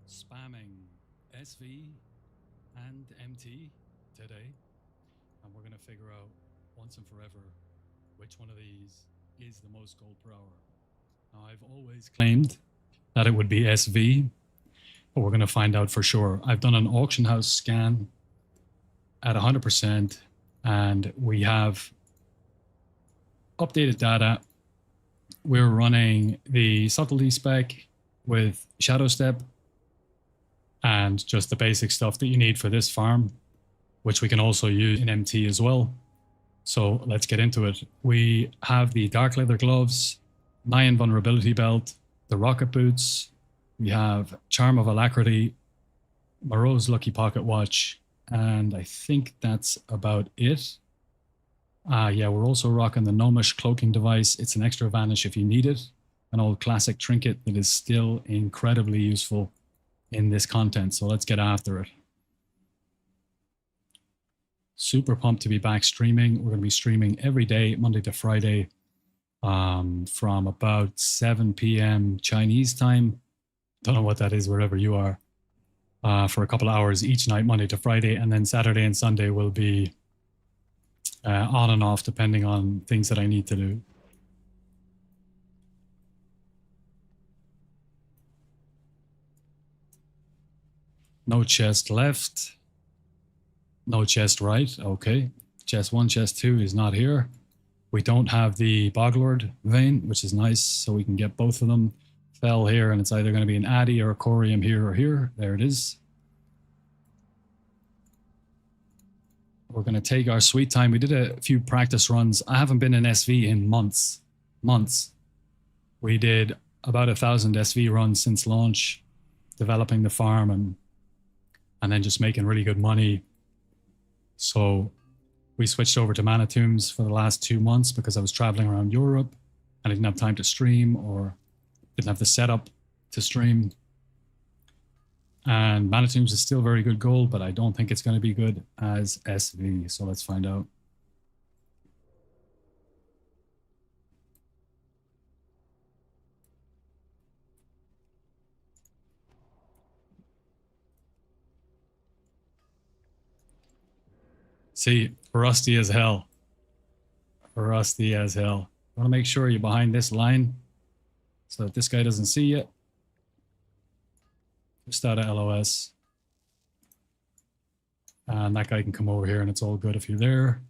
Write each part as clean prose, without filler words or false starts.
spamming SV and MT today, and we're going to figure out once and forever which one of these is the most gold per hour. Now, I've always claimed that it would be SV, but we're going to find out for sure. I've done an auction house scan at 100%, and we have updated data. We're running the subtlety spec with shadow step and just the basic stuff that you need for this farm, which we can also use in MT as well. So let's get into it. We have the dark leather gloves, Mayan vulnerability belt, the rocket boots. We have Charm of Alacrity, Moreau's lucky pocket watch, and I think that's about it. Yeah, we're also rocking the Gnomish cloaking device. It's an extra vanish if you need it. An old classic trinket that is still incredibly useful in this content. So let's get after it. Super pumped to be back streaming. We're going to be streaming every day, Monday to Friday, from about 7 p.m. Chinese time. Don't know what that is wherever you are. For a couple of hours each night, Monday to Friday. And then Saturday and Sunday will be on and off depending on things that I need to do. No chest left. No chest right. Okay. Chest 1, chest 2 is not here. We don't have the Boglord vein, which is nice, so we can get both of them. Fell here, and it's either going to be an Addy or a Corium here or here. There it is. We're going to take our sweet time. We did a few practice runs. I haven't been in SV in months. We did about 1,000 SV runs since launch, developing the farm and then just making really good money. So we switched over to Mana Tombs for the last 2 months because I was traveling around Europe and I didn't have time to stream or didn't have the setup to stream. And Mana Tombs is still very good gold, but I don't think it's going to be good as SV. So let's find out. See, rusty as hell. Rusty as hell. I want to make sure you're behind this line so that this guy doesn't see you. Just out of LOS. And that guy can come over here and it's all good if you're there.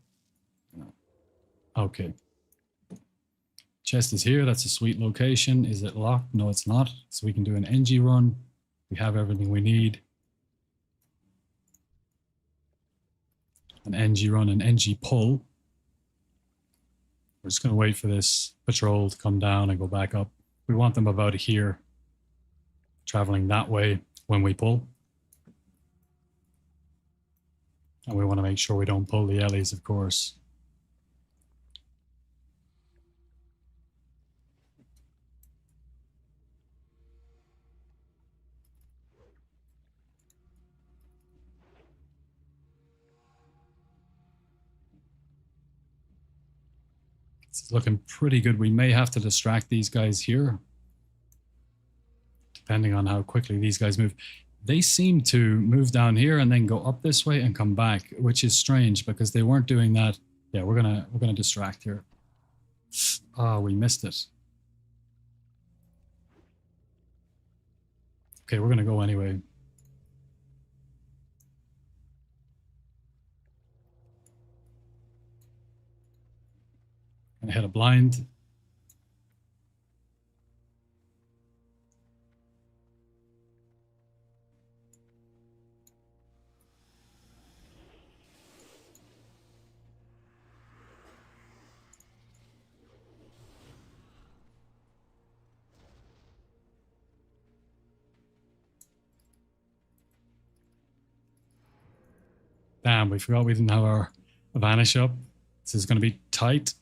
Okay. Chest is here. That's a sweet location. Is it locked? No, it's not. So we can do an NG run. We have everything we need. An NG run, an NG pull. We're just going to wait for this patrol to come down and go back up. We want them about here, traveling that way when we pull. And we want to make sure we don't pull the Ellies, of course. It's looking pretty good. We may have to distract these guys here, depending on how quickly these guys move. They seem to move down here and then go up this way and come back, which is strange because they weren't doing that. Yeah, we're gonna distract here. Ah, we missed it. Okay, we're gonna go anyway. Gonna hit a blind. Damn, we forgot we didn't have our vanish up. This is gonna be tight.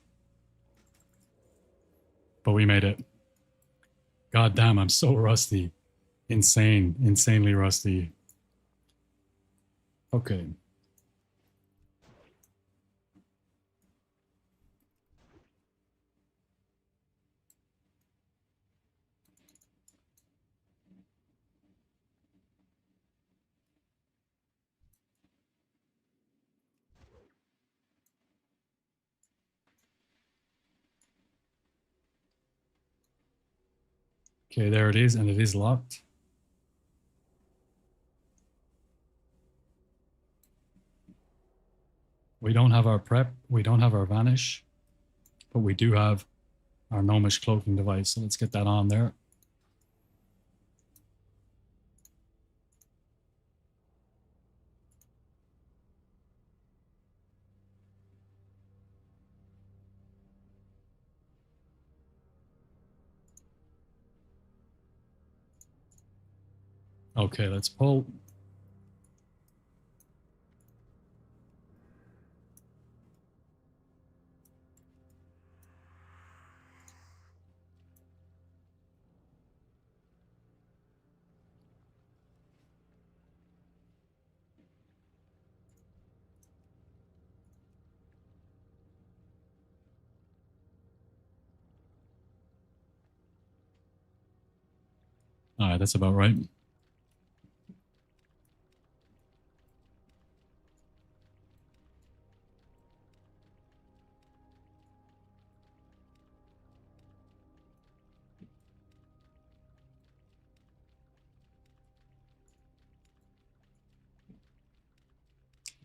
But we made it. God damn, I'm so rusty. Insanely rusty. Okay. Okay, there it is, and it is locked. We don't have our prep, we don't have our vanish, but we do have our gnomish cloaking device. So let's get that on there. Okay, let's pull. All right, that's about right.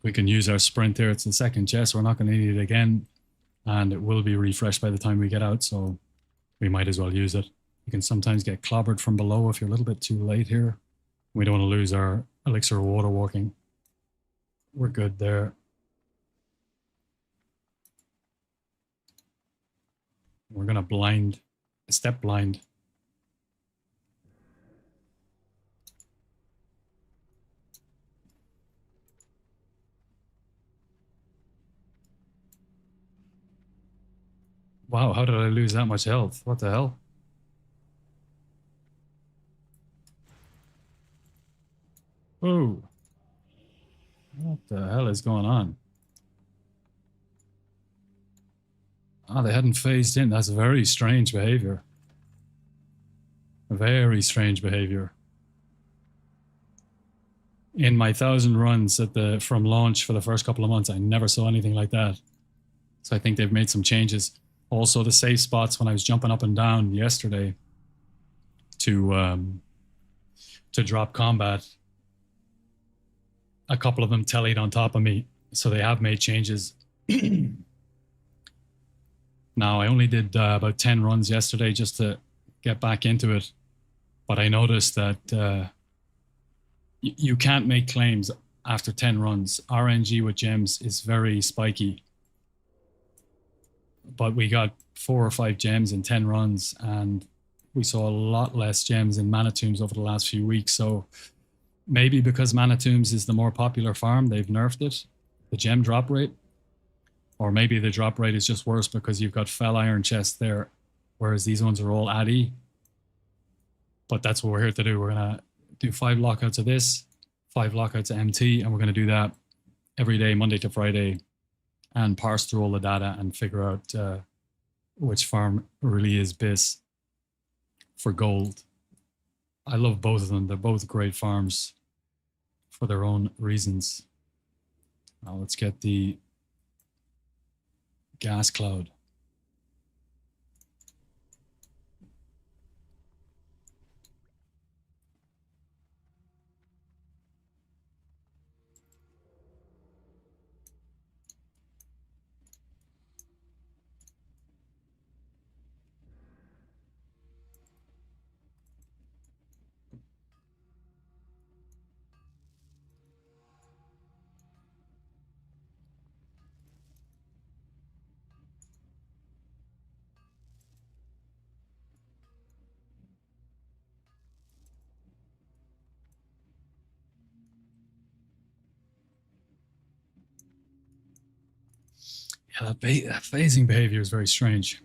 We can use our sprint here. It's the second chest. We're not going to need it again, and it will be refreshed by the time we get out, so we might as well use it. You can sometimes get clobbered from below if you're a little bit too late here. We don't want to lose our elixir of water walking. We're good there. We're going to step blind. Wow, how did I lose that much health? What the hell? Oh. What the hell is going on? Ah, they hadn't phased in. That's very strange behavior. Very strange behavior. In my 1,000 runs from launch for the first couple of months, I never saw anything like that. So I think they've made some changes. Also, the safe spots when I was jumping up and down yesterday to drop combat, a couple of them tellied on top of me. So they have made changes. Now, I only did about 10 runs yesterday just to get back into it. But I noticed that you can't make claims after 10 runs. RNG with gems is very spiky. But we got 4 or 5 gems in 10 runs, and we saw a lot less gems in Mana Tombs over the last few weeks. So maybe because Mana Tombs is the more popular farm, they've nerfed it, the gem drop rate. Or maybe the drop rate is just worse because you've got Fell Iron chests there, whereas these ones are all ADI. But that's what we're here to do. We're going to do 5 lockouts of this, 5 lockouts of MT, and we're going to do that every day, Monday to Friday, and parse through all the data and figure out which farm really is BIS for gold. I love both of them. They're both great farms for their own reasons. Now let's get the gas cloud. Yeah, that phasing behavior is very strange.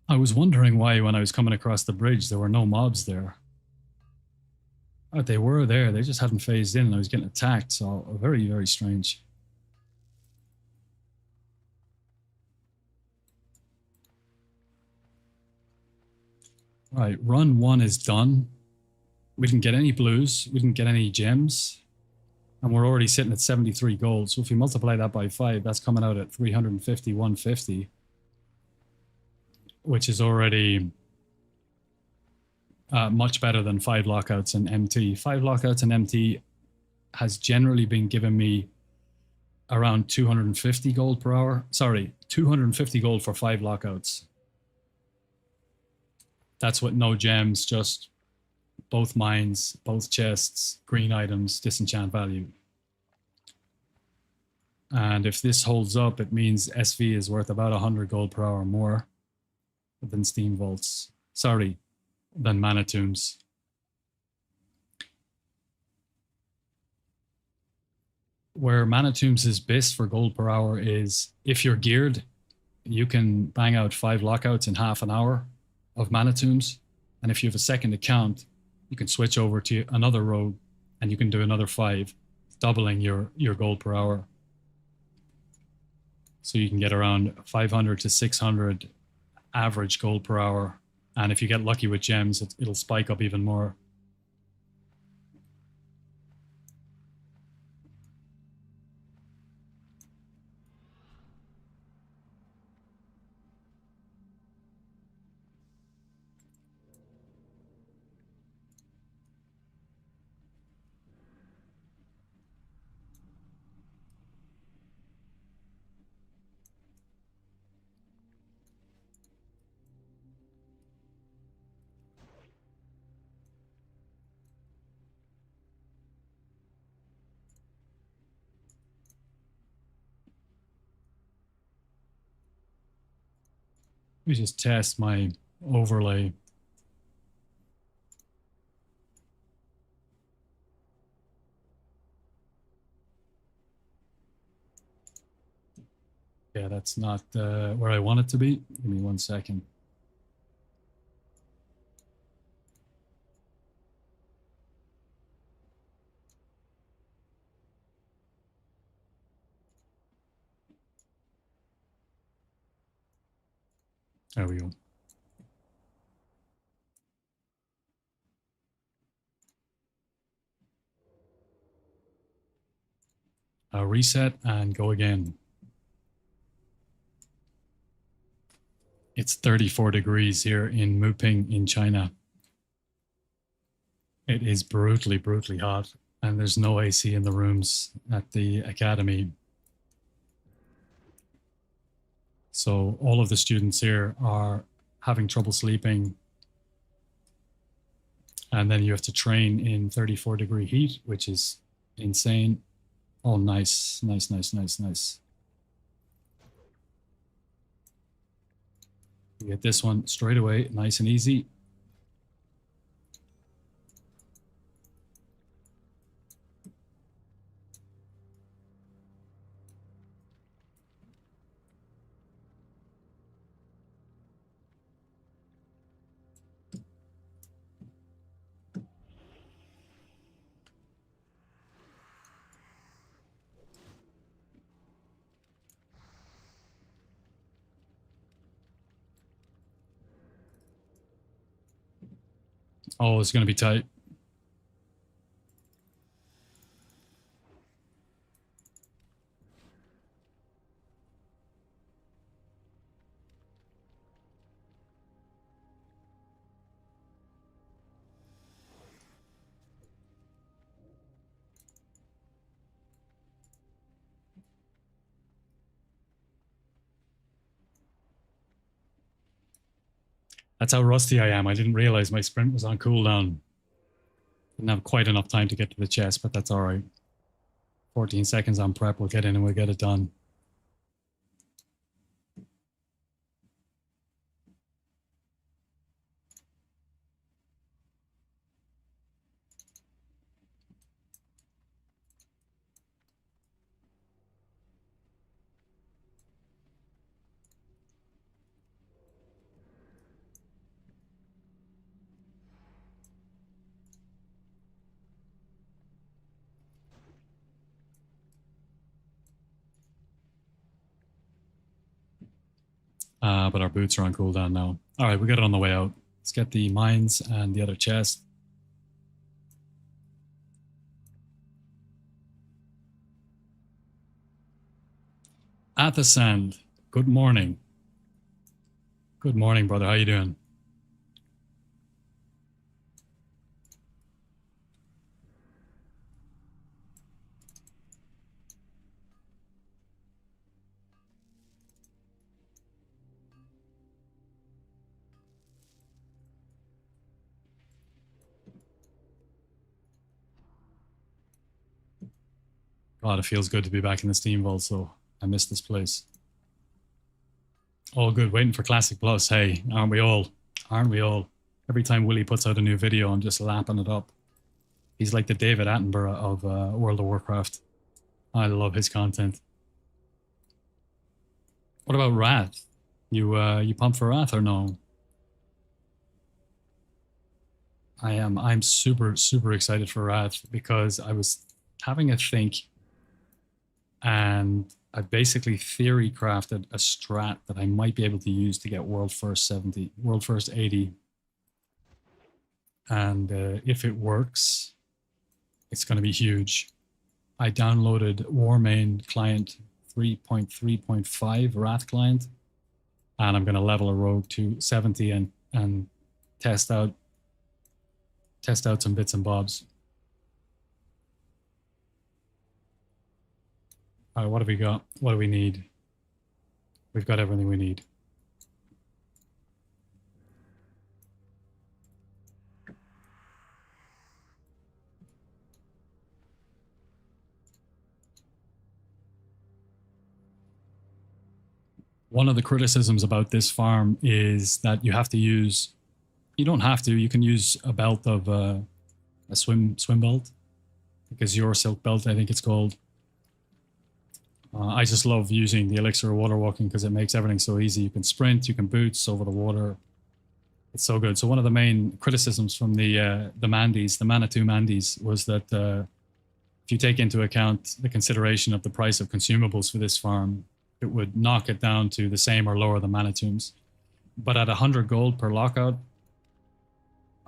I was wondering why when I was coming across the bridge, there were no mobs there. They were there, they just hadn't phased in and I was getting attacked, so very, very strange. Right, run 1 is done. We didn't get any blues, we didn't get any gems, and we're already sitting at 73 gold. So if you multiply that by 5, that's coming out at 350, 150, which is already much better than 5 lockouts and MT. 5 lockouts and MT has generally been giving me around 250 gold per hour. Sorry, 250 gold for 5 lockouts. That's with no gems, just both mines, both chests, green items, disenchant value. And if this holds up, it means SV is worth about 100 gold per hour more than Steamvaults. Sorry, than Mana Tombs. Where Mana Tombs is best for gold per hour is if you're geared, you can bang out 5 lockouts in half an hour of Mana Tombs. And if you have a second account, you can switch over to another rogue and you can do another 5, doubling your gold per hour. So you can get around 500 to 600 average gold per hour. And if you get lucky with gems, it'll spike up even more. Let me just test my overlay. Yeah, that's not where I want it to be. Give me 1 second. There we go. I'll reset and go again. It's 34 degrees here in Muping in China. It is brutally, brutally hot, and there's no AC in the rooms at the academy. So all of the students here are having trouble sleeping. And then you have to train in 34-degree heat, which is insane. Oh, nice, nice, nice, nice, nice. You get this one straight away, nice and easy. Oh, it's going to be tight. That's how rusty I am. I didn't realize my sprint was on cooldown. Didn't have quite enough time to get to the chest, but that's all right. 14 seconds on prep. We'll get in and we'll get it done. But our boots are on cooldown now. All right, we got it on the way out. Let's get the mines and the other chest. Athasand, good morning. Good morning, brother. How you doing? God, it feels good to be back in the Steamvault, so I miss this place. All good, waiting for Classic Plus. Hey, aren't we all? Aren't we all? Every time Willie puts out a new video, I'm just lapping it up. He's like the David Attenborough of World of Warcraft. I love his content. What about Wrath? You pumped for Wrath or no? I am. I'm super excited for Wrath because I was having a think, and I basically theory crafted a strat that I might be able to use to get World First 70, World First 80, and if it works, it's going to be huge. I downloaded Warmain client 3.3.5 Wrath client, and I'm going to level a rogue to 70 and test out some bits and bobs. All right, what have we got? What do we need? We've got everything we need. One of the criticisms about this farm is that you have to use, you don't have to, you can use a belt of a swim belt, because your silk belt, I think it's called. I just love using the elixir of water walking because it makes everything so easy. You can sprint, you can boots over the water. It's so good. So one of the main criticisms from the Mandies, the Manitou Mandies, was that if you take into account the consideration of the price of consumables for this farm, it would knock it down to the same or lower than Manitou's. But at 100 gold per lockout,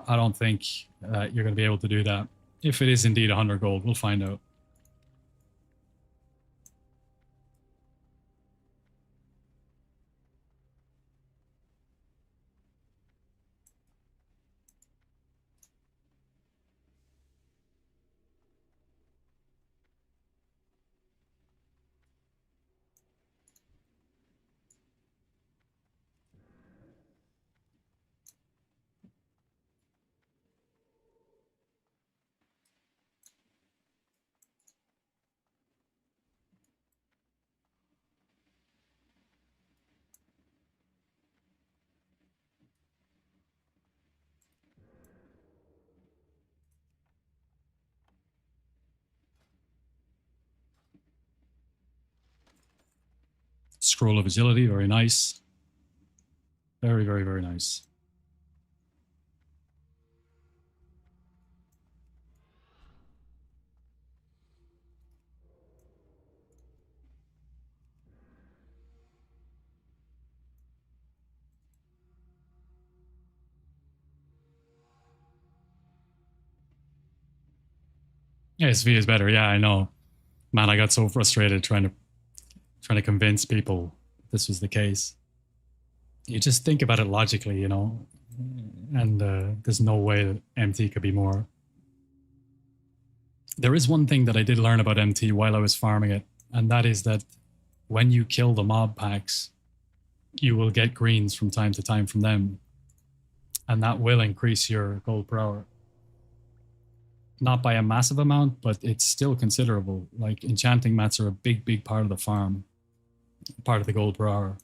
I don't think you're going to be able to do that. If it is indeed 100 gold, we'll find out. Scroll of agility, very nice. Very nice. Yeah, SV is better. Yeah, I know. Man, I got so frustrated trying to convince people this was the case. You just think about it logically, you know, and there's no way that MT could be more. There is one thing that I did learn about MT while I was farming it, and that is that when you kill the mob packs, you will get greens from time to time from them, and that will increase your gold per hour. Not by a massive amount, but it's still considerable. Like enchanting mats are a big part of the farm, part of the gold per hour.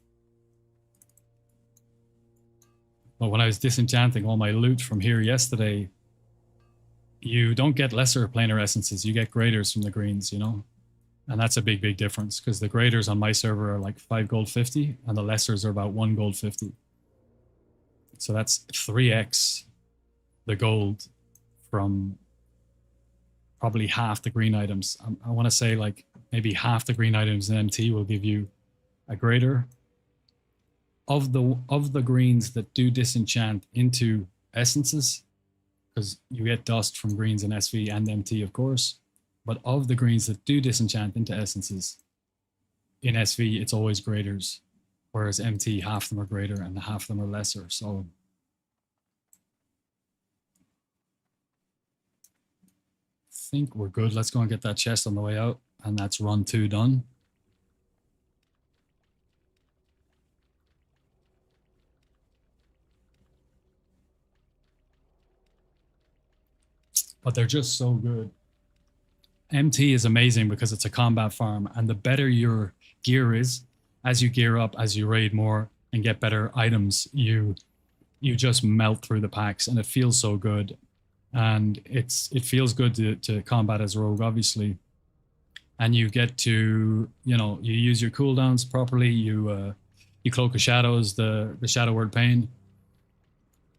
But when I was disenchanting all my loot from here yesterday, you don't get lesser planar essences, you get graders from the greens, you know? And that's a big difference, because the graders on my server are like 5 gold 50, and the lessers are about 1 gold 50. So that's 3x the gold from probably half the green items. I want to say like maybe half the green items in MT will give you a grader. Of the greens that do disenchant into essences, because you get dust from greens in SV and MT, of course, but of the greens that do disenchant into essences, in SV it's always graders, whereas MT, half of them are greater and half of them are lesser. So I think we're good. Let's go and get that chest on the way out, and that's run 2 done. But they're just so good. MT is amazing because it's a combat farm, and the better your gear is, as you gear up, as you raid more and get better items, you just melt through the packs, and it feels so good. And it feels good to combat as rogue, obviously, and you get to, you know, you use your cooldowns properly. You cloak of shadows, the shadow word pain.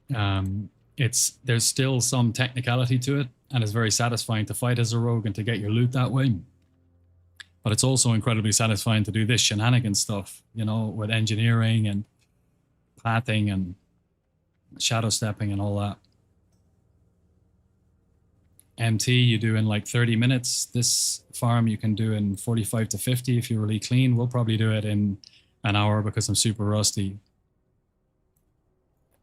There's still some technicality to it, and it's very satisfying to fight as a rogue and to get your loot that way. But it's also incredibly satisfying to do this shenanigan stuff, you know, with engineering and pathing and shadow stepping and all that. MT you do in like 30 minutes. This farm you can do in 45 to 50 if you're really clean. We'll probably do it in an hour because I'm super rusty.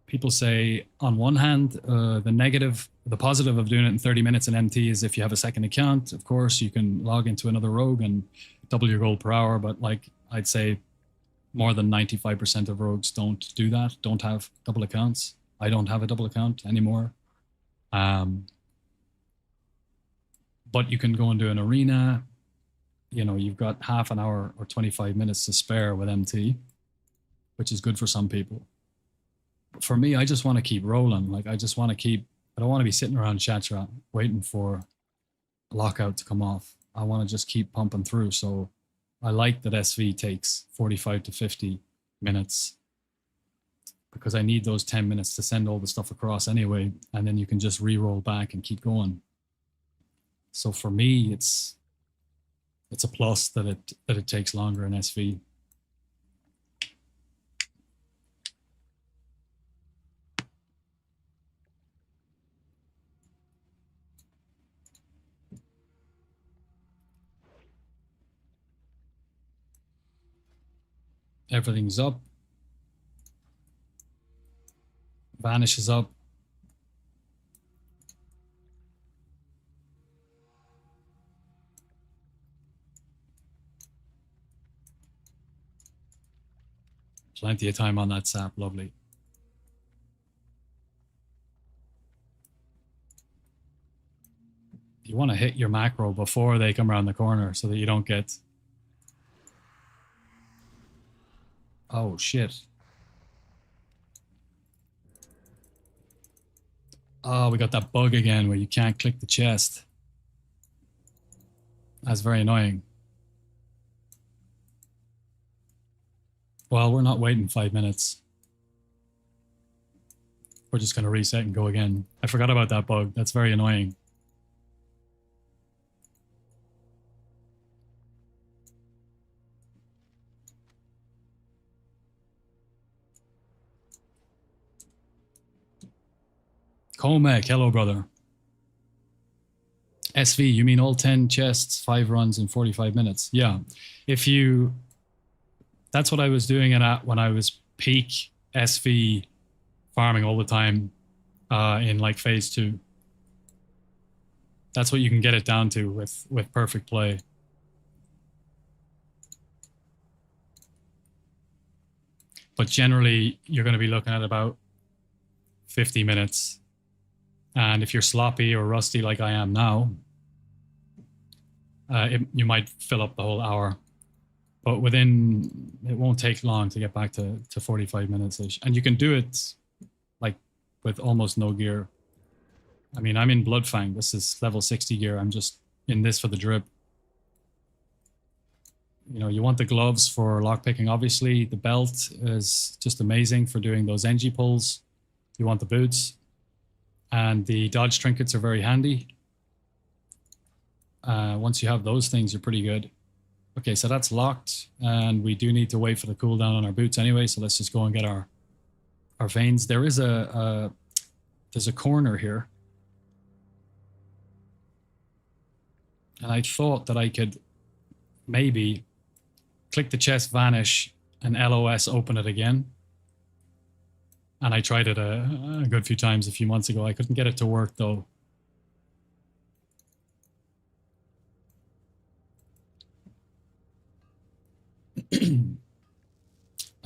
People say, on one hand, the positive of doing it in 30 minutes in MT is if you have a second account, of course, you can log into another rogue and double your gold per hour. But like, I'd say more than 95% of rogues don't do that, don't have double accounts. I don't have a double account anymore. But you can go and do an arena. You know, you've got half an hour or 25 minutes to spare with MT, which is good for some people. But for me, I just want to keep rolling. Like, I don't want to be sitting around Chatra waiting for a lockout to come off. I want to just keep pumping through. So I like that SV takes 45 to 50 minutes because I need those 10 minutes to send all the stuff across anyway. And then you can just re-roll back and keep going. So for me, it's a plus that it takes longer in SV. Everything's up. Vanish is up. Plenty of time on that sap, lovely. You want to hit your macro before they come around the corner so that you don't get... Oh, shit. Oh, we got that bug again where you can't click the chest. That's very annoying. Well, we're not waiting 5 minutes. We're just going to reset and go again. I forgot about that bug. That's very annoying. Comac, hello, brother. SV, you mean all 10 chests, 5 runs in 45 minutes? Yeah. If you... That's what I was doing it at when I was peak SV farming all the time in like phase 2. That's what you can get it down to with perfect play. But generally, you're going to be looking at about 50 minutes. And if you're sloppy or rusty like I am now, you might fill up the whole hour. But it won't take long to get back to 45 minutes-ish. And you can do it like with almost no gear. I mean, I'm in Bloodfang. This is level 60 gear. I'm just in this for the drip. You know, you want the gloves for lockpicking, obviously. The belt is just amazing for doing those NG pulls. You want the boots. And the dodge trinkets are very handy. Once you have those things, you're pretty good. Okay, so that's locked, and we do need to wait for the cooldown on our boots anyway, so let's just go and get our veins. There is there's a corner here. And I thought that I could maybe click the chest, vanish, and LOS open it again. And I tried it a good few times a few months ago. I couldn't get it to work though.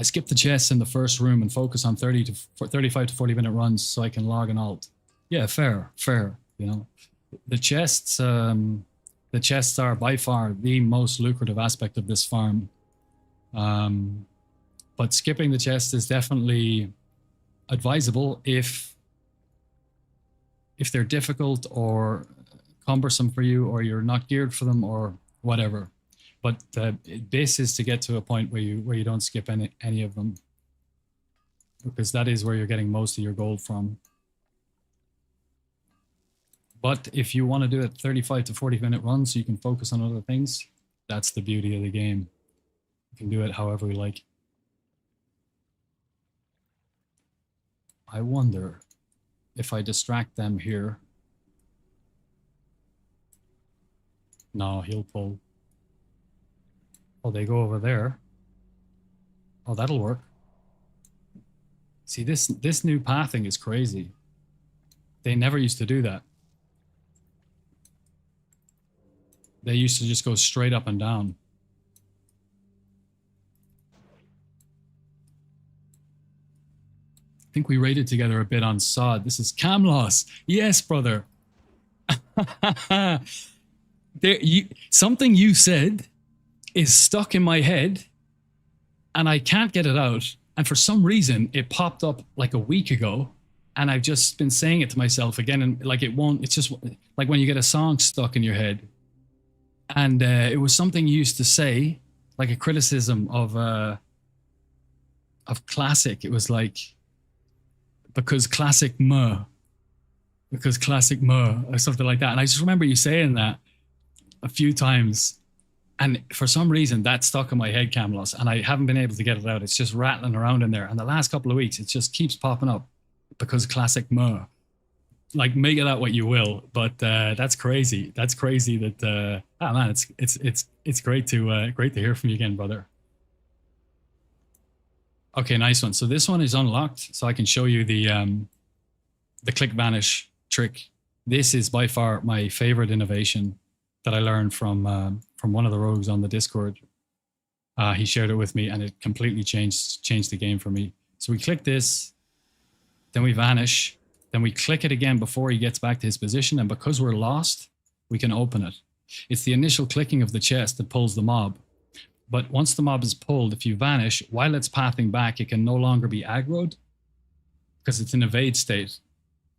I skip the chests in the first room and focus on 35 to 40 minute runs so I can log an alt. Yeah, fair, you know. The chests, The chests are by far the most lucrative aspect of this farm. But skipping the chest is definitely advisable if they're difficult or cumbersome for you, or you're not geared for them, or whatever. But this is to get to a point where you don't skip any of them, because that is where you're getting most of your gold from. But if you want to do it 35 to 40-minute runs so you can focus on other things, that's the beauty of the game. You can do it however you like. I wonder if I distract them here. No, he'll pull. Oh, they go over there. Oh, that'll work. See, this new pathing is crazy. They never used to do that. They used to just go straight up and down. I think we raided together a bit on Sod. This is Camlos. Yes, brother. Something you said is stuck in my head and I can't get it out. And for some reason, it popped up like a week ago. And I've just been saying it to myself again. And like it won't, it's just like when you get a song stuck in your head. And it was something you used to say, like a criticism of classic. It was like, because classic or something like that. And I just remember you saying that a few times. And for some reason, that stuck in my head, Camlos, and I haven't been able to get it out. It's just rattling around in there. And the last couple of weeks, it just keeps popping up, because classic mer. Like, make it out what you will, but that's crazy. That's crazy that man, it's great to hear from you again, brother. Okay, nice one. So this one is unlocked, so I can show you the click vanish trick. This is by far my favorite innovation that I learned from one of the rogues on the Discord. He shared it with me, and it completely changed the game for me. So we click this, then we vanish, then we click it again before he gets back to his position, and because we're lost, we can open it. It's the initial clicking of the chest that pulls the mob. But once the mob is pulled, if you vanish, while it's pathing back, it can no longer be aggroed because it's in evade state.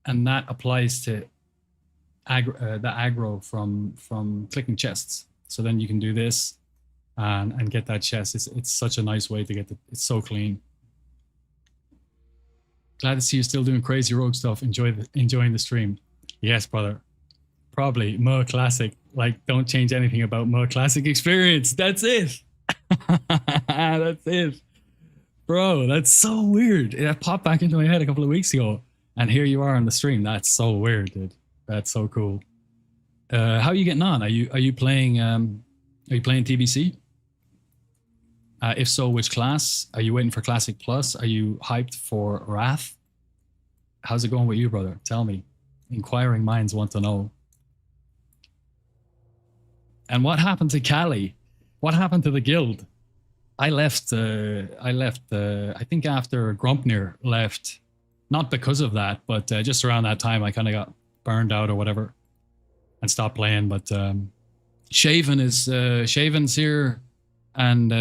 And that applies to the aggro from clicking chests. So then you can do this and get that chest. It's such a nice way to get it's so clean. Glad to see you still doing crazy rogue stuff. Enjoying the stream. Yes, brother. Probably more classic. Like, don't change anything about more classic experience. That's it. That's it. Bro, that's so weird. It popped back into my head a couple of weeks ago. And here you are on the stream. That's so weird, dude. That's so cool. How are you getting on? Are you playing TBC? If so, which class? Are you waiting for Classic Plus? Are you hyped for Wrath? How's it going with you, brother? Tell me. Inquiring minds want to know. And what happened to Cali? What happened to the guild? I left, I think after Grumpnir left, not because of that, but just around that time I kind of got burned out or whatever and stopped playing. But Shaven's here. And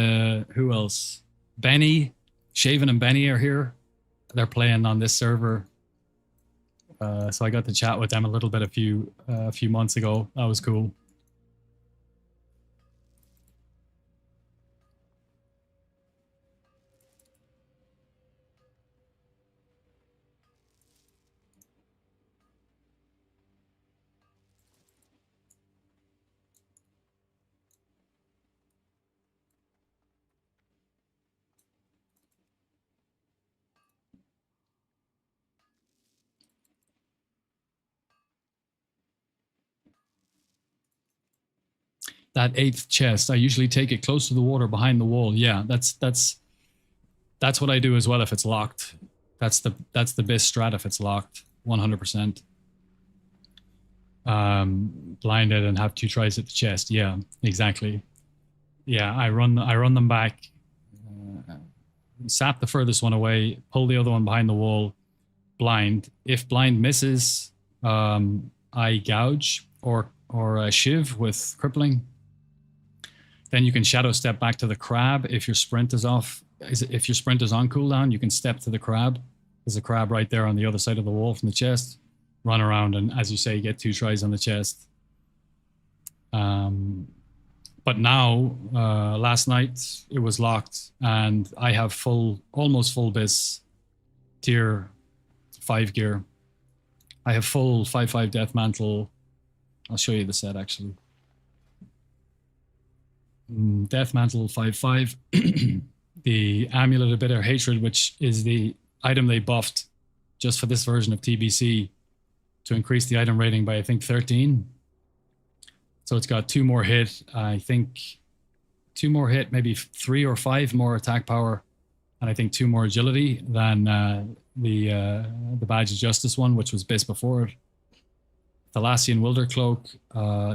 who else? Benny, Shaven and Benny are here. They're playing on this server. So I got to chat with them a little bit a few months ago. That was cool. That 8th chest, I usually take it close to the water behind the wall. Yeah, that's what I do as well if it's locked. That's the best strat if it's locked, 100%. Blinded and have 2 tries at the chest. Yeah, exactly. Yeah, I run them back, sap the furthest one away, pull the other one behind the wall, blind. If blind misses, I gouge or or a Shiv with crippling. Then you can shadow step back to the crab if your sprint is off. If your sprint is on cooldown, you can step to the crab. There's a crab right there on the other side of the wall from the chest. Run around and, as you say, get 2 tries on the chest. But now, last night, it was locked, and I have almost full bis tier 5 gear. I have full 5/5 death mantle. I'll show you the set actually. Death mantle 5/5. The amulet of bitter hatred, which is the item they buffed just for this version of TBC to increase the item rating by, I think, 13. So it's got 2 more hit, I think 2 more hit, maybe 3 or 5 more attack power, and I think 2 more agility than the Badge of Justice one, which was bis before it. Thalassian Wilder Cloak.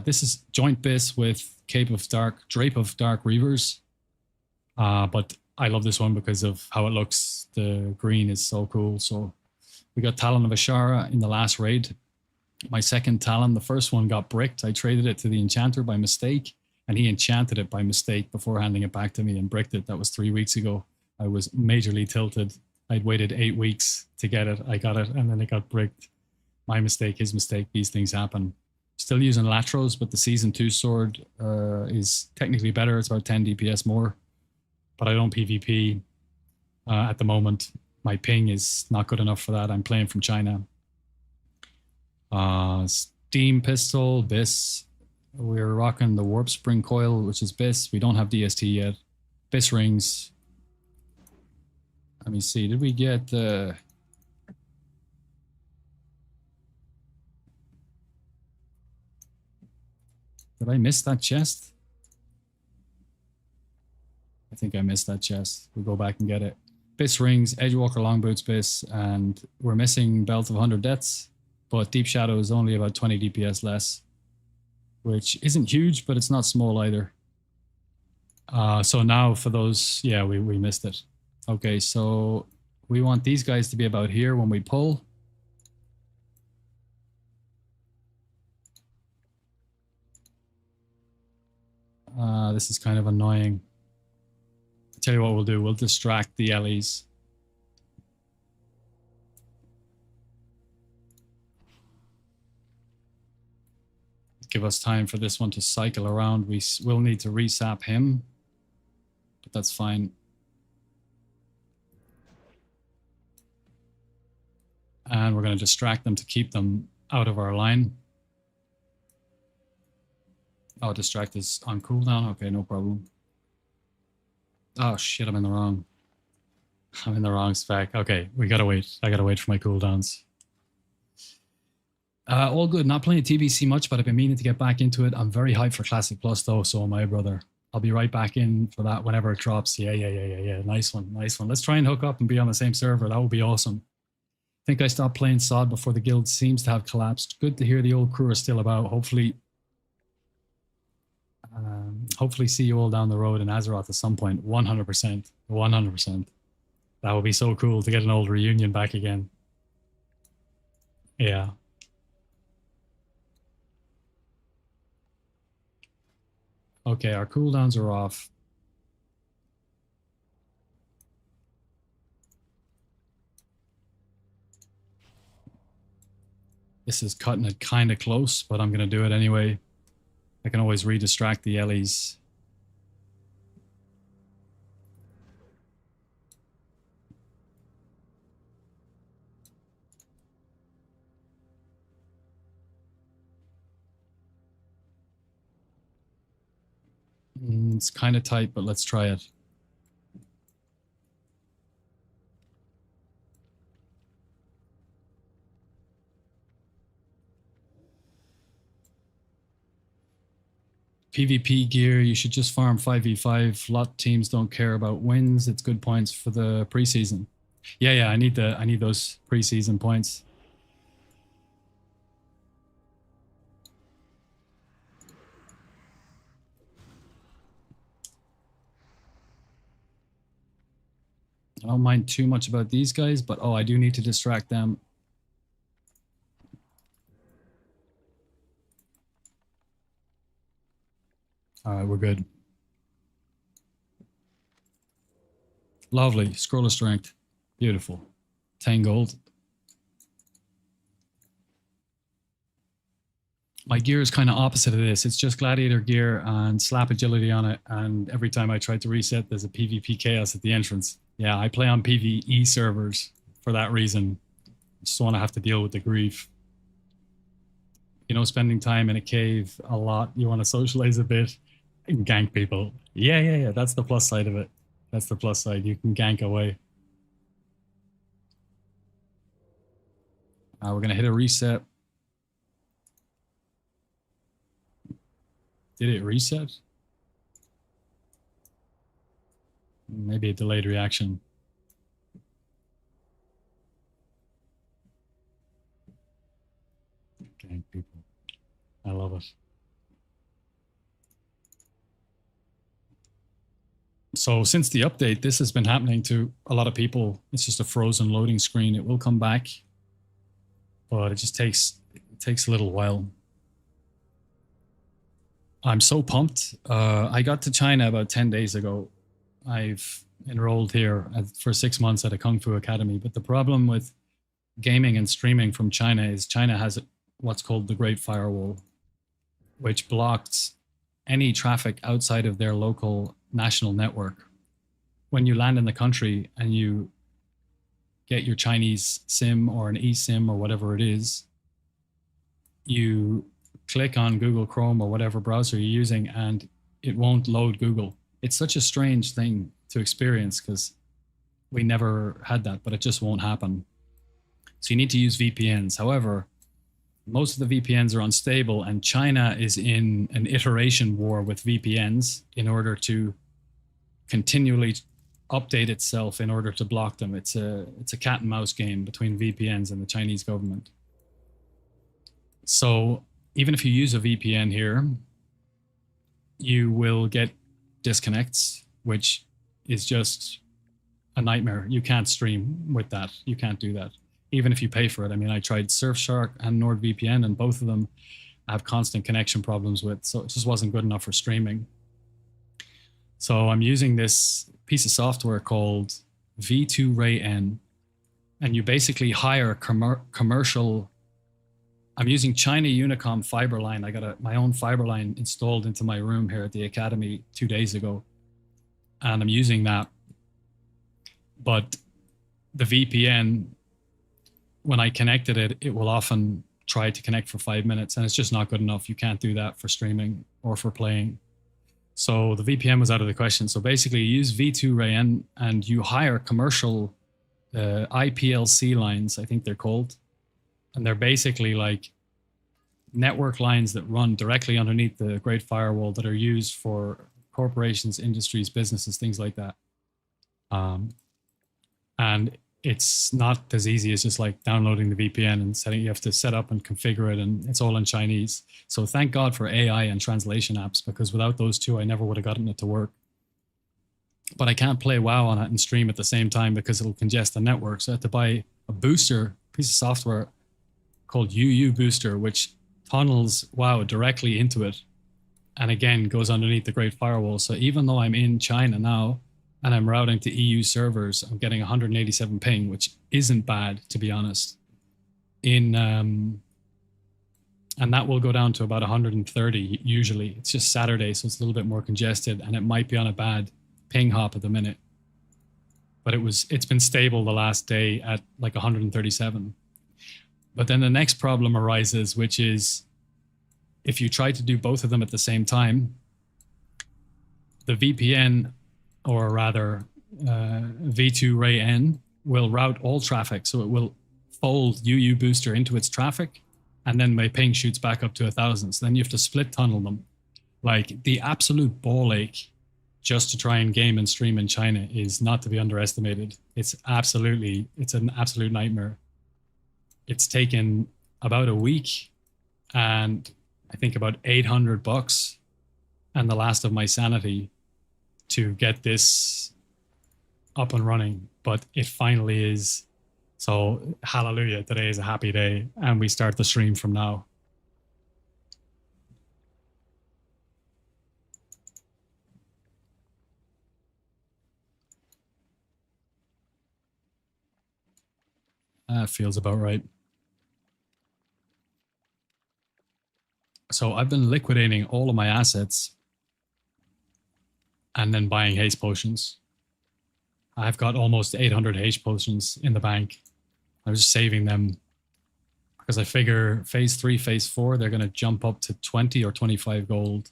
This is joint bis with Drape of Dark Reavers. But I love this one because of how it looks. The green is so cool. So we got Talon of Ashara in the last raid. My second Talon, the first one got bricked. I traded it to the enchanter by mistake, and he enchanted it by mistake before handing it back to me and bricked it. That was 3 weeks ago. I was majorly tilted. I'd waited 8 weeks to get it. I got it, and then it got bricked. My mistake, his mistake. These things happen. Still using Latros, but the Season 2 sword is technically better. It's about 10 DPS more, but I don't PvP at the moment. My ping is not good enough for that. I'm playing from China. Steam pistol, bis. We're rocking the Warp Spring Coil, which is bis. We don't have DST yet. Bis rings. Let me see. Did we get... Did I miss that chest? I think I missed that chest. We'll go back and get it. Bis rings, Edgewalker Longboots bis, and we're missing Belt of 100 Deaths. But Deep Shadow is only about 20 DPS less, which isn't huge, but it's not small either. So now for those, yeah, we missed it. Okay, so we want these guys to be about here when we pull. This is kind of annoying. I'll tell you what we'll do. We'll distract the Ellies. Give us time for this one to cycle around. We will need to resap him, but that's fine. And we're going to distract them to keep them out of our line. Oh, distract is on cooldown. Okay, no problem. Oh shit, I'm in the wrong spec. Okay, we gotta wait. I gotta wait for my cooldowns. All good. Not playing TBC much, but I've been meaning to get back into it. I'm very hyped for Classic Plus though, so am I, brother. I'll be right back in for that whenever it drops. Yeah. Nice one. Let's try and hook up and be on the same server. That would be awesome. I think I stopped playing SOD before the guild seems to have collapsed. Good to hear the old crew are still about. Hopefully see you all down the road in Azeroth at some point. 100%. 100%. That would be so cool to get an old reunion back again. Yeah. Okay, our cooldowns are off. This is cutting it kind of close, but I'm going to do it anyway. I can always re-distract the Ellies. It's kind of tight, but let's try it. PvP gear, you should just farm 5v5. A lot of teams don't care about wins. It's good points for the preseason. Yeah, I need those preseason points. I don't mind too much about these guys, but oh, I do need to distract them. All right, we're good. Lovely. Scroller strength. Beautiful. 10 gold. My gear is kind of opposite of this. It's just gladiator gear and slap agility on it. And every time I try to reset, there's a PvP chaos at the entrance. Yeah, I play on PvE servers for that reason. Just want to have to deal with the grief. You know, spending time in a cave a lot. You want to socialize a bit and gank people. Yeah. That's the plus side of it. That's the plus side. You can gank away. We're going to hit a reset. Did it reset? Maybe a delayed reaction. Gank people. I love it. So since the update, this has been happening to a lot of people. It's just a frozen loading screen. It will come back, but it just takes a little while. I'm so pumped. I got to China about 10 days ago. I've enrolled here for 6 months at a Kung Fu Academy. But the problem with gaming and streaming from China is China has what's called the Great Firewall, which blocks any traffic outside of their local national network. When you land in the country and you get your Chinese SIM or an eSIM or whatever it is, you click on Google Chrome or whatever browser you're using and it won't load Google. It's such a strange thing to experience because we never had that, but it just won't happen. So you need to use VPNs. However, most of the VPNs are unstable and China is in an iteration war with VPNs in order to continually update itself in order to block them. It's a cat and mouse game between VPNs and the Chinese government. So even if you use a VPN here, you will get disconnects, which is just a nightmare. You can't stream with that. You can't do that, even if you pay for it. I mean, I tried Surfshark and NordVPN, and both of them I have constant connection problems with, so it just wasn't good enough for streaming. So I'm using this piece of software called V2RayN, and you basically hire commercial. I'm using China Unicom fiber line. I got my own fiber line installed into my room here at the Academy 2 days ago. And I'm using that. But the VPN, when I connected it, it will often try to connect for 5 minutes and it's just not good enough. You can't do that for streaming or for playing. So the VPN was out of the question. So basically you use V2RayN and you hire commercial IPLC lines, I think they're called. And they're basically like network lines that run directly underneath the Great Firewall that are used for corporations, industries, businesses, things like that. And it's not as easy as just like downloading the VPN and setting. You have to set up and configure it, and it's all in Chinese. So thank God for AI and translation apps, because without those two, I never would have gotten it to work. But I can't play WoW on it and stream at the same time because it'll congest the network. So I have to buy a booster, piece of software called UU Booster, which tunnels WoW directly into it, and again goes underneath the Great Firewall. So even though I'm in China now and I'm routing to EU servers, I'm getting 187 ping, which isn't bad, to be honest. And that will go down to about 130 usually. It's just Saturday, so it's a little bit more congested, and it might be on a bad ping hop at the minute. But it's been stable the last day at like 137. But then the next problem arises, which is if you try to do both of them at the same time, the VPN, or rather V2RayN, will route all traffic. So it will fold UU Booster into its traffic, and then my ping shoots back up to 1,000. So then you have to split tunnel them. Like the absolute ball ache just to try and game and stream in China is not to be underestimated. It's an absolute nightmare. It's taken about a week and I think about $800 and the last of my sanity to get this up and running, but it finally is. So hallelujah, today is a happy day and we start the stream from now. That feels about right. So I've been liquidating all of my assets and then buying haste potions. I've got almost 800 haste potions in the bank. I was just saving them because I figure phase 3, phase 4, they're going to jump up to 20 or 25 gold.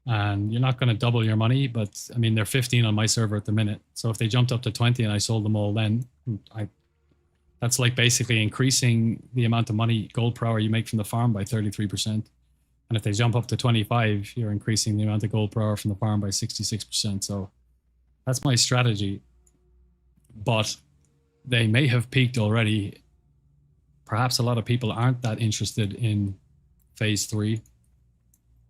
And you're not going to double your money, but I mean, they're 15 on my server at the minute. So if they jumped up to 20 and I sold them all, then that's like basically increasing the amount of money, gold per hour you make from the farm by 33%. And if they jump up to 25, you're increasing the amount of gold per hour from the farm by 66%. So that's my strategy. But they may have peaked already. Perhaps a lot of people aren't that interested in phase 3.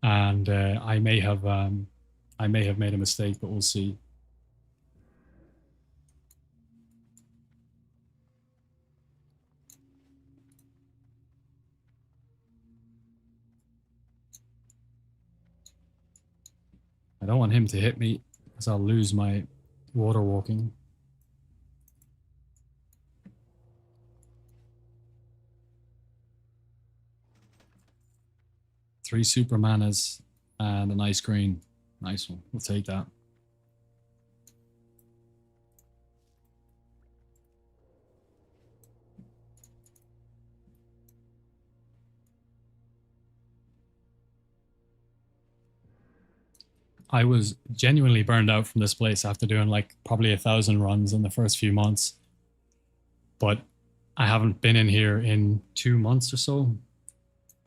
And I may have made a mistake, but we'll see. I don't want him to hit me, because I'll lose my water walking. Three super manas and a nice green. Nice one. We'll take that. I was genuinely burned out from this place after doing like probably 1,000 runs in the first few months. But I haven't been in here in 2 months or so.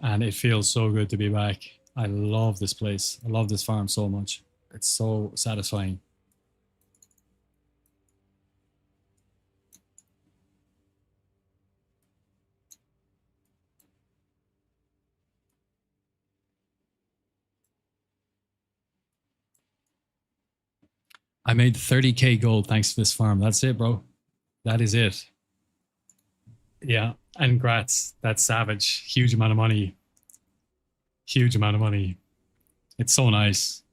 And it feels so good to be back. I love this place. I love this farm so much. It's so satisfying. I made 30k gold thanks to this farm. That's it, bro. That is it. Yeah, and grats. That's savage. Huge amount of money. Huge amount of money. It's so nice.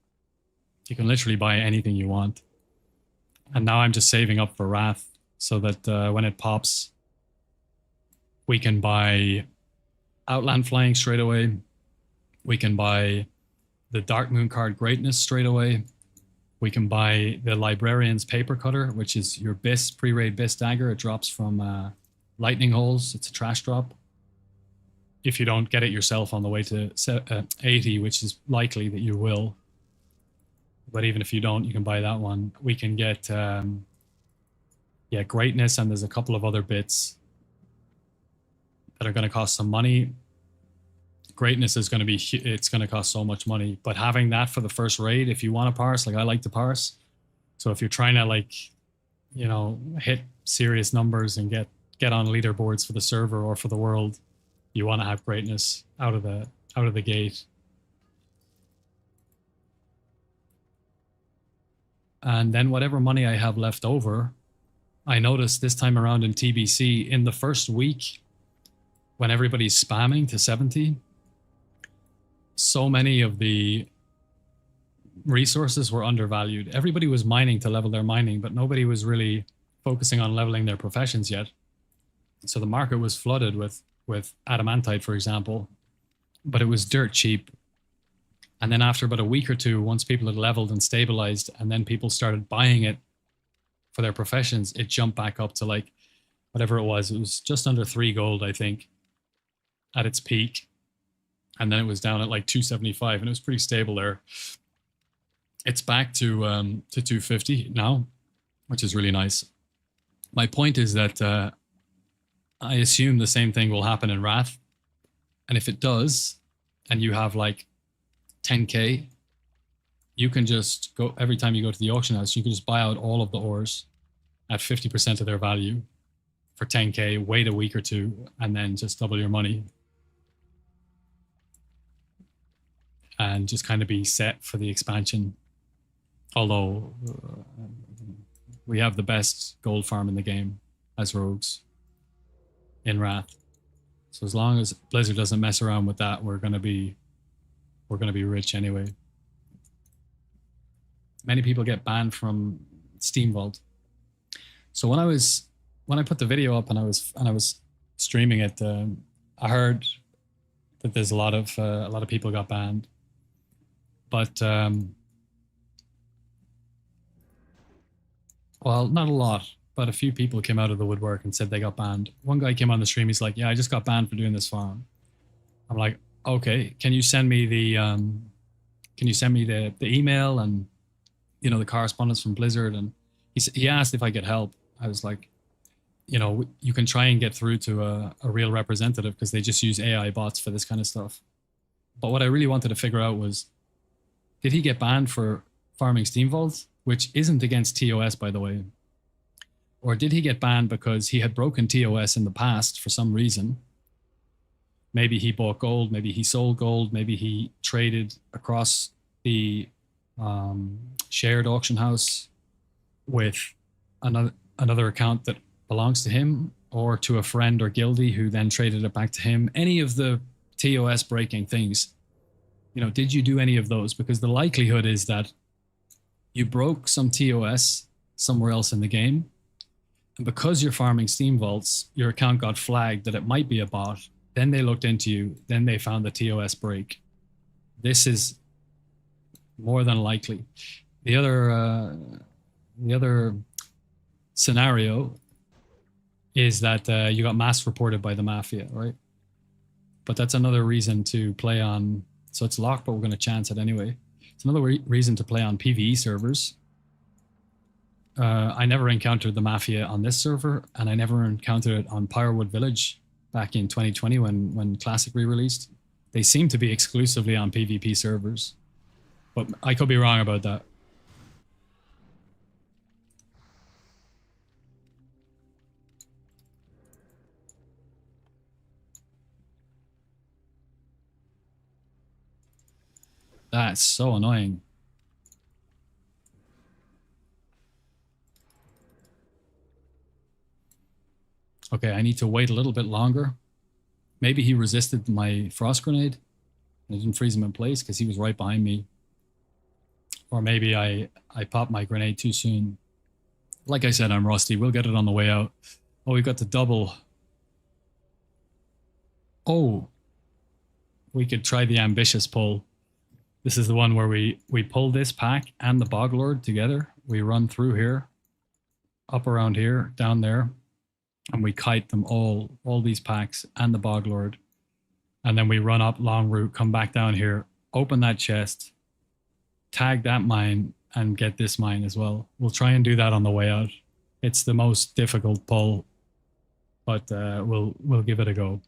You can literally buy anything you want. And now I'm just saving up for Wrath so that when it pops, we can buy Outland Flying straight away. We can buy the Dark Moon card Greatness straight away. We can buy the Librarian's Paper Cutter, which is your BIS, pre-raid BIS dagger. It drops from lightning holes. It's a trash drop. If you don't get it yourself on the way to 80, which is likely that you will. But even if you don't, you can buy that one. We can get, Greatness, and there's a couple of other bits that are going to cost some money. Greatness is going to be, it's going to cost so much money. But having that for the first raid, if you want to parse, like I like to parse. So if you're trying to like, you know, hit serious numbers and get on leaderboards for the server or for the world, you want to have Greatness out of the gate. And then whatever money I have left over, I noticed this time around in TBC, in the first week, when everybody's spamming to 70, so many of the resources were undervalued. Everybody was mining to level their mining, but nobody was really focusing on leveling their professions yet. So the market was flooded with adamantite, for example, but it was dirt cheap. And then after about a week or two, once people had leveled and stabilized, and then people started buying it for their professions, it jumped back up to like whatever it was. It was just under 3 gold, I think, at its peak. And then it was down at like 275, and it was pretty stable there. It's back to 250 now, which is really nice. My point is that I assume the same thing will happen in Wrath. And if it does, and you have like 10k, you can just go, every time you go to the auction house, you can just buy out all of the ores at 50% of their value for 10k, wait a week or two, and then just double your money. And just kind of be set for the expansion. Although we have the best gold farm in the game as rogues in Wrath. So as long as Blizzard doesn't mess around with that, we're gonna be rich anyway. Many people get banned from Steamvault. So when I was when I put the video up and I was streaming it, I heard that there's a lot of people got banned, but well, not a lot, but a few people came out of the woodwork and said they got banned. One guy came on the stream. He's like, "Yeah, I just got banned for doing this farm." I'm like, "Okay, can you send me the the email and the correspondence from Blizzard?" And he asked if I could help. I was like, you can try and get through to a real representative because they just use AI bots for this kind of stuff. But what I really wanted to figure out was, did he get banned for farming Steamvault, which isn't against TOS, by the way? Or did he get banned because he had broken TOS in the past for some reason? Maybe he bought gold, maybe he sold gold, maybe he traded across the shared auction house with another account that belongs to him, or to a friend or guildie who then traded it back to him. Any of the TOS breaking things, did you do any of those? Because the likelihood is that you broke some TOS somewhere else in the game, and because you're farming Steam Vaults, your account got flagged that it might be a bot. Then they looked into you, then they found the TOS break. This is more than likely. The other scenario is that you got mass reported by the mafia, right? But that's another reason to play on. So it's locked, but we're going to chance it anyway. It's another reason to play on PvE servers. I never encountered the mafia on this server, and I never encountered it on Pyrewood Village back in 2020 when Classic re-released. They seem to be exclusively on PvP servers, but I could be wrong about that. That's so annoying. Okay, I need to wait a little bit longer. Maybe he resisted my frost grenade. I didn't freeze him in place because he was right behind me. Or maybe I popped my grenade too soon. Like I said, I'm rusty. We'll get it on the way out. Oh, we've got the double. Oh, we could try the ambitious pull. This is the one where we pull this pack and the Boglord together. We run through here, up around here, down there, and we kite them all these packs and the Boglord. And then we run up long route, come back down here, open that chest, tag that mine, and get this mine as well. We'll try and do that on the way out. It's the most difficult pull, but we'll give it a go.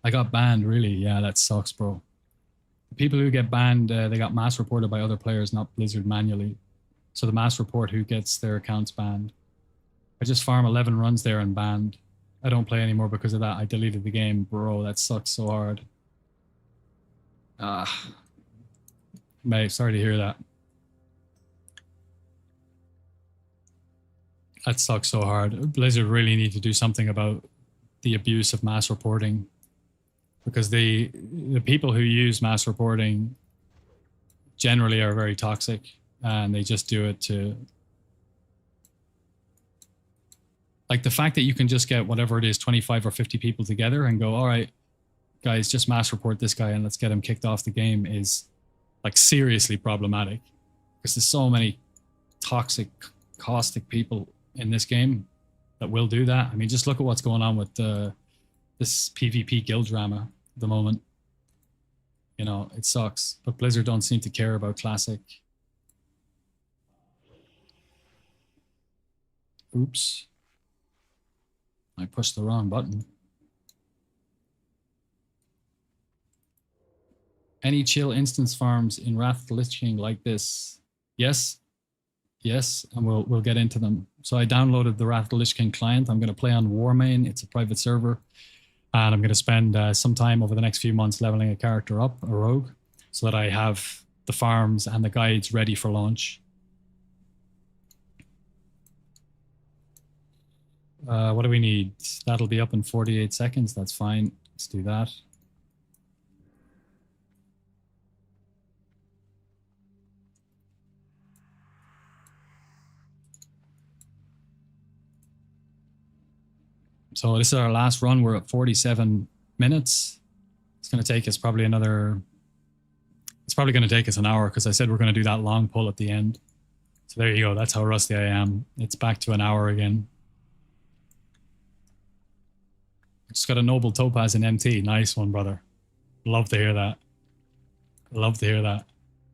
I got banned, really. Yeah, that sucks, bro. The people who get banned, they got mass reported by other players, not Blizzard manually. So the mass report who gets their accounts banned. I just farm 11 runs there and banned. I don't play anymore because of that. I deleted the game. Bro, that sucks so hard. Mate, sorry to hear that. That sucks so hard. Blizzard really need to do something about the abuse of mass reporting, because the people who use mass reporting generally are very toxic, and they just do it to, like, the fact that you can just get whatever it is, 25 or 50 people together and go, all right, guys, just mass report this guy and let's get him kicked off the game, is like seriously problematic, because there's so many toxic, caustic people in this game that will do that. I mean, just look at what's going on with this PvP guild drama at the moment. You know, it sucks, but Blizzard don't seem to care about Classic. Oops. I pushed the wrong button. Any chill instance farms in Wrath of the Lich King like this? Yes. Yes, and we'll get into them. So I downloaded the Wrath of the Lich King client. I'm going to play on Warmain. It's a private server. And I'm going to spend some time over the next few months leveling a character up, a rogue, so that I have the farms and the guides ready for launch. What do we need? That'll be up in 48 seconds. That's fine. Let's do that. So this is our last run. We're at 47 minutes. It's going to take us probably another... It's probably going to take us an hour because I said we're going to do that long pull at the end. So there you go. That's how rusty I am. It's back to an hour again. Just got a noble topaz in MT. Nice one, brother. Love to hear that. Love to hear that.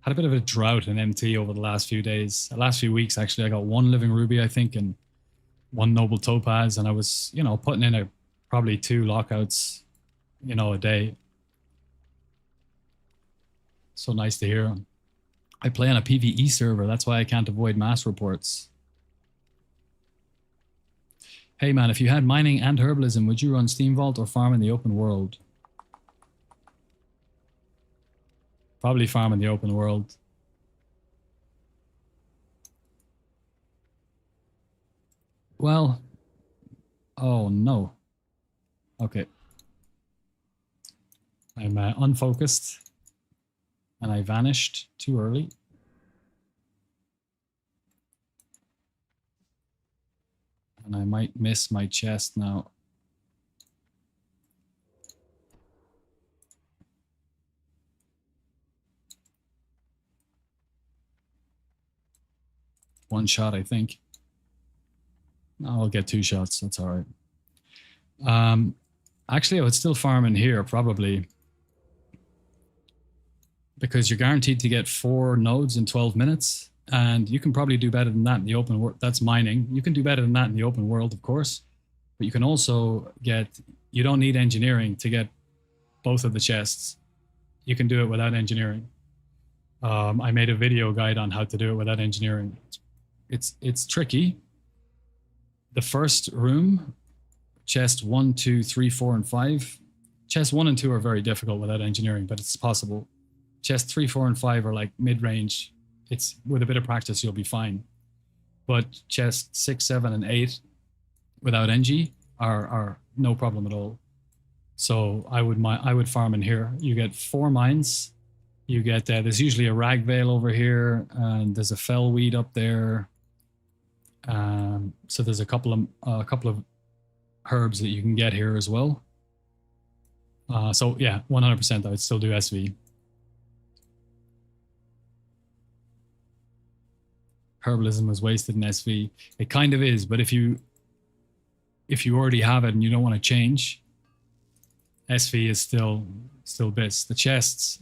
Had a bit of a drought in MT over the last few days. The last few weeks, actually. I got one living ruby, I think, and one noble topaz. And I was, you know, putting in probably 2 lockouts, you know, a day. So nice to hear. I play on a PvE server. That's why I can't avoid mass reports. Hey man, if you had mining and herbalism, would you run Steamvault or farm in the open world? Probably farm in the open world. Well, oh no. Okay. I'm unfocused. And I vanished too early. And I might miss my chest now. One shot, I think. I'll get 2 shots. That's all right. Actually, I would still farm in here, probably. Because you're guaranteed to get 4 nodes in 12 minutes. And you can probably do better than that in the open world. That's mining. You can do better than that in the open world, of course. But you can also get... You don't need engineering to get both of the chests. You can do it without engineering. I made a video guide on how to do it without engineering. It's tricky. The first room, chest 1, 2, 3, 4, and 5. Chest 1 and 2 are very difficult without engineering, but it's possible. Chest 3, 4, and 5 are like mid-range. It's with a bit of practice, you'll be fine. But chest 6, 7, and 8 without NG are no problem at all. So I would farm in here. You get 4 mines. You get there's usually a rag veil over here, and there's a fell weed up there. So there's a couple of herbs that you can get here as well. So yeah, 100% I would still do SV. Herbalism was wasted in SV. It kind of is, but if you already have it and you don't want to change, SV is still bits. The chests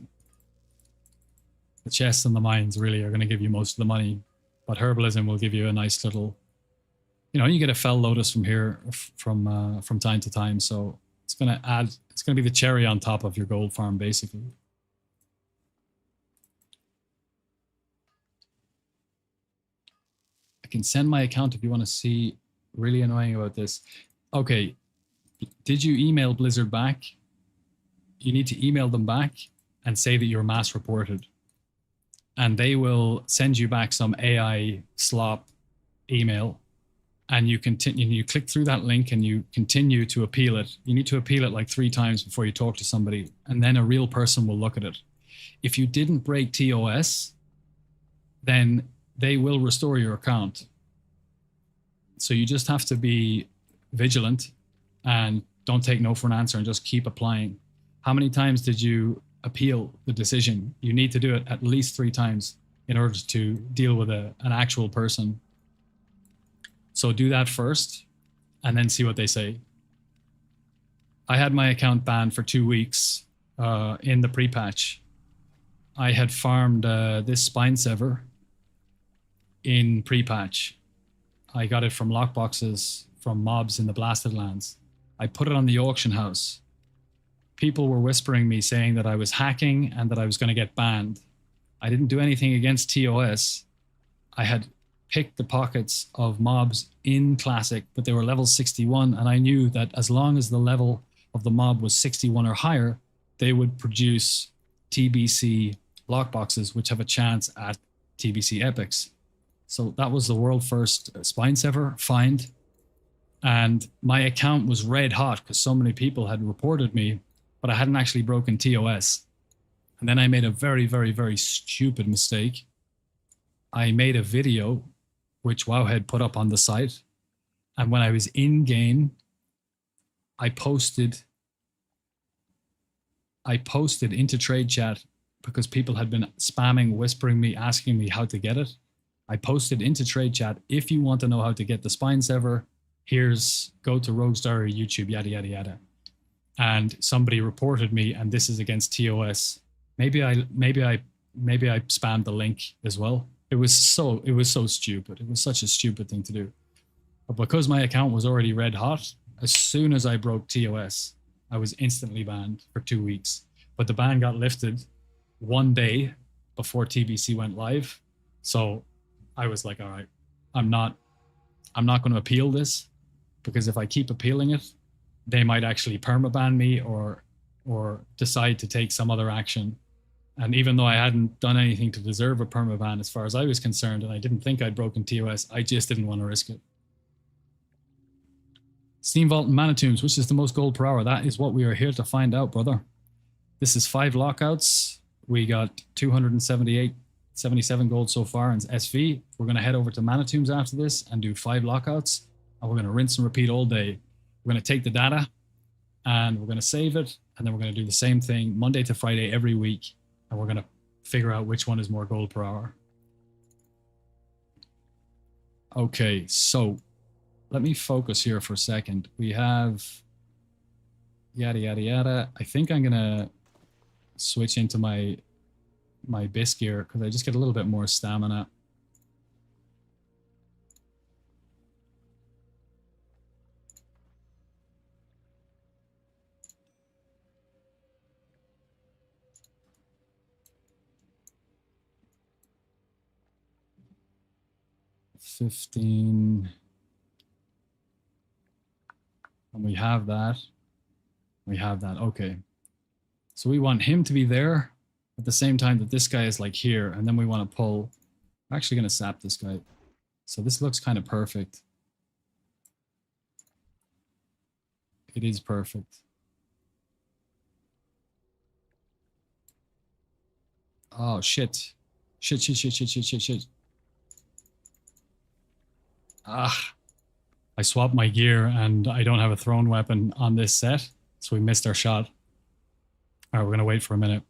and the mines really are going to give you most of the money, but herbalism will give you a nice little, you know, you get a fell lotus from here from time to time. So it's going to be the cherry on top of your gold farm, basically. I can send my account if you want to see. Really annoying about this. Okay, did you email Blizzard back? You need to email them back and say that you're mass reported. And they will send you back some AI slop email. And you continue, you click through that link and you continue to appeal it. You need to appeal it like 3 times before you talk to somebody. And then a real person will look at it. If you didn't break TOS, then they will restore your account. So you just have to be vigilant and don't take no for an answer and just keep applying. How many times did you appeal the decision? You need to do it at least 3 times in order to deal with an actual person. So do that first and then see what they say. I had my account banned for 2 weeks in the pre-patch. I had farmed this spine sever in pre-patch. I got it from lockboxes from mobs in the blasted lands. I put it on the auction house. People were whispering me saying that I was hacking and that I was going to get banned. I didn't do anything against TOS. I had picked the pockets of mobs in Classic, but they were level 61, and I knew that as long as the level of the mob was 61 or higher, they would produce TBC lockboxes, which have a chance at TBC epics. So that was the world first spine sever find. And my account was red hot because so many people had reported me, but I hadn't actually broken TOS. And then I made a very, very, very stupid mistake. I made a video, which Wowhead put up on the site. And when I was in game, I posted into trade chat because people had been spamming, whispering me, asking me how to get it. I posted into trade chat, if you want to know how to get the spine sever, here's go to Rogue's Diary, YouTube, yada, yada, yada. And somebody reported me, and this is against TOS. Maybe I spammed the link as well. It was so stupid. It was such a stupid thing to do. But because my account was already red hot, as soon as I broke TOS, I was instantly banned for 2 weeks. But the ban got lifted one day before TBC went live. So I was like, all right, I'm not going to appeal this, because if I keep appealing it, they might actually permaban me or decide to take some other action. And even though I hadn't done anything to deserve a permaban as far as I was concerned, and I didn't think I'd broken TOS, I just didn't want to risk it. Steamvault and Manitombs, which is the most gold per hour? That is what we are here to find out, brother. This is 5 lockouts. We got 277 gold so far in SV. We're going to head over to Manitombs after this and do 5 lockouts. And we're going to rinse and repeat all day. We're going to take the data and we're going to save it. And then we're going to do the same thing Monday to Friday every week. And we're going to figure out which one is more gold per hour. Okay, so let me focus here for a second. We have yada, yada, yada. I think I'm going to switch into my bisque gear because I just get a little bit more stamina. $15. And we have that. We have that. Okay. So we want him to be there at the same time that this guy is like here. And then we want to pull. I'm actually going to sap this guy. So this looks kind of perfect. It is perfect. Oh, shit. Shit. Ah. I swapped my gear and I don't have a thrown weapon on this set. So we missed our shot. All right, we're going to wait for a minute.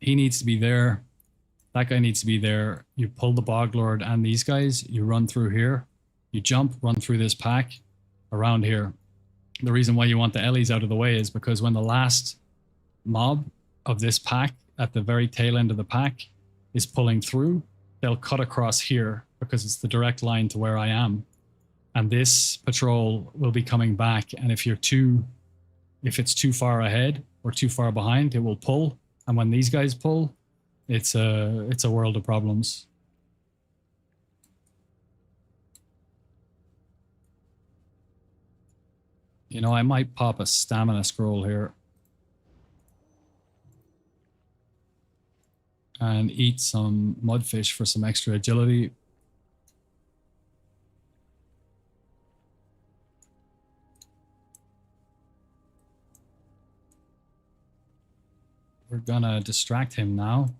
He needs to be there. That guy needs to be there. You pull the Boglord and these guys. You run through here. You jump, run through this pack around here. The reason why you want the Ellies out of the way is because when the last mob of this pack at the very tail end of the pack is pulling through, they'll cut across here because it's the direct line to where I am. And this patrol will be coming back. And if it's too far ahead or too far behind, it will pull. And when these guys pull, it's a world of problems. You know, I might pop a stamina scroll here. And eat some mudfish for some extra agility. We're gonna distract him now.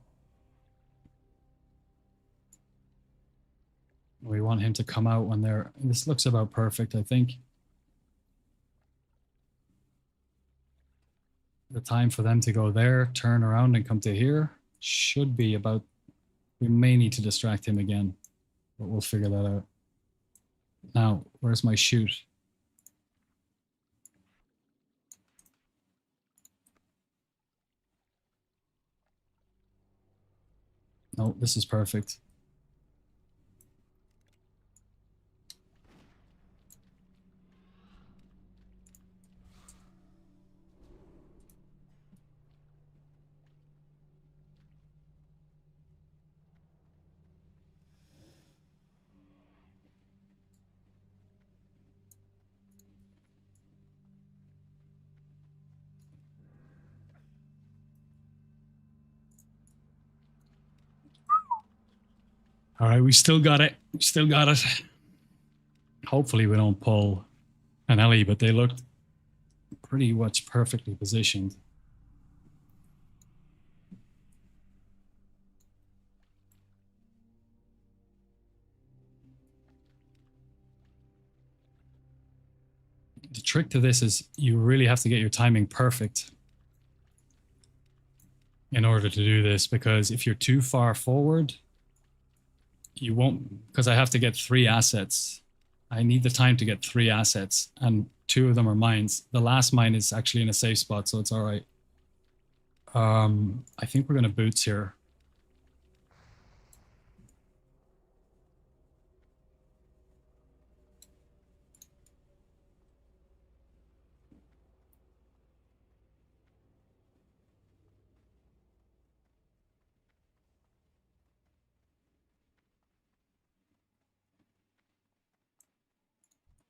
We want him to come out when they're... This looks about perfect, I think. The time for them to go there, turn around and come to here should be about... We may need to distract him again, but we'll figure that out. Now, where's my shoot? No, this is perfect. All right, we still got it. We still got it. Hopefully we don't pull an Ellie, but they looked pretty much perfectly positioned. The trick to this is you really have to get your timing perfect in order to do this, because if you're too far forward, you won't, because I have to get 3 assets. I need the time to get 3 assets, and 2 of them are mines. The last mine is actually in a safe spot, so it's all right. I think we're going to boots here.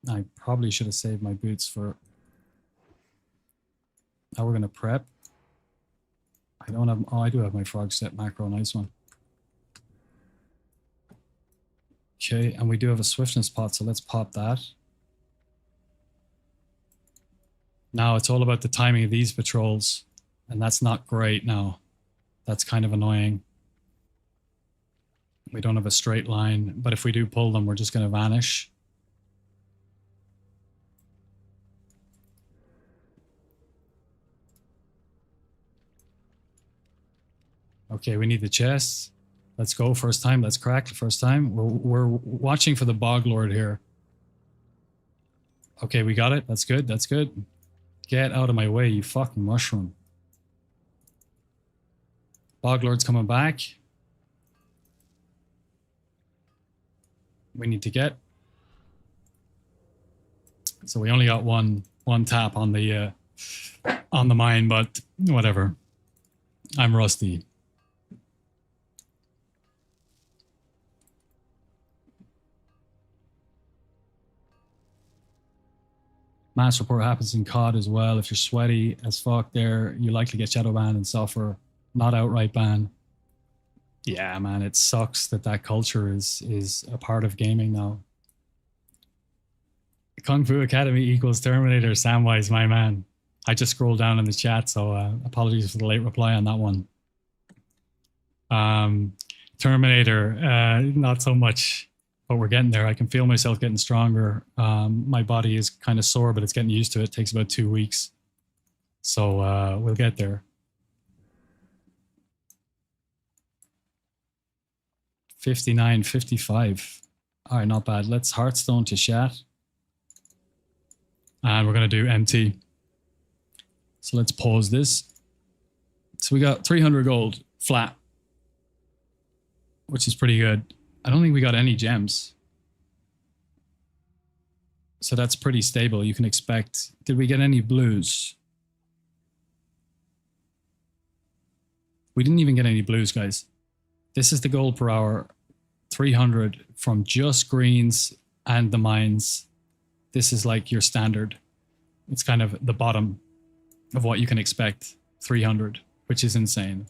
I probably should have saved my boots for... Now we're going to prep. I don't have... Oh, I do have my frog set macro. Nice one. Okay, and we do have a swiftness pot, so let's pop that. Now it's all about the timing of these patrols, and that's not great now. That's kind of annoying. We don't have a straight line, but if we do pull them, we're just going to vanish. Okay, we need the chest. Let's go. First time. Let's crack the first time. We're watching for the Bog Lord here. Okay, we got it. That's good. That's good. Get out of my way, you fucking mushroom. Bog Lord's coming back. We need to get. So we only got one tap on the mine, but whatever. I'm rusty. Mass report happens in COD as well. If you're sweaty as fuck there, you likely get shadow ban and suffer, not outright ban. Yeah, man, it sucks that that culture is a part of gaming now. Kung Fu Academy equals Terminator. Samwise, my man. I just scrolled down in the chat, so apologies for the late reply on that one. Terminator, not so much. But we're getting there. I can feel myself getting stronger. My body is kind of sore, but it's getting used to it. It takes about 2 weeks. So we'll get there. 59, 55. All right, not bad. Let's Hearthstone to chat. And we're going to do MT. So let's pause this. So we got 300 gold flat, which is pretty good. I don't think we got any gems. So that's pretty stable. You can expect... Did we get any blues? We didn't even get any blues, guys. This is the gold per hour. 300 from just greens and the mines. This is like your standard. It's kind of the bottom of what you can expect. 300, which is insane.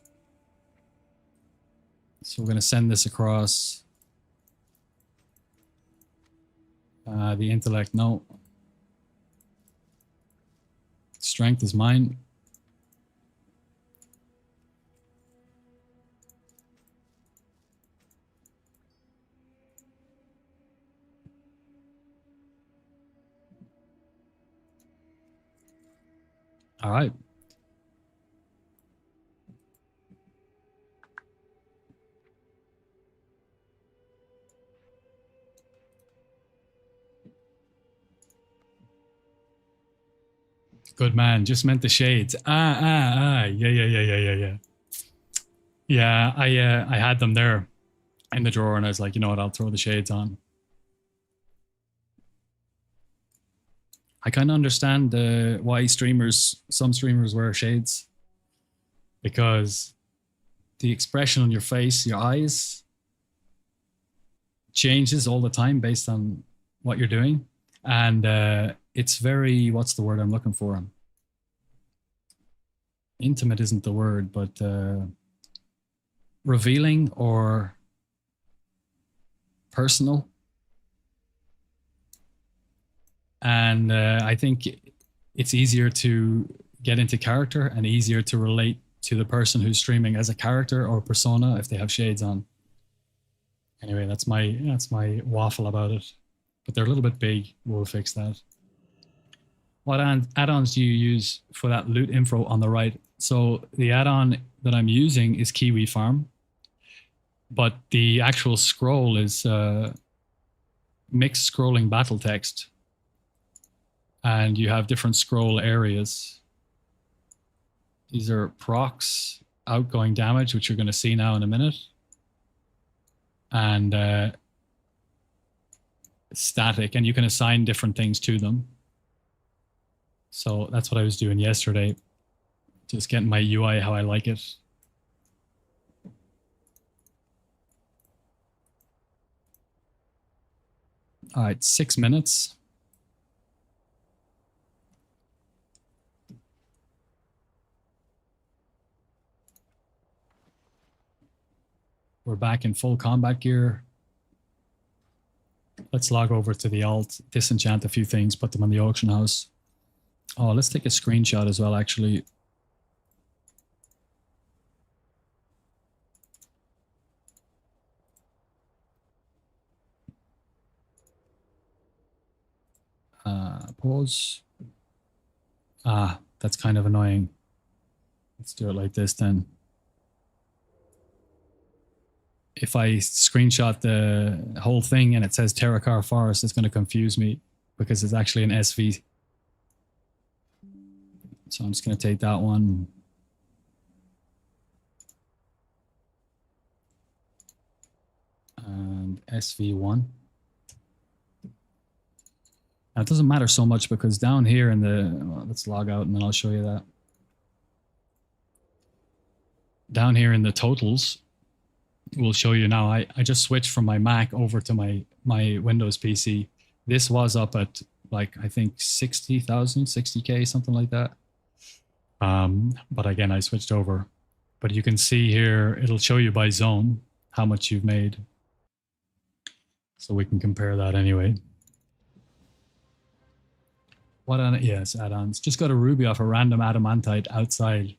So we're going to send this across... the intellect, no. Strength is mine. All right. Good man, just meant the shades. Yeah. Yeah, I had them there in the drawer and I was like, you know what, I'll throw the shades on. I kind of understand why some streamers wear shades. Because the expression on your face, your eyes, changes all the time based on what you're doing. And it's very, what's the word I'm looking for? Intimate isn't the word, but revealing or personal. And I think it's easier to get into character and easier to relate to the person who's streaming as a character or persona if they have shades on. Anyway, that's my waffle about it. But they're a little bit big. We'll fix that. what add-ons do you use for that loot info on the right? So the add-on that I'm using is Kiwi Farm, but the actual scroll is mixed scrolling battle text, and you have different scroll areas. These are procs, outgoing damage, which you're going to see now in a minute, and static, and you can assign different things to them. So that's what I was doing yesterday, just getting my UI how I like it. All right, 6 minutes. We're back in full combat gear. Let's log over to the alt, disenchant a few things, put them on the auction house. Oh, let's take a screenshot as well, actually. Pause. Ah, that's kind of annoying. Let's do it like this then. If I screenshot the whole thing and it says Terracar Forest, it's going to confuse me because it's actually an SV. So I'm just going to take that one. And SV1. Now it doesn't matter so much because down here in the, well, let's log out and then I'll show you that. Down here in the totals, we'll show you now. I just switched from my Mac over to my Windows PC. This was up at like, I think 60,000, 60K, something like that. But again, I switched over. But you can see here, it'll show you by zone how much you've made. So we can compare that anyway. What on it? Yes, add-ons. Just got a ruby off a random adamantite outside.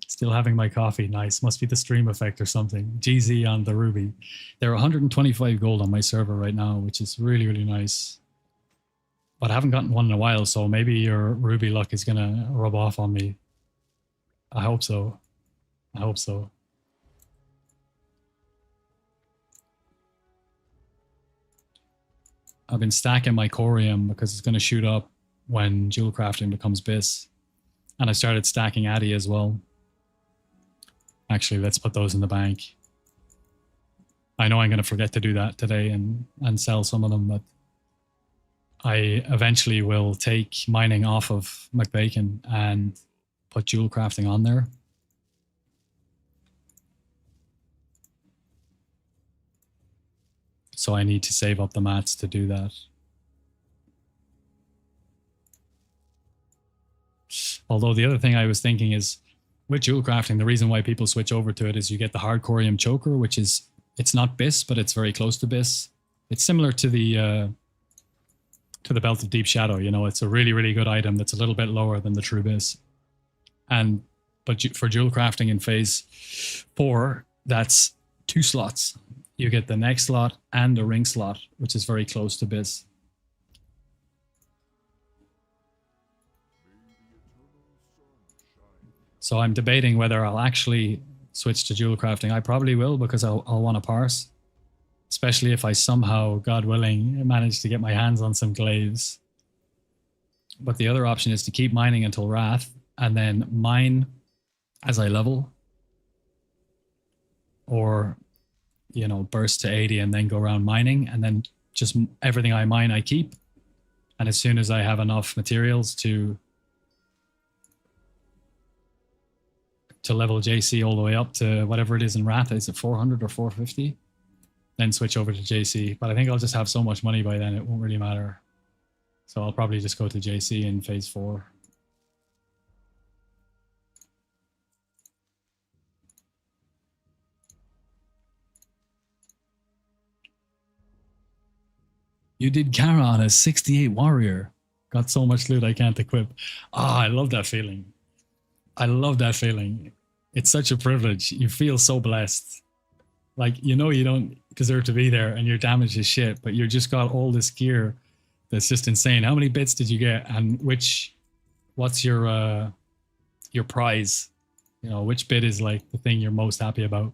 Still having my coffee. Nice. Must be the stream effect or something. GZ on the ruby. There are 125 gold on my server right now, which is really, really nice. But I haven't gotten one in a while, so maybe your ruby luck is going to rub off on me. I hope so. I hope so. I've been stacking my corium because it's going to shoot up when jewel crafting becomes BIS. And I started stacking Addy as well. Actually, let's put those in the bank. I know I'm going to forget to do that today and sell some of them, but I eventually will take mining off of McBacon and put jewel crafting on there. So I need to save up the mats to do that. Although the other thing I was thinking is, with jewel crafting, the reason why people switch over to it is you get the hard corium choker, which is, it's not BIS, but it's very close to BIS. It's similar to the Belt of Deep Shadow. You know, it's a really, really good item that's a little bit lower than the true BIS. But for jewel crafting in phase 4, that's 2 slots. You get the next slot and a ring slot, which is very close to BIS. So I'm debating whether I'll actually switch to jewel crafting. I probably will because I'll want to parse, especially if I somehow, God willing, manage to get my hands on some glaives. But the other option is to keep mining until Wrath and then mine as I level, or, you know, burst to 80 and then go around mining, and then just everything I mine I keep. And as soon as I have enough materials to level JC all the way up to whatever it is in Wrath, is it 400 or 450? Then switch over to JC. But I think I'll just have so much money by then, it won't really matter. So I'll probably just go to JC in phase 4. You did Kara on a 68 warrior. Got so much loot I can't equip. Ah, I love that feeling. I love that feeling. It's such a privilege. You feel so blessed. Like, you know, you don't deserve to be there and your damage is shit, but you just got all this gear that's just insane. How many bits did you get, and which what's your prize? You know, which bit is like the thing you're most happy about?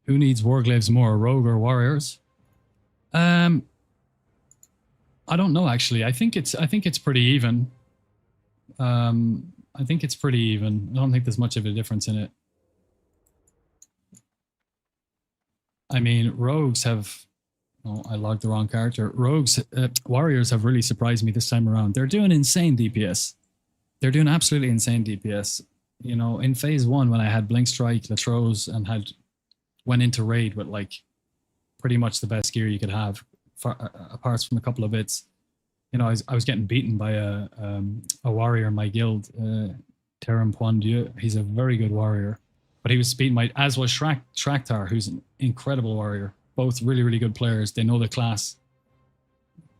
Who needs warglaives more, rogue or warriors? Um, I don't know actually. I think it's pretty even. I think it's pretty even. I don't think there's much of a difference in it. I mean, rogues have. Oh, I logged the wrong character. Rogues, warriors have really surprised me this time around. They're doing insane DPS. They're doing absolutely insane DPS. You know, in phase one when I had Blink Strike, Latros, and had went into raid with like pretty much the best gear you could have, apart from a couple of bits. You know, I was getting beaten by a warrior in my guild, Terran Poindieu. He's a very good warrior, but he was beaten by, as was Shraktar, who's an incredible warrior. Both really, really good players. They know the class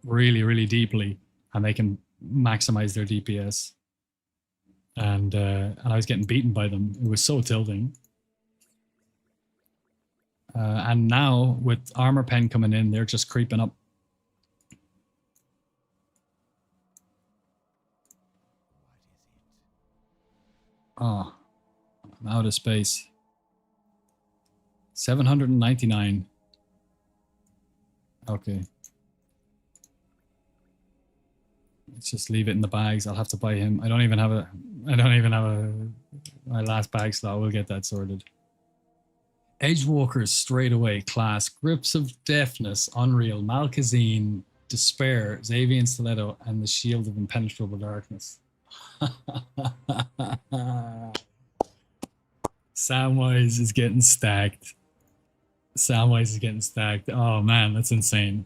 really, really deeply, and they can maximize their DPS. And I was getting beaten by them. It was so tilting. And now with Armor Pen coming in, they're just creeping up. Oh, I'm out of space. 799. Okay. Let's just leave it in the bags. I'll have to buy him. I don't even have my last bag slot. We'll get that sorted. Edgewalkers straight away. Class. Grips of Deafness. Unreal. Malkazine. Despair. Xavian Stiletto. And the Shield of Impenetrable Darkness. Samwise is getting stacked. Samwise is getting stacked. Oh man, that's insane.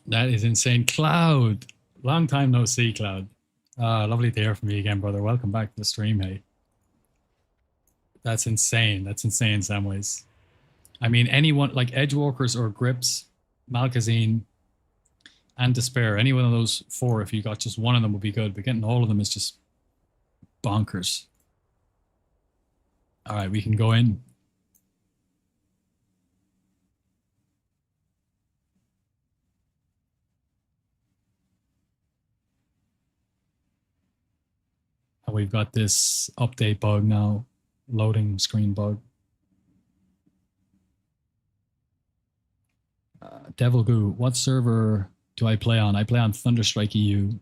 That is insane. Cloud. Long time no see, Cloud. Lovely to hear from you again, brother. Welcome back to the stream, hey. That's insane. That's insane, Samwise. I mean, anyone like Edgewalkers or Grips, Malkazine, and Despair, any one of those four, if you got just one of them would be good, but getting all of them is just bonkers. All right, we can go in. And we've got this update bug now, loading screen bug. Devil Goo, what server do I play on? I play on Thunderstrike EU.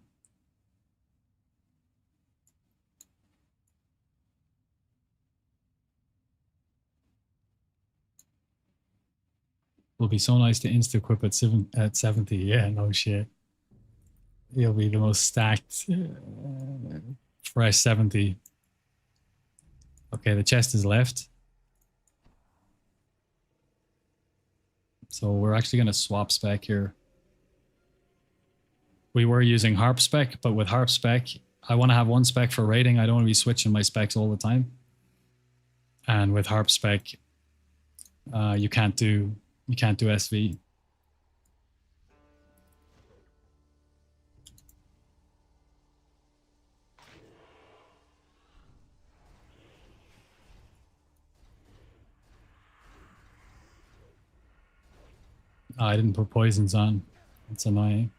Will be so nice to insta-equip at 70. Yeah, no shit. He'll be the most stacked fresh 70. Okay, the chest is left. So we're actually going to swap spec here. We were using harp spec, but with harp spec, I want to have one spec for raiding. I don't want to be switching my specs all the time. And with harp spec, you can't do SV. Oh, I didn't put poisons on. That's annoying.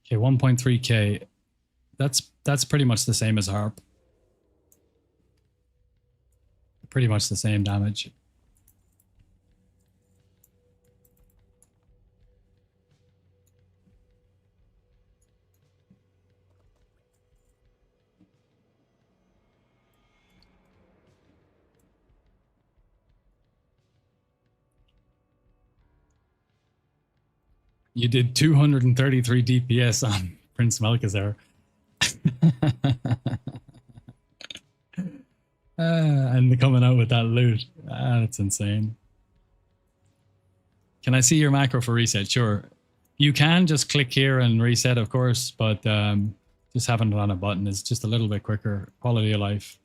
Okay, 1.3k. That's pretty much the same as harp. Pretty much the same damage. You did 233 DPS on Prince Malchazar. And coming out with that loot. That's insane. Can I see your macro for reset? Sure. You can just click here and reset, of course, but just having it on a button is just a little bit quicker. Quality of life.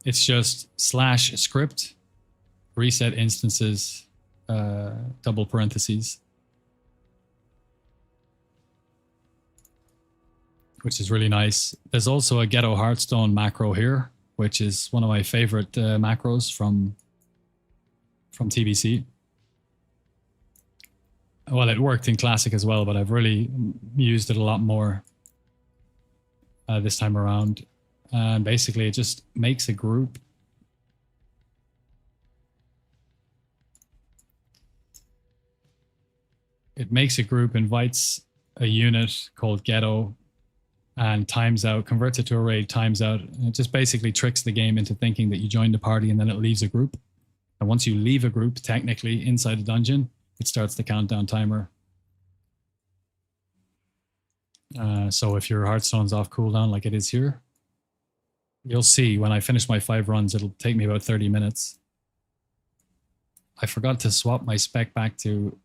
It's just /script, reset instances, double parentheses, which is really nice. There's also a Ghetto Hearthstone macro here, which is one of my favorite macros from TBC. Well, it worked in Classic as well, but I've really used it a lot more this time around. And basically, it just makes a group. It makes a group, invites a unit called Ghetto, and times out, converts it to a raid, times out. And it just basically tricks the game into thinking that you joined a party, and then it leaves a group. And once you leave a group, technically, inside a dungeon, it starts the countdown timer. So if your Hearthstone's off cooldown like it is here, you'll see when I finish my 5 runs, it'll take me about 30 minutes. I forgot to swap my spec back to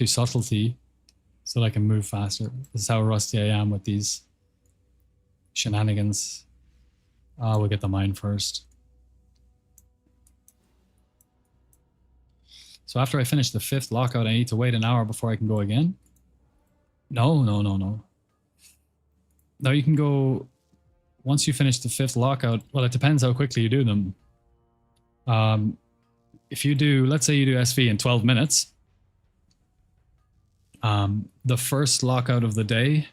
subtlety so that I can move faster. This is how rusty I am with these shenanigans. We'll get the mine first. So after I finish the 5th lockout, I need to wait an hour before I can go again? No. Now you can go, once you finish the 5th lockout, well, it depends how quickly you do them. If you do, let's say you do SV in 12 minutes, the first lockout of the day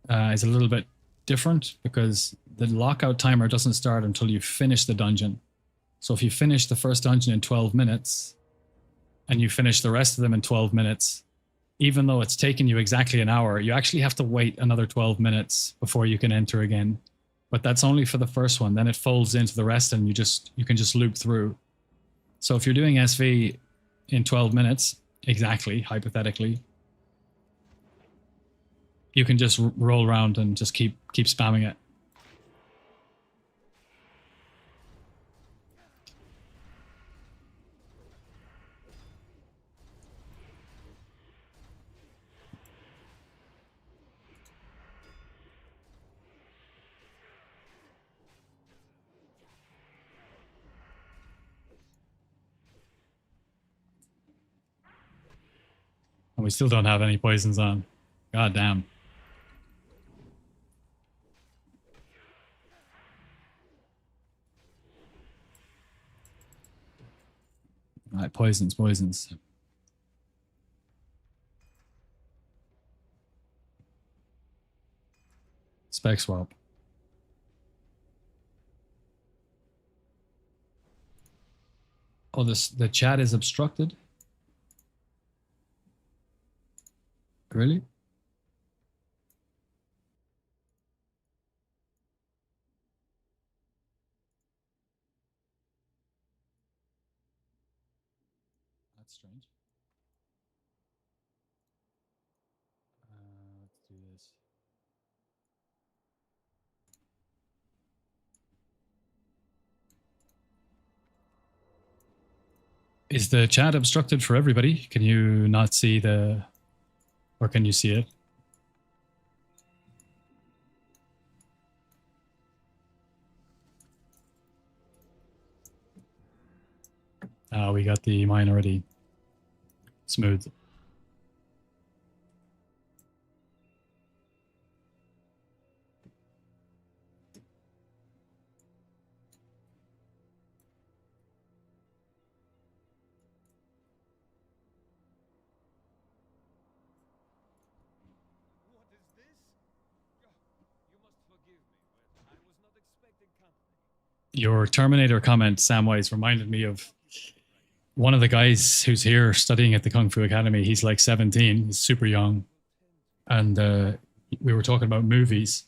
is a little bit different because the lockout timer doesn't start until you finish the dungeon. So if you finish the first dungeon in 12 minutes and you finish the rest of them in 12 minutes, even though it's taken you exactly an hour, you actually have to wait another 12 minutes before you can enter again. But that's only for the first one. Then it folds into the rest and you can just loop through. So if you're doing SV in 12 minutes, exactly, hypothetically, you can just roll around and just keep spamming it. And we still don't have any poisons on. God damn. All right, poisons. Spec swap. Oh, the chat is obstructed? Really? That's strange. Let's do this. Is the chat obstructed for everybody? Can you not see the... Or can you see it? We got the mine already. Smooth. Your Terminator comment, Samwise, reminded me of one of the guys who's here studying at the Kung Fu Academy. He's like 17, he's super young. And we were talking about movies.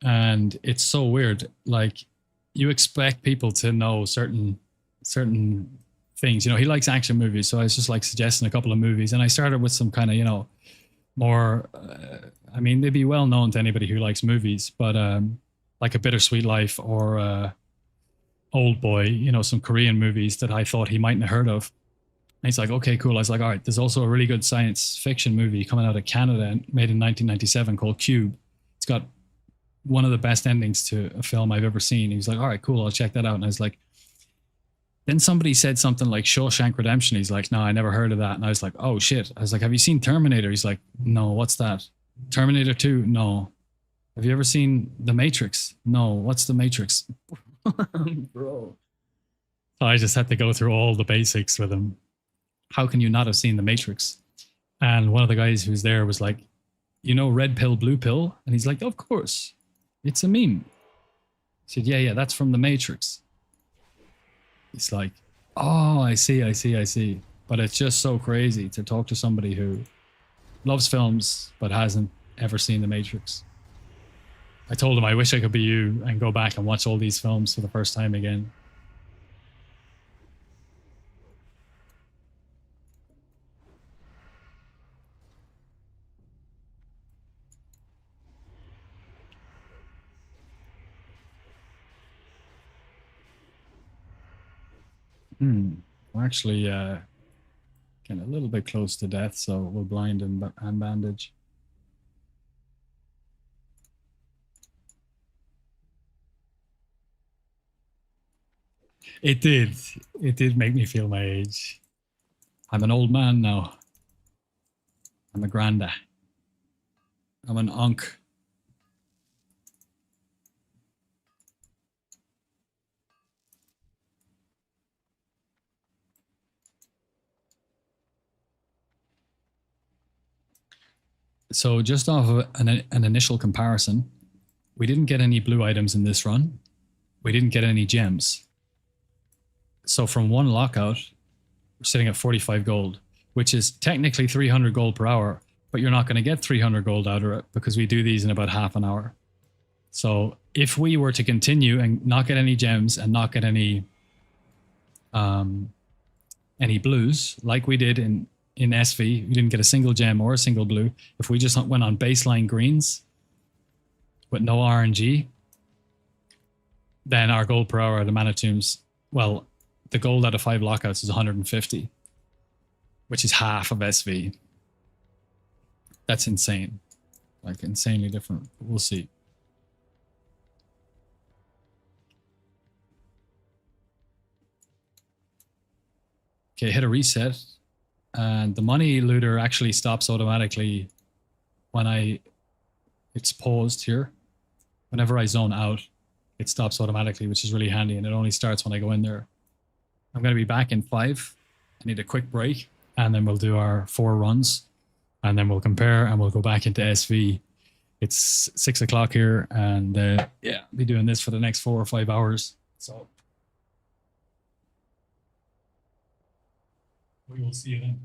And it's so weird. Like, you expect people to know certain things. You know, he likes action movies. So I was just like suggesting a couple of movies. And I started with some kind of, you know, more, I mean, they'd be well known to anybody who likes movies, but like A Bittersweet Life or Old Boy, you know, some Korean movies that I thought he mightn't have heard of. And he's like, okay, cool. I was like, all right, there's also a really good science fiction movie coming out of Canada made in 1997 called Cube. It's got one of the best endings to a film I've ever seen. He was like, all right, cool, I'll check that out. And I was like, then somebody said something like Shawshank Redemption. He's like, no, I never heard of that. And I was like, oh shit. I was like, have you seen Terminator? He's like, no, what's that? Terminator 2? No. Have you ever seen The Matrix? No. What's The Matrix? Bro. So I just had to go through all the basics with him. How can you not have seen The Matrix? And one of the guys who's there was like, you know, red pill, blue pill? And he's like, of course. It's a meme. I said, yeah, that's from The Matrix. He's like, oh, I see. But it's just so crazy to talk to somebody who loves films but hasn't ever seen The Matrix. I told him I wish I could be you and go back and watch all these films for the first time again. We're actually getting a little bit close to death, so we'll blind and bandage. It did. It did make me feel my age. I'm an old man now. I'm a granda. I'm an unk. So just off of an initial comparison, we didn't get any blue items in this run. We didn't get any gems. So from one lockout, we're sitting at 45 gold, which is technically 300 gold per hour, but you're not going to get 300 gold out of it because we do these in about half an hour. So if we were to continue and not get any gems and not get any blues, like we did in SV, we didn't get a single gem or a single blue. If we just went on baseline greens with no RNG, then our gold per hour at the Mana Tombs, well, the gold out of 5 lockouts is 150, which is half of SV. That's insane. Like, insanely different. We'll see. Okay, hit a reset. And the money looter actually stops automatically when it's paused here. Whenever I zone out, it stops automatically, which is really handy. And it only starts when I go in there. I'm going to be back in 5. I need a quick break. And then we'll do our 4 runs. And then we'll compare and we'll go back into SV. It's 6 o'clock here. And yeah, I'll be doing this for the next 4 or 5 hours. So we will see you then.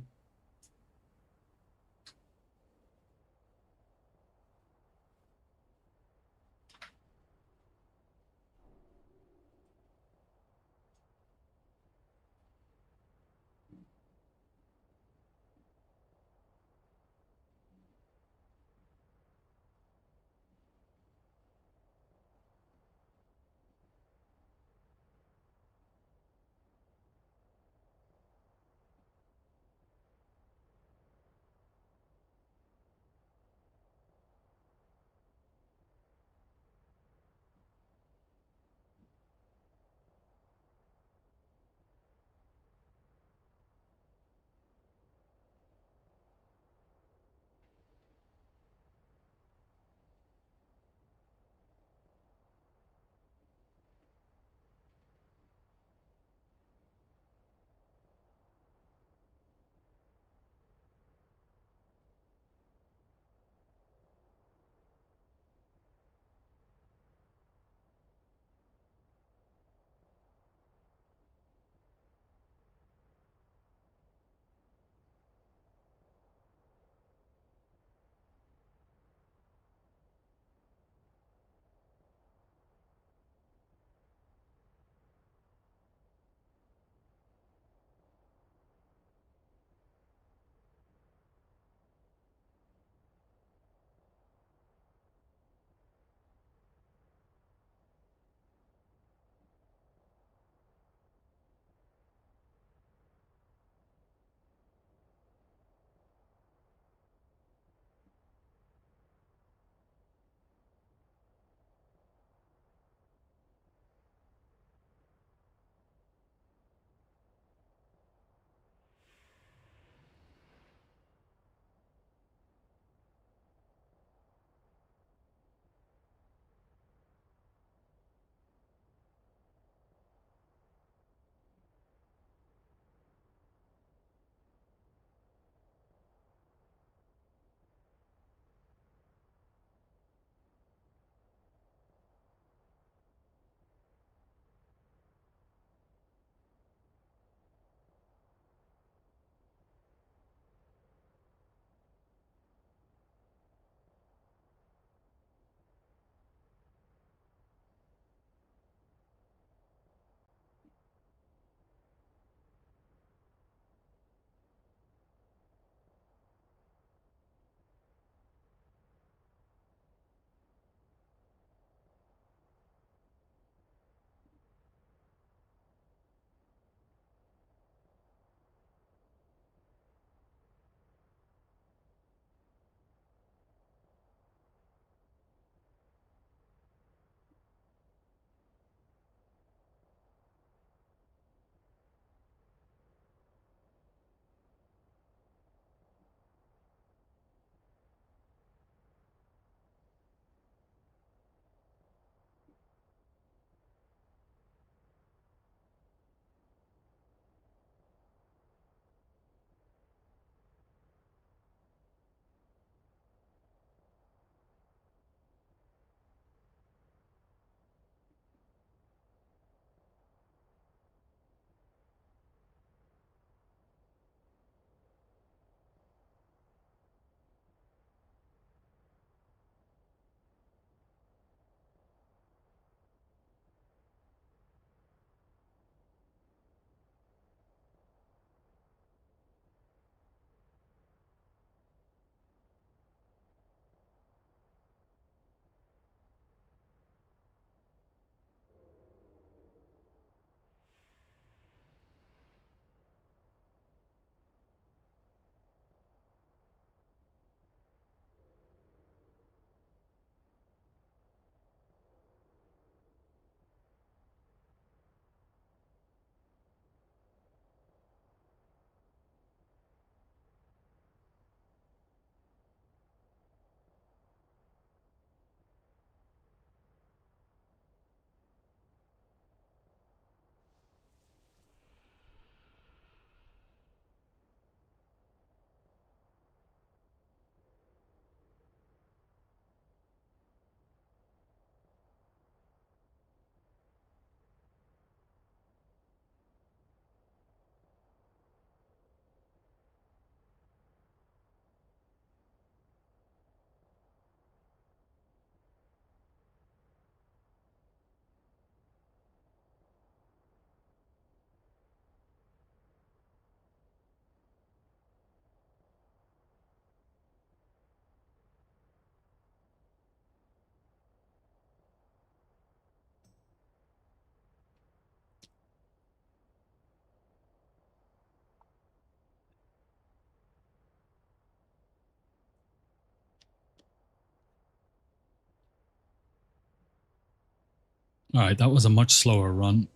All right, that was a much slower run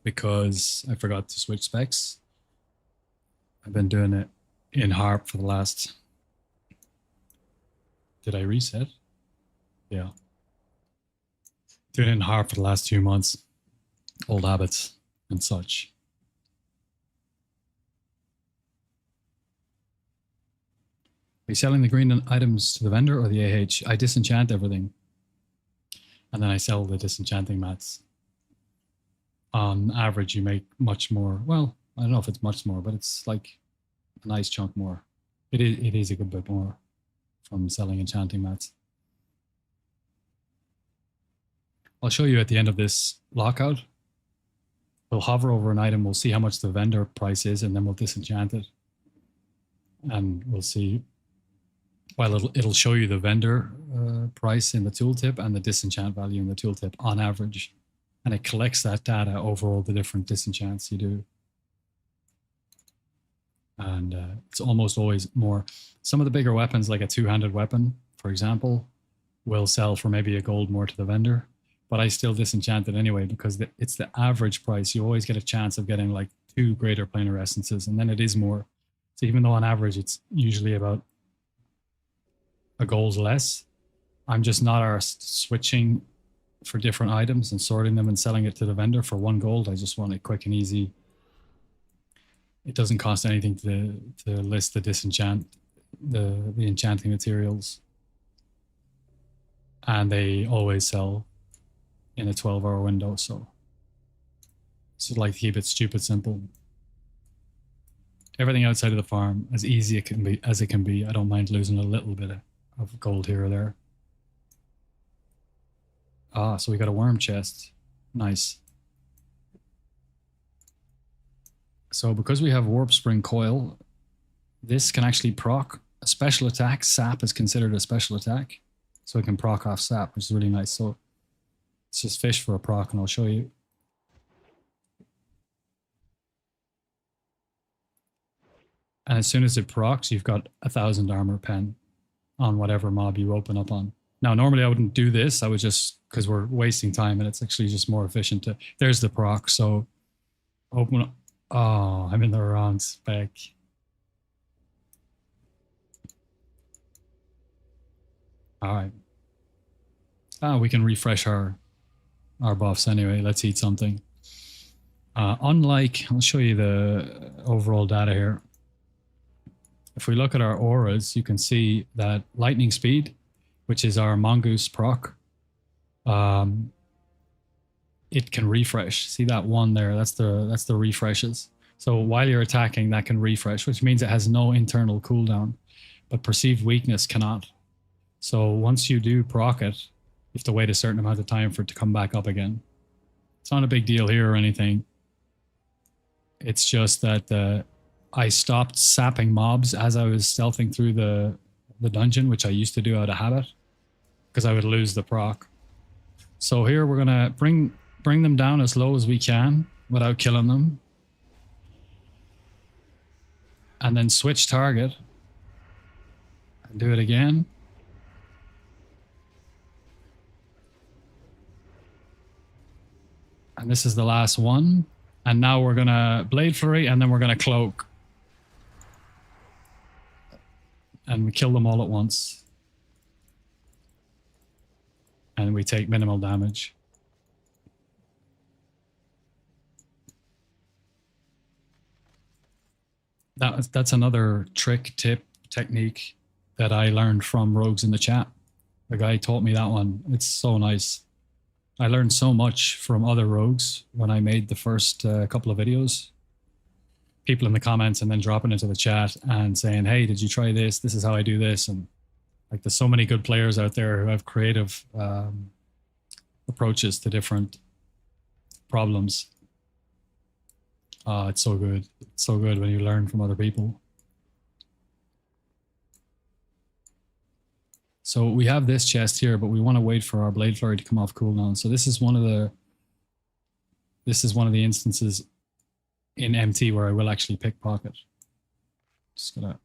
because I forgot to switch specs. I've been doing it in harp for the last... Did I reset? Yeah. Doing it in harp for the last 2 months. Old habits and such. Are you selling the green items to the vendor or the AH? I disenchant everything. And then I sell the disenchanting mats. On average, you make much more. Well, I don't know if it's much more, but it's like a nice chunk more. It is a good bit more from selling enchanting mats. I'll show you at the end of this lockout. We'll hover over an item, we'll see how much the vendor price is, and then we'll disenchant it. And we'll see, well, it'll show you the vendor price in the tooltip and the disenchant value in the tooltip on average. And it collects that data over all the different disenchants you do. And it's almost always more. Some of the bigger weapons, like a two-handed weapon, for example, will sell for maybe a gold more to the vendor. But I still disenchant it anyway because it's the average price. You always get a chance of getting like 2 greater planar essences, and then it is more. So even though on average it's usually about a gold less, I'm just not arsed switching for different items and sorting them and selling it to the vendor for 1 gold. I just want it quick and easy. It doesn't cost anything to list the disenchant, the enchanting materials. And they always sell in a 12-hour window, so just like to keep it stupid simple. Everything outside of the farm as easy as it can be. I don't mind losing a little bit of gold here or there. Ah, so we got a worm chest. Nice. So because we have warp spring coil, this can actually proc a special attack. Sap is considered a special attack, so it can proc off sap, which is really nice. So let's just fish for a proc and I'll show you. And as soon as it procs, you've got 1,000 armor pen on whatever mob you open up on. Now, normally I wouldn't do this. I would just, because we're wasting time and it's actually just more efficient to, there's the proc. So open up. Oh, I'm in the wrong spec. All right. Ah, we can refresh our buffs anyway. Let's eat something. Unlike, I'll show you the overall data here. If we look at our auras, you can see that lightning speed, which is our mongoose proc, it can refresh. See that one there? That's the refreshes. So while you're attacking, that can refresh, which means it has no internal cooldown, but perceived weakness cannot. So once you do proc it, you have to wait a certain amount of time for it to come back up again. It's not a big deal here or anything. It's just that I stopped sapping mobs as I was stealthing through the dungeon, which I used to do out of habit, because I would lose the proc. So here we're gonna bring them down as low as we can without killing them, and then switch target and do it again. And this is the last one. And now we're gonna blade flurry and then we're gonna cloak. And we kill them all at once. And we take minimal damage. That's another trick, tip, technique that I learned from Rogues in the chat. The guy taught me that one. It's so nice. I learned so much from other rogues when I made the first couple of videos. People in the comments and then dropping into the chat and saying, hey, did you try this? This is how I do this. And like, there's so many good players out there who have creative approaches to different problems. It's so good. It's so good when you learn from other people. So we have this chest here, but we want to wait for our blade flurry to come off cooldown. So this is one of the instances in MT where I will actually pickpocket. Just gonna.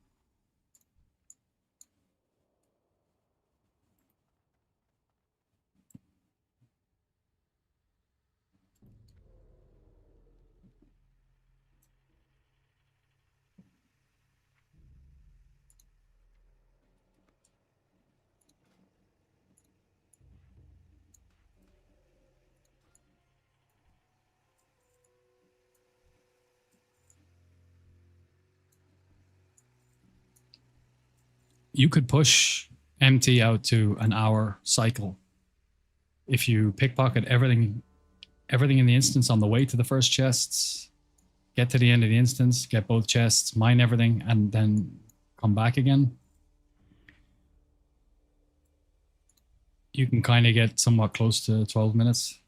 you could push MT out to an hour cycle if you pickpocket everything in the instance on the way to the first chests, get to the end of the instance, get both chests, mine everything, and then come back again. You can kind of get somewhat close to 12 minutes.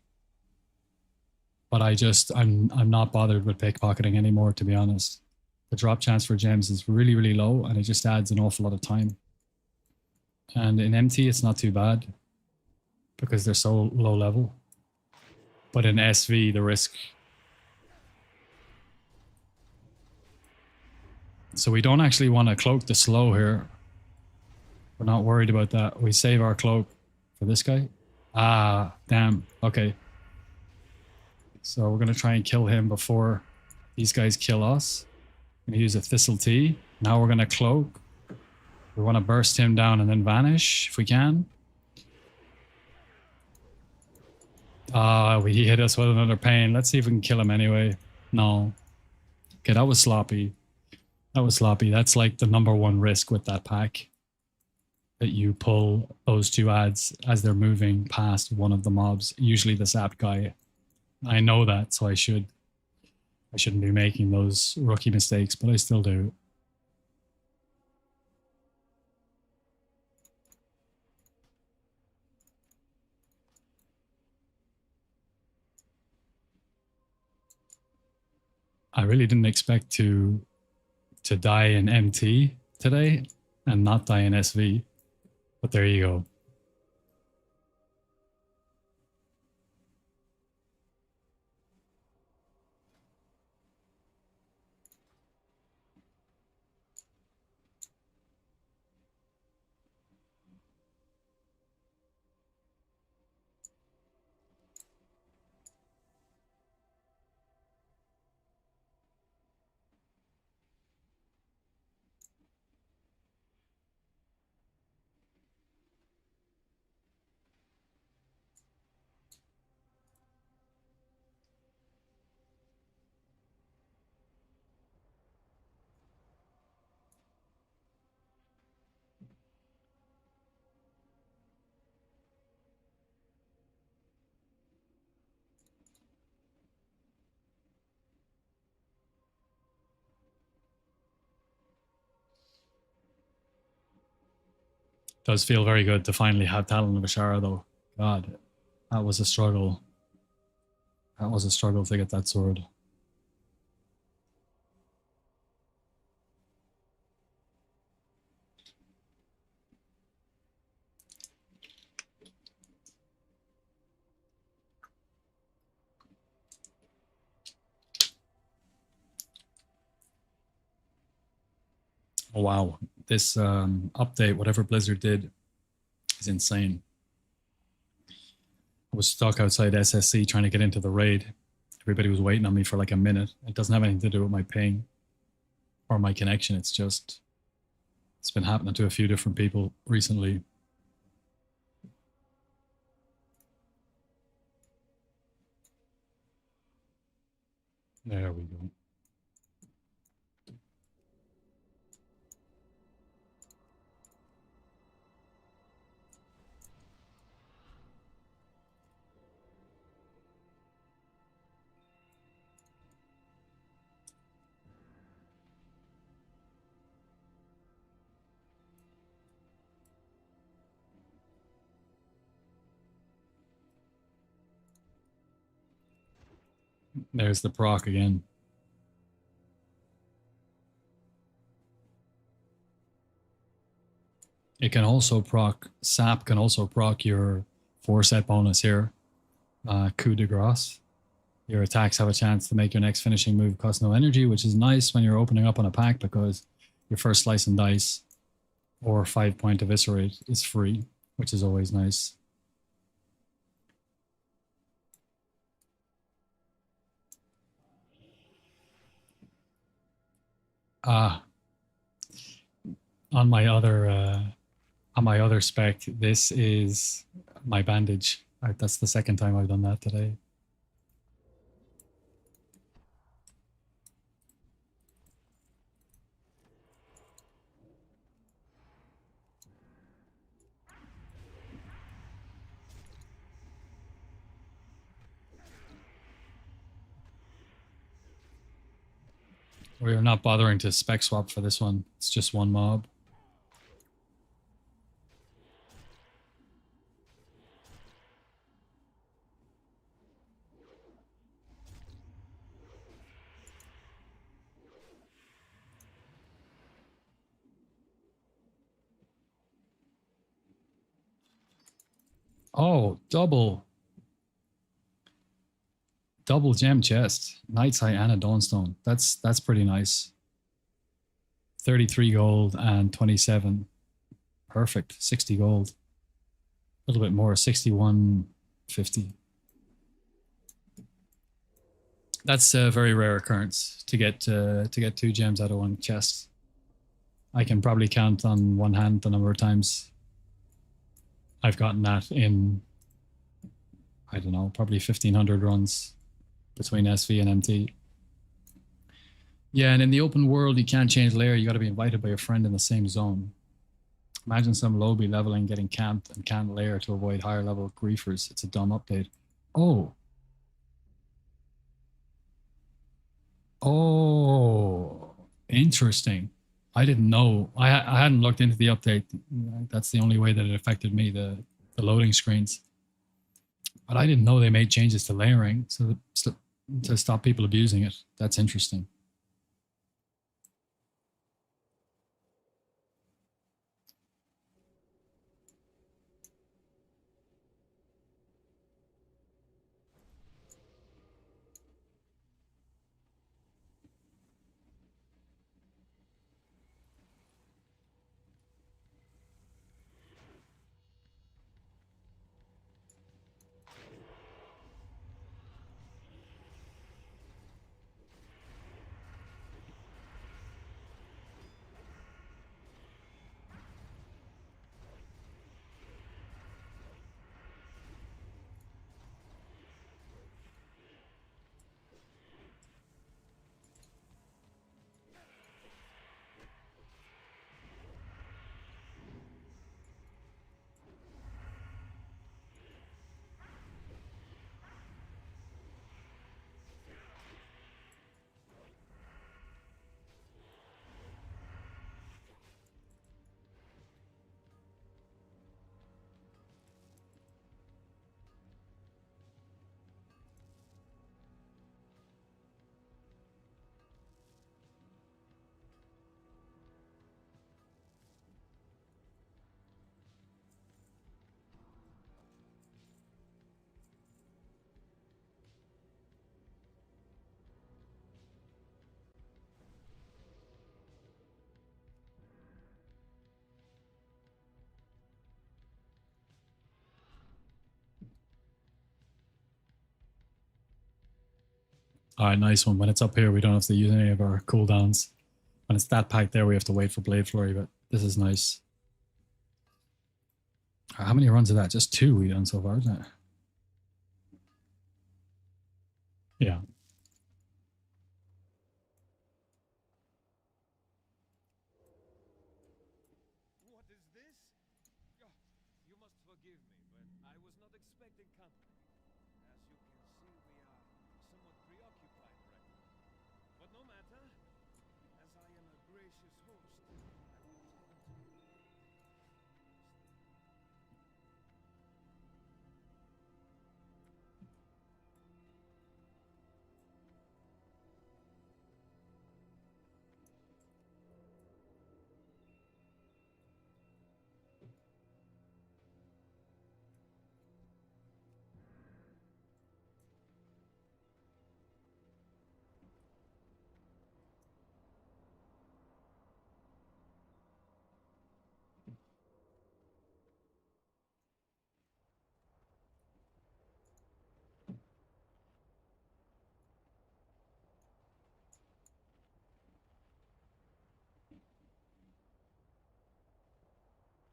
But I'm not bothered with pickpocketing anymore, to be honest. The drop chance for gems is really, really low, and it just adds an awful lot of time. And in MT, it's not too bad because they're so low level. But in SV, the risk... So we don't actually want to cloak the slow here. We're not worried about that. We save our cloak for this guy. Ah, damn. Okay. So we're going to try and kill him before these guys kill us. I'm going to use a Thistle Tea. Now we're going to cloak. We want to burst him down and then vanish if we can. Ah, he hit us with another pain. Let's see if we can kill him anyway. No. Okay, that was sloppy. That was sloppy. That's like the #1 risk with that pack. That you pull those two ads as they're moving past one of the mobs. Usually the sap guy. I know that, so I shouldn't be making those rookie mistakes, but I still do. I really didn't expect to die in MT today and not die in SV, but there you go. Does feel very good to finally have Talon of Ashara though. God, that was a struggle. That was a struggle to get that sword. Oh wow, this update, whatever Blizzard did, is insane. I was stuck outside SSC trying to get into the raid. Everybody was waiting on me for like a minute. It doesn't have anything to do with my ping or my connection. It's been happening to a few different people recently. There we go. There's the proc again. It can also proc, SAP can also proc your 4-set bonus here. Coup de grace. Your attacks have a chance to make your next finishing move cost no energy, which is nice when you're opening up on a pack because your first slice and dice or 5-point eviscerate is free, which is always nice. On my other spec, this is my bandage. That's the second time I've done that today. We're not bothering to spec swap for this one. It's just one mob. Oh, double gem chest. Night's Eye and a Dawnstone. That's pretty nice. 33 gold and 27. Perfect. 60 gold. A little bit more, 61.50. That's a very rare occurrence to get 2 gems out of one chest. I can probably count on one hand the number of times I've gotten that in, I don't know, probably 1,500 runs between SV and MT. Yeah, and in the open world, you can't change layer. You got to be invited by a friend in the same zone. Imagine some lobby leveling getting camped and can't layer to avoid higher level griefers. It's a dumb update. Oh. Oh, interesting. I didn't know. I hadn't looked into the update. That's the only way that it affected me, the loading screens. But I didn't know they made changes to layering to stop people abusing it. That's interesting. All right, nice one. When it's up here, we don't have to use any of our cooldowns. When it's that packed there, we have to wait for Blade Flurry, but this is nice. How many runs of that? Just 2 we've done so far, isn't it? Yeah. What is this? Oh, you must forgive me, but I was not expecting company. As you can see, we are somewhat preoccupied right now. But no matter, as I am a gracious host, I will tend to...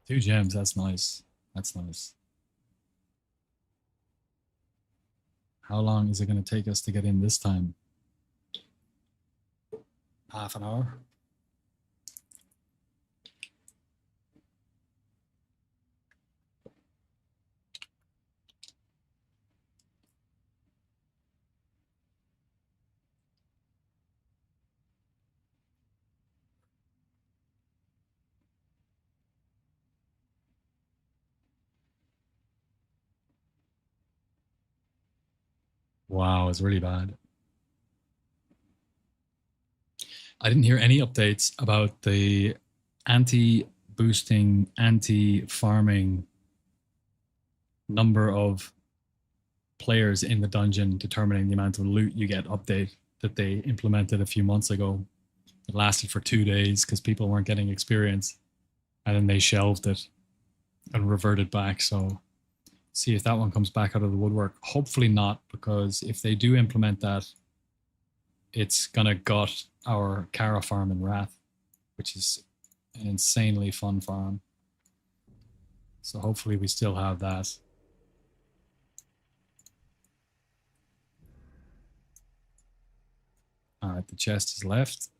Two gems, that's nice. That's nice. How long is it going to take us to get in this time? Half an hour? Wow, it's really bad. I didn't hear any updates about the anti-boosting, anti-farming number of players in the dungeon determining the amount of loot you get update that they implemented a few months ago. It lasted for 2 days because people weren't getting experience, and then they shelved it and reverted back. So see if that one comes back out of the woodwork. Hopefully not, because if they do implement that, it's gonna gut our Kara farm in Wrath, which is an insanely fun farm. So hopefully we still have that. All right, the chest is left.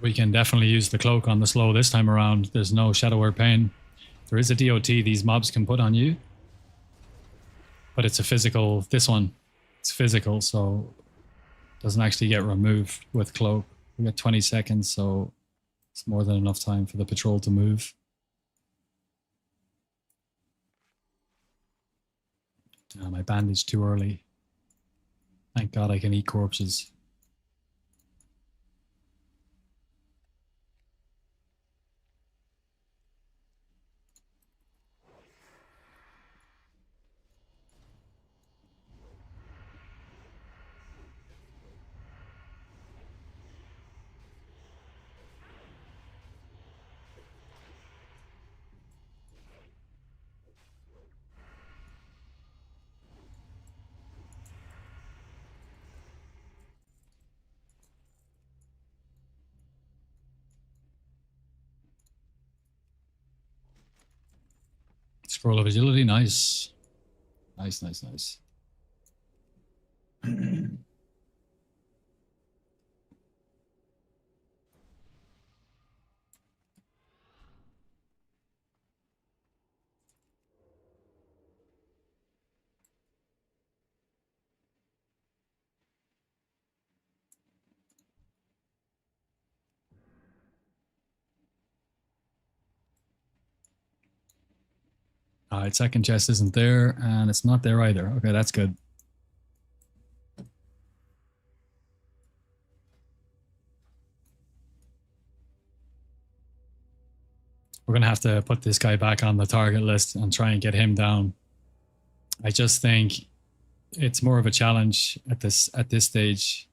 We can definitely use the cloak on the slow this time around. There's no Shadow Word Pain. There is a DOT these mobs can put on you, but it's a physical. This one, it's physical, so it doesn't actually get removed with cloak. We got 20 seconds, so it's more than enough time for the patrol to move. Damn, I bandaged too early. Thank God I can eat corpses. Scroll of agility, nice. Nice, nice, nice. All right, second chest isn't there, and it's not there either. Okay, that's good. We're going to have to put this guy back on the target list and try and get him down. I just think it's more of a challenge at this stage.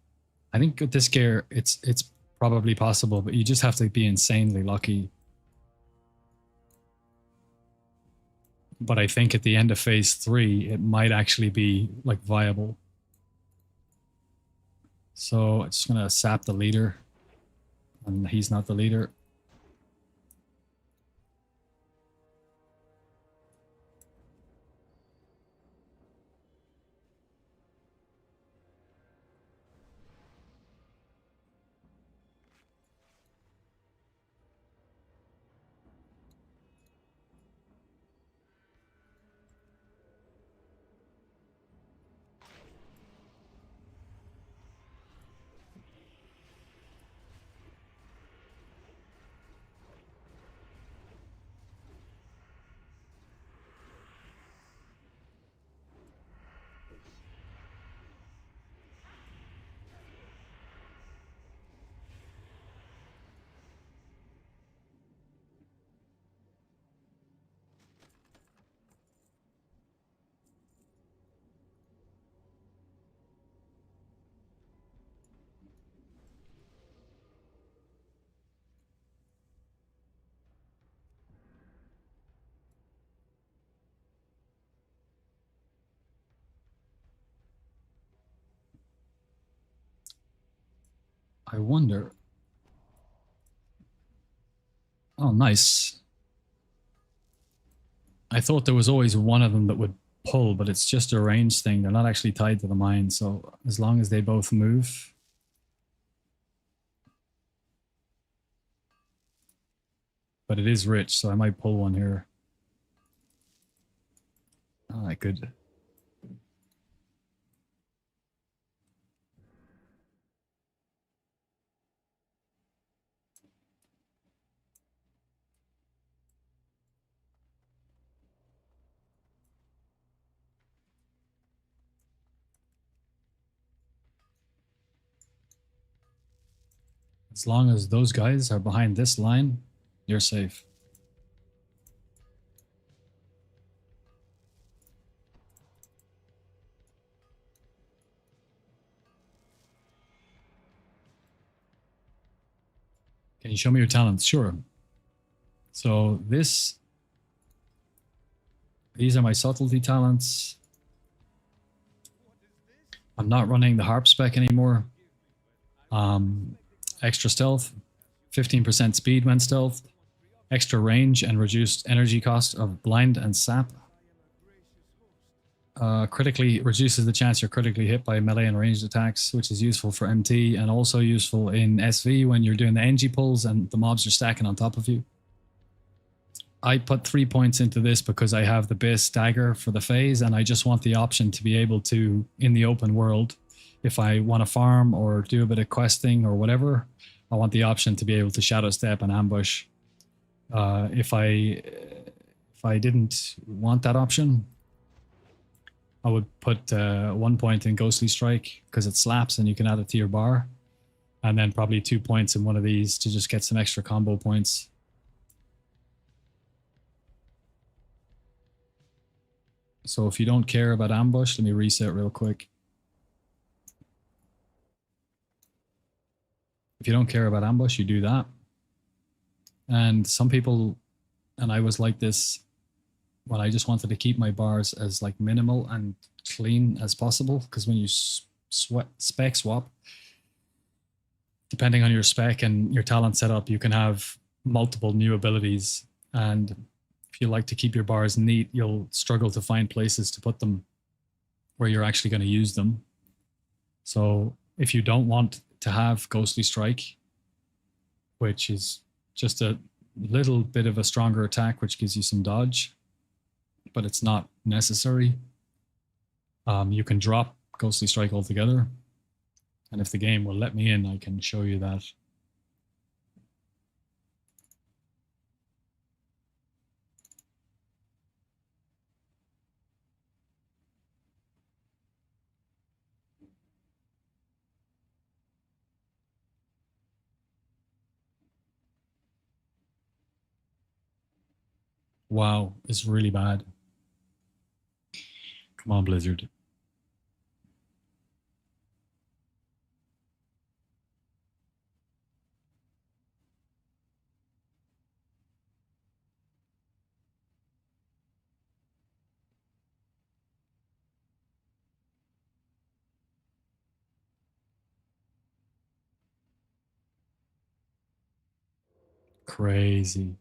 I think with this gear, it's probably possible, but you just have to be insanely lucky. But I think at the end of phase 3, it might actually be like viable. So I'm just gonna sap the leader, and he's not the leader. I wonder. Oh, nice. I thought there was always one of them that would pull, but it's just a range thing. They're not actually tied to the mine, so as long as they both move, but it is rich, so I might pull one here. Oh, I could. As long as those guys are behind this line, you're safe. Can you show me your talents? Sure. So these are my subtlety talents. I'm not running the harp spec anymore. Extra stealth, 15% speed when stealth, extra range and reduced energy cost of blind and sap. Critically reduces the chance you're critically hit by melee and ranged attacks, which is useful for MT and also useful in SV when you're doing the NG pulls and the mobs are stacking on top of you. I put 3 points into this because I have the base dagger for the phase and I just want the option to be able to, in the open world, if I want to farm or do a bit of questing or whatever, I want the option to be able to shadow step and ambush. If I didn't want that option, I would put 1 point in Ghostly Strike because it slaps and you can add it to your bar. And then probably 2 points in one of these to just get some extra combo points. So if you don't care about ambush, let me reset real quick. If you don't care about ambush, you do that. And some people, and I was like this when I just wanted to keep my bars as like minimal and clean as possible, because when you spec swap, depending on your spec and your talent setup, you can have multiple new abilities. And if you like to keep your bars neat, you'll struggle to find places to put them where you're actually going to use them. So if you don't want to have Ghostly Strike, which is just a little bit of a stronger attack, which gives you some dodge, but it's not necessary, you can drop Ghostly Strike altogether. And if the game will let me in, I can show you that. Wow, it's really bad. Come on, Blizzard. Crazy.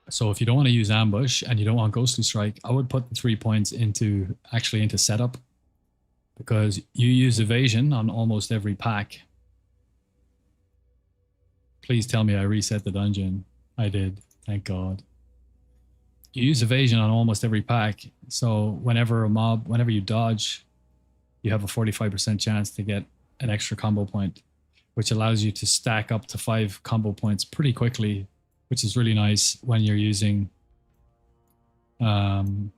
So if you don't want to use ambush and you don't want Ghostly Strike, I would put the 3 points into setup, because you use evasion on almost every pack. Please tell me I reset the dungeon. I did. Thank God. You use evasion on almost every pack. So whenever you dodge, you have a 45% chance to get an extra combo point, which allows you to stack up to 5 combo points pretty quickly, which is really nice when you're using, when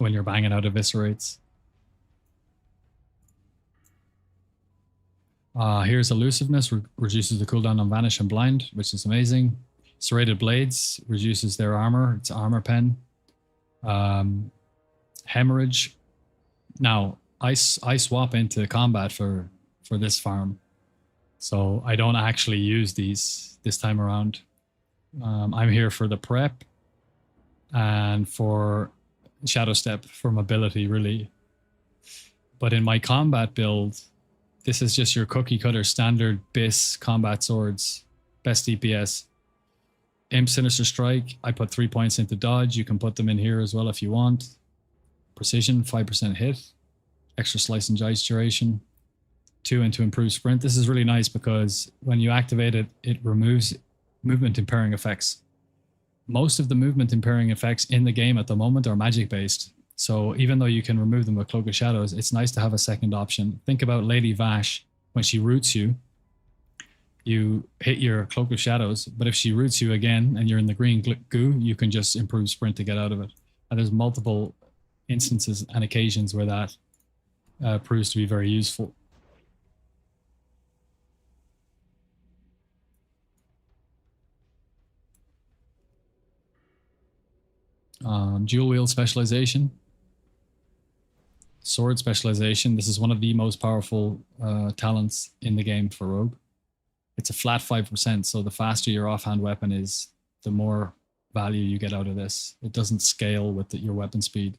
you're banging out eviscerates. Here's elusiveness, reduces the cooldown on vanish and blind, which is amazing. Serrated blades reduces their armor. It's armor pen. Hemorrhage. Now I swap into combat for this farm, so I don't actually use these this time around. I'm here for the prep and for shadow step for mobility, really. But in my combat build, this is just your cookie cutter standard BIS combat swords, best DPS. Imp Sinister Strike, I put 3 points into dodge. You can put them in here as well if you want. Precision, 5% hit. Extra slice and dice duration. 2 into improved sprint. This is really nice because when you activate it, it removes movement impairing effects. Most of the movement impairing effects in the game at the moment are magic based. So even though you can remove them with Cloak of Shadows, it's nice to have a second option. Think about Lady Vash. When she roots you, you hit your Cloak of Shadows, but if she roots you again and you're in the green goo, you can just improve sprint to get out of it. And there's multiple instances and occasions where that proves to be very useful. Dual wield specialization. Sword specialization. This is one of the most powerful talents in the game for Rogue. It's a flat 5%, so the faster your offhand weapon is, the more value you get out of this. It doesn't scale with your weapon speed.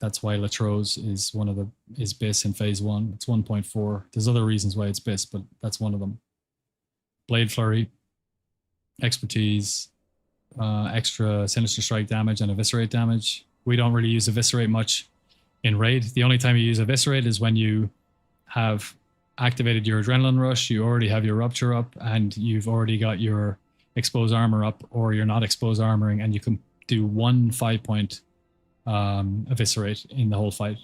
That's why Latro's is one of the BIS in phase 1. It's 1.4. There's other reasons why it's BIS, but that's one of them. Blade Flurry, expertise, extra Sinister Strike damage and Eviscerate damage. We don't really use Eviscerate much in Raid. The only time you use Eviscerate is when you have activated your Adrenaline Rush, you already have your Rupture up, and you've already got your Expose Armor up, or you're not Expose Armoring, and you can do 1 5-point Eviscerate in the whole fight.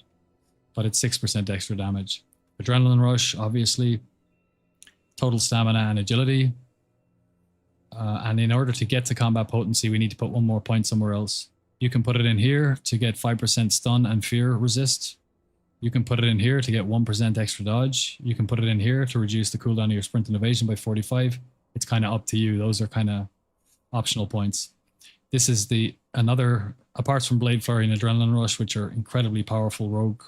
But it's 6% extra damage. Adrenaline Rush, obviously. Total Stamina and Agility. And in order to get to combat potency, we need to put 1 more point somewhere else. You can put it in here to get 5% stun and fear resist. You can put it in here to get 1% extra dodge. You can put it in here to reduce the cooldown of your sprint and evasion by 45. It's kind of up to you. Those are kind of optional points. This is another, apart from Blade Flurry and Adrenaline Rush, which are incredibly powerful rogue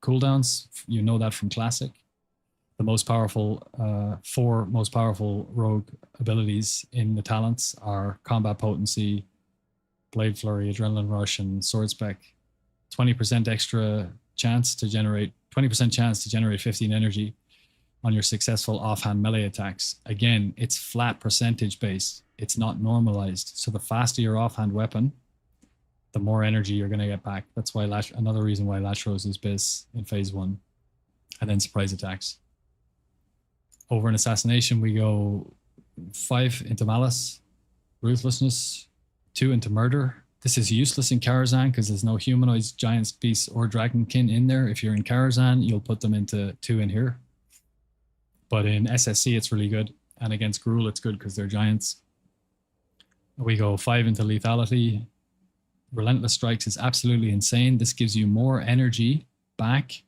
cooldowns. You know that from Classic. The most powerful, 4 most powerful rogue abilities in the talents are Combat Potency, Blade Flurry, Adrenaline Rush, and Sword Spec. 20% extra chance to generate 15 energy on your successful offhand melee attacks. Again, it's flat percentage based. It's not normalized. So the faster your offhand weapon, the more energy you're going to get back. That's why another reason why Latros is BIS in phase 1. And then surprise attacks. Over in Assassination, we go 5 into Malice, Ruthlessness, 2 into Murder. This is useless in Karazhan because there's no humanoids, giants, beasts, or dragonkin in there. If you're in Karazhan, you'll put them into 2 in here. But in SSC, it's really good. And against Gruul, it's good because they're giants. We go 5 into Lethality. Relentless Strikes is absolutely insane. This gives you more energy back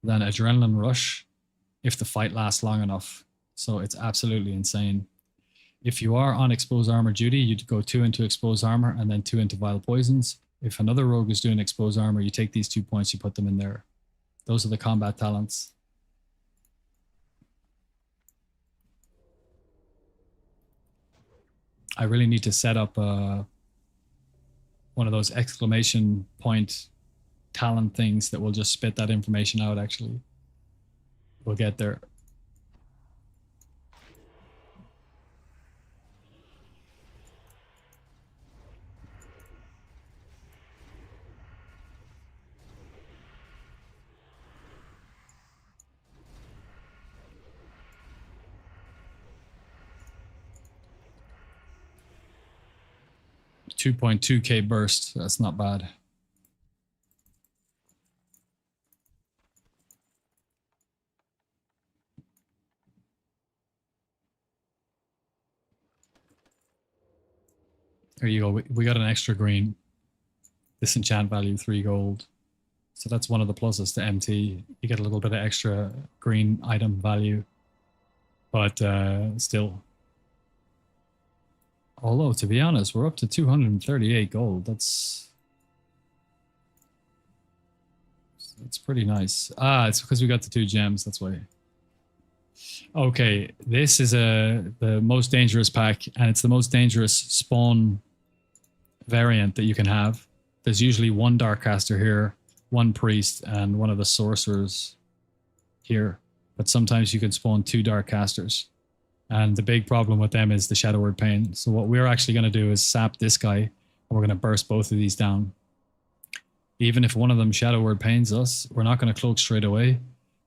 than Adrenaline Rush if the fight lasts long enough. So it's absolutely insane. If you are on Expose Armor duty, you'd go 2 into Expose Armor and then 2 into Vile Poisons. If another rogue is doing Expose Armor, you take these 2 points, you put them in there. Those are the combat talents. I really need to set up one of those exclamation point talent things that will just spit that information out, actually. We'll get there. $2.2K burst. That's not bad. There you go. We got an extra green. Disenchant value 3 gold. So that's one of the pluses to MT. You get a little bit of extra green item value. But still. Although, to be honest, we're up to 238 gold. That's pretty nice. Ah, it's because we got the 2 gems. That's why. Okay, this is the most dangerous pack, and it's the most dangerous spawn variant that you can have. There's usually 1 Darkcaster here, 1 Priest, and 1 of the Sorcerers here. But sometimes you can spawn 2 Darkcasters. And the big problem with them is the Shadow Word Pain. So what we're actually going to do is sap this guy, and we're going to burst both of these down. Even if one of them Shadow Word Pains us, we're not going to cloak straight away,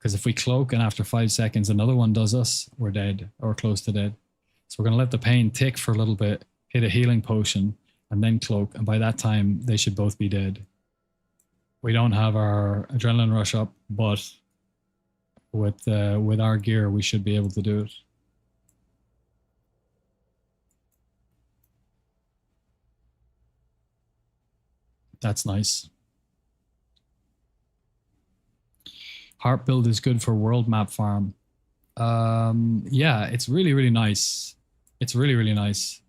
Because if we cloak and after 5 seconds another one does us, we're dead or close to dead. So we're going to let the pain tick for a little bit, hit a healing potion, and then cloak. And by that time, they should both be dead. We don't have our adrenaline rush up, but with our gear, we should be able to do it. That's nice. Harp build is good for world map farm. Yeah, it's really, really nice. It's really, really nice.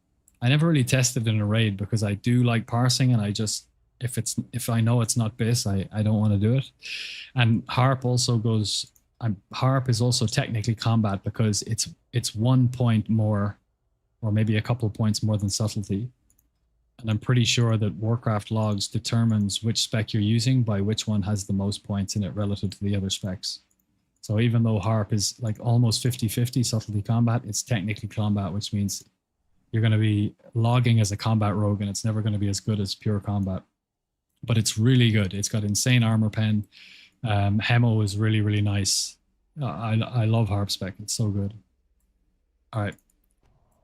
I never really tested in a raid because I do like parsing, and I just, if I know it's not BIS, I don't want to do it. And harp also goes, harp is also technically combat because it's 1 point more, or maybe a couple of points more than subtlety. And I'm pretty sure that Warcraft logs determines which spec you're using by which one has the most points in it relative to the other specs. So even though harp is like almost 50-50 subtlety combat, it's technically combat, which means you're going to be logging as a combat rogue and it's never going to be as good as pure combat. But it's really good. It's got insane armor pen. Hemo is really, really nice. I love harp spec. It's so good. All right.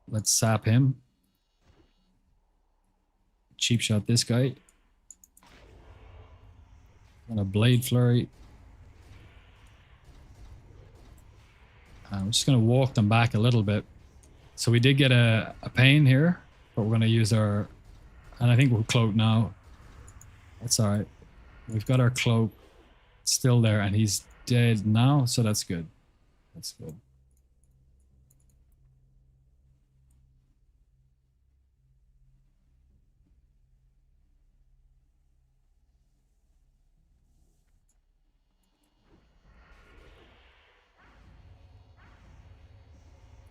Let's sap him. Cheap shot this guy. And a blade flurry. I'm just going to walk them back a little bit. So we did get a pain here, but we're going to use our, and I think we'll cloak now. That's all right. We've got our cloak still there, and he's dead now, so that's good. That's good.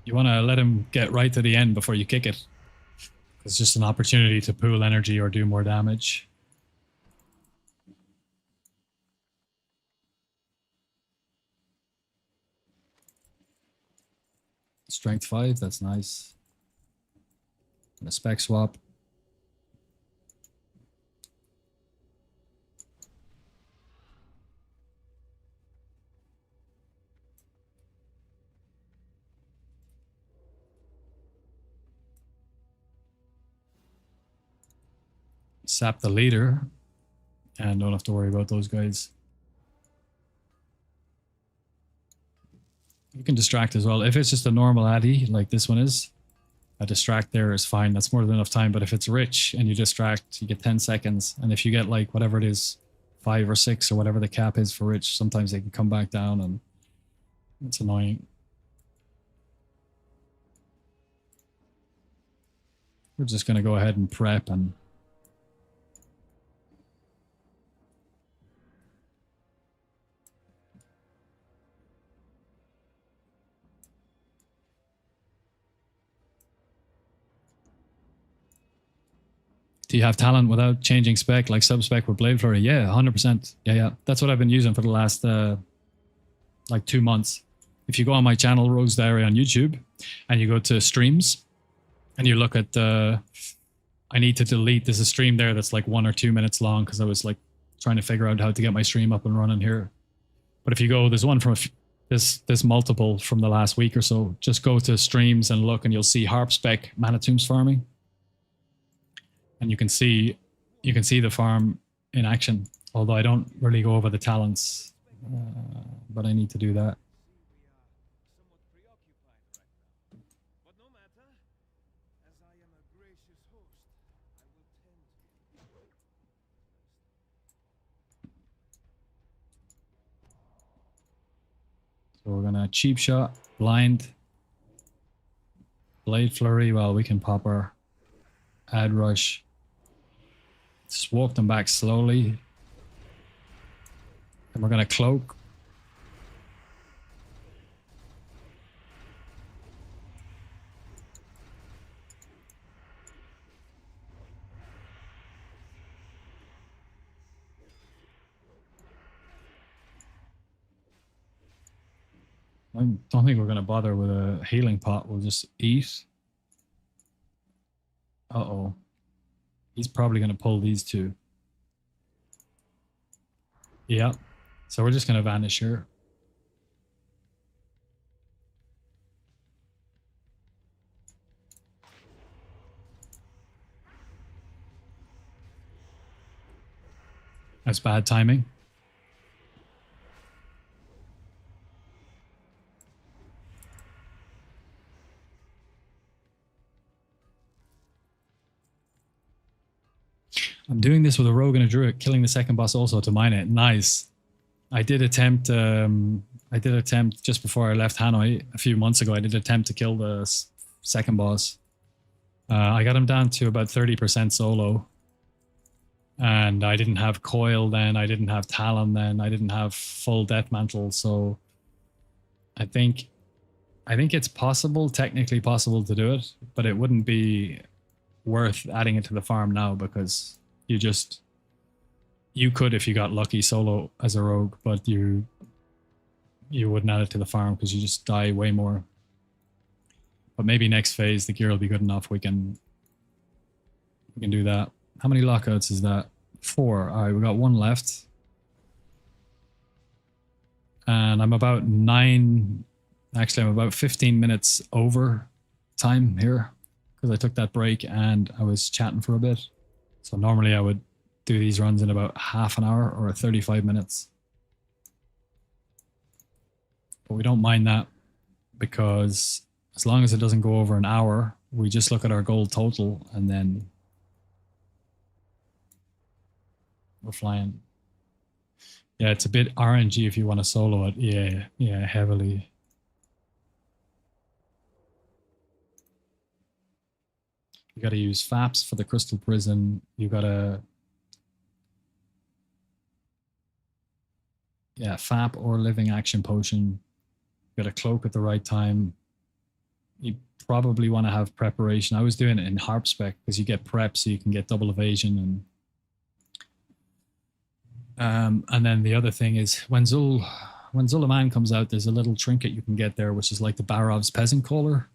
You want to let him get right to the end before you kick it. It's just an opportunity to pool energy or do more damage. Strength 5, that's nice. And a spec swap. Sap the leader, and don't have to worry about those guys. You can distract as well. If it's just a normal addy, like this one is, a distract there is fine. That's more than enough time. But if it's rich and you distract, you get 10 seconds. And if you get like whatever it is, 5 or 6 or whatever the cap is for rich, sometimes they can come back down and it's annoying. We're just going to go ahead and prep and do you have talent without changing spec, like sub-spec with Blade Flurry? Yeah, 100%. Yeah. That's what I've been using for the last, like 2 months. If you go on my channel, Rogue's Diary on YouTube, and you go to streams, and you look at I need to delete, there's a stream there that's like 1 or 2 minutes long, because I was like trying to figure out how to get my stream up and running here. But if you go, there's one from, there's multiple from the last week or so. Just go to streams and look, and you'll see harp spec mana tombs farming. And you can see the farm in action, although I don't really go over the talents, but I need to do that. So we're gonna cheap shot, blind, blade flurry. Well, we can pop our ad rush. Just walk them back slowly. And we're going to cloak. I don't think we're going to bother with a healing pot. We'll just eat. Uh-oh. He's probably going to pull these two. Yeah. So we're just going to vanish here. That's bad timing. I'm doing this with a rogue and a druid, killing the second boss also to mine it. Nice. I did attempt just before I left Hanoi a few months ago. I did attempt to kill the second boss. I got him down to about 30% solo. And I didn't have Coil then, I didn't have Talon then, I didn't have full Death Mantle, so I think it's possible, technically possible to do it, but it wouldn't be worth adding it to the farm now because you could if you got lucky solo as a rogue, but you wouldn't add it to the farm because you just die way more. But maybe next phase the gear will be good enough we can do that. How many lockouts is that? 4. All right, we got 1 left. And I'm about 15 minutes over time here because I took that break and I was chatting for a bit. So normally I would do these runs in about half an hour or 35 minutes. But we don't mind that because as long as it doesn't go over an hour, we just look at our gold total and then we're flying. Yeah, it's a bit RNG if you want to solo it. Yeah, heavily. You got to use FAPS for the Crystal Prison. You got to... Yeah, FAP or Living Action Potion. You got to cloak at the right time. You probably want to have preparation. I was doing it in Harp Spec because you get prep so you can get double evasion and then the other thing is when Zulaman comes out, there's a little trinket you can get there, which is like the Barov's Peasant Caller.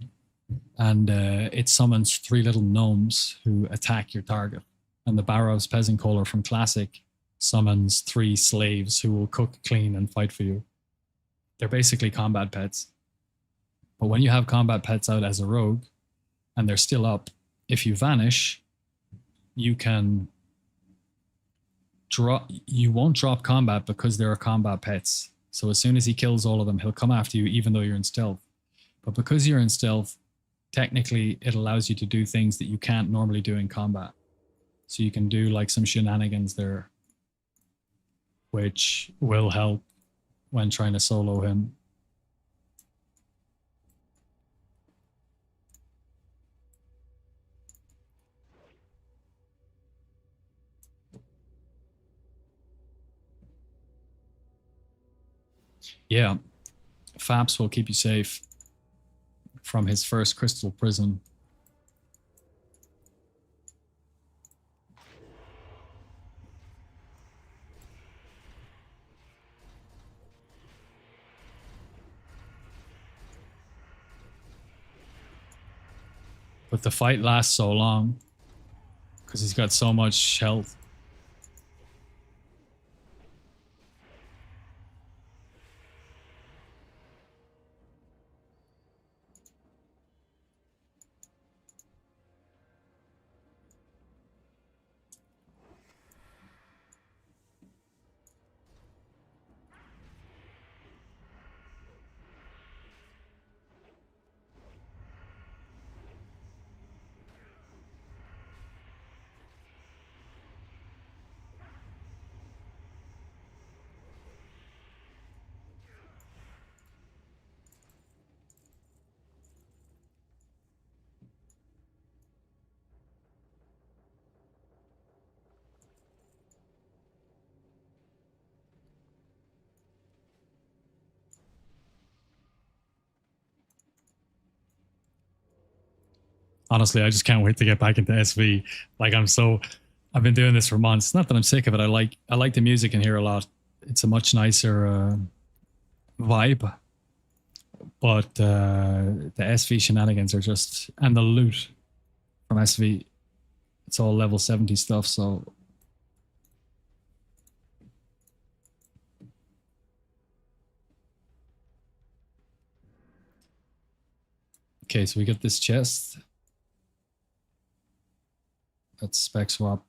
And it summons 3 little gnomes who attack your target. And the Barov's Peasant Caller from Classic summons 3 slaves who will cook, clean, and fight for you. They're basically combat pets. But when you have combat pets out as a rogue, and they're still up, if you vanish, you can... you won't drop combat because there are combat pets. So as soon as he kills all of them, he'll come after you even though you're in stealth. But because you're in stealth, technically it allows you to do things that you can't normally do in combat. So you can do like some shenanigans there, which will help when trying to solo him. Yeah, FAPS will keep you safe from his first crystal prison. But the fight lasts so long because he's got so much health. Honestly, I just can't wait to get back into SV. Like I've been doing this for months. Not that I'm sick of it. I like the music in here a lot. It's a much nicer vibe. But the SV shenanigans are just, and the loot from SV, it's all level 70 stuff, so. Okay, so we get this chest. That's spec swap.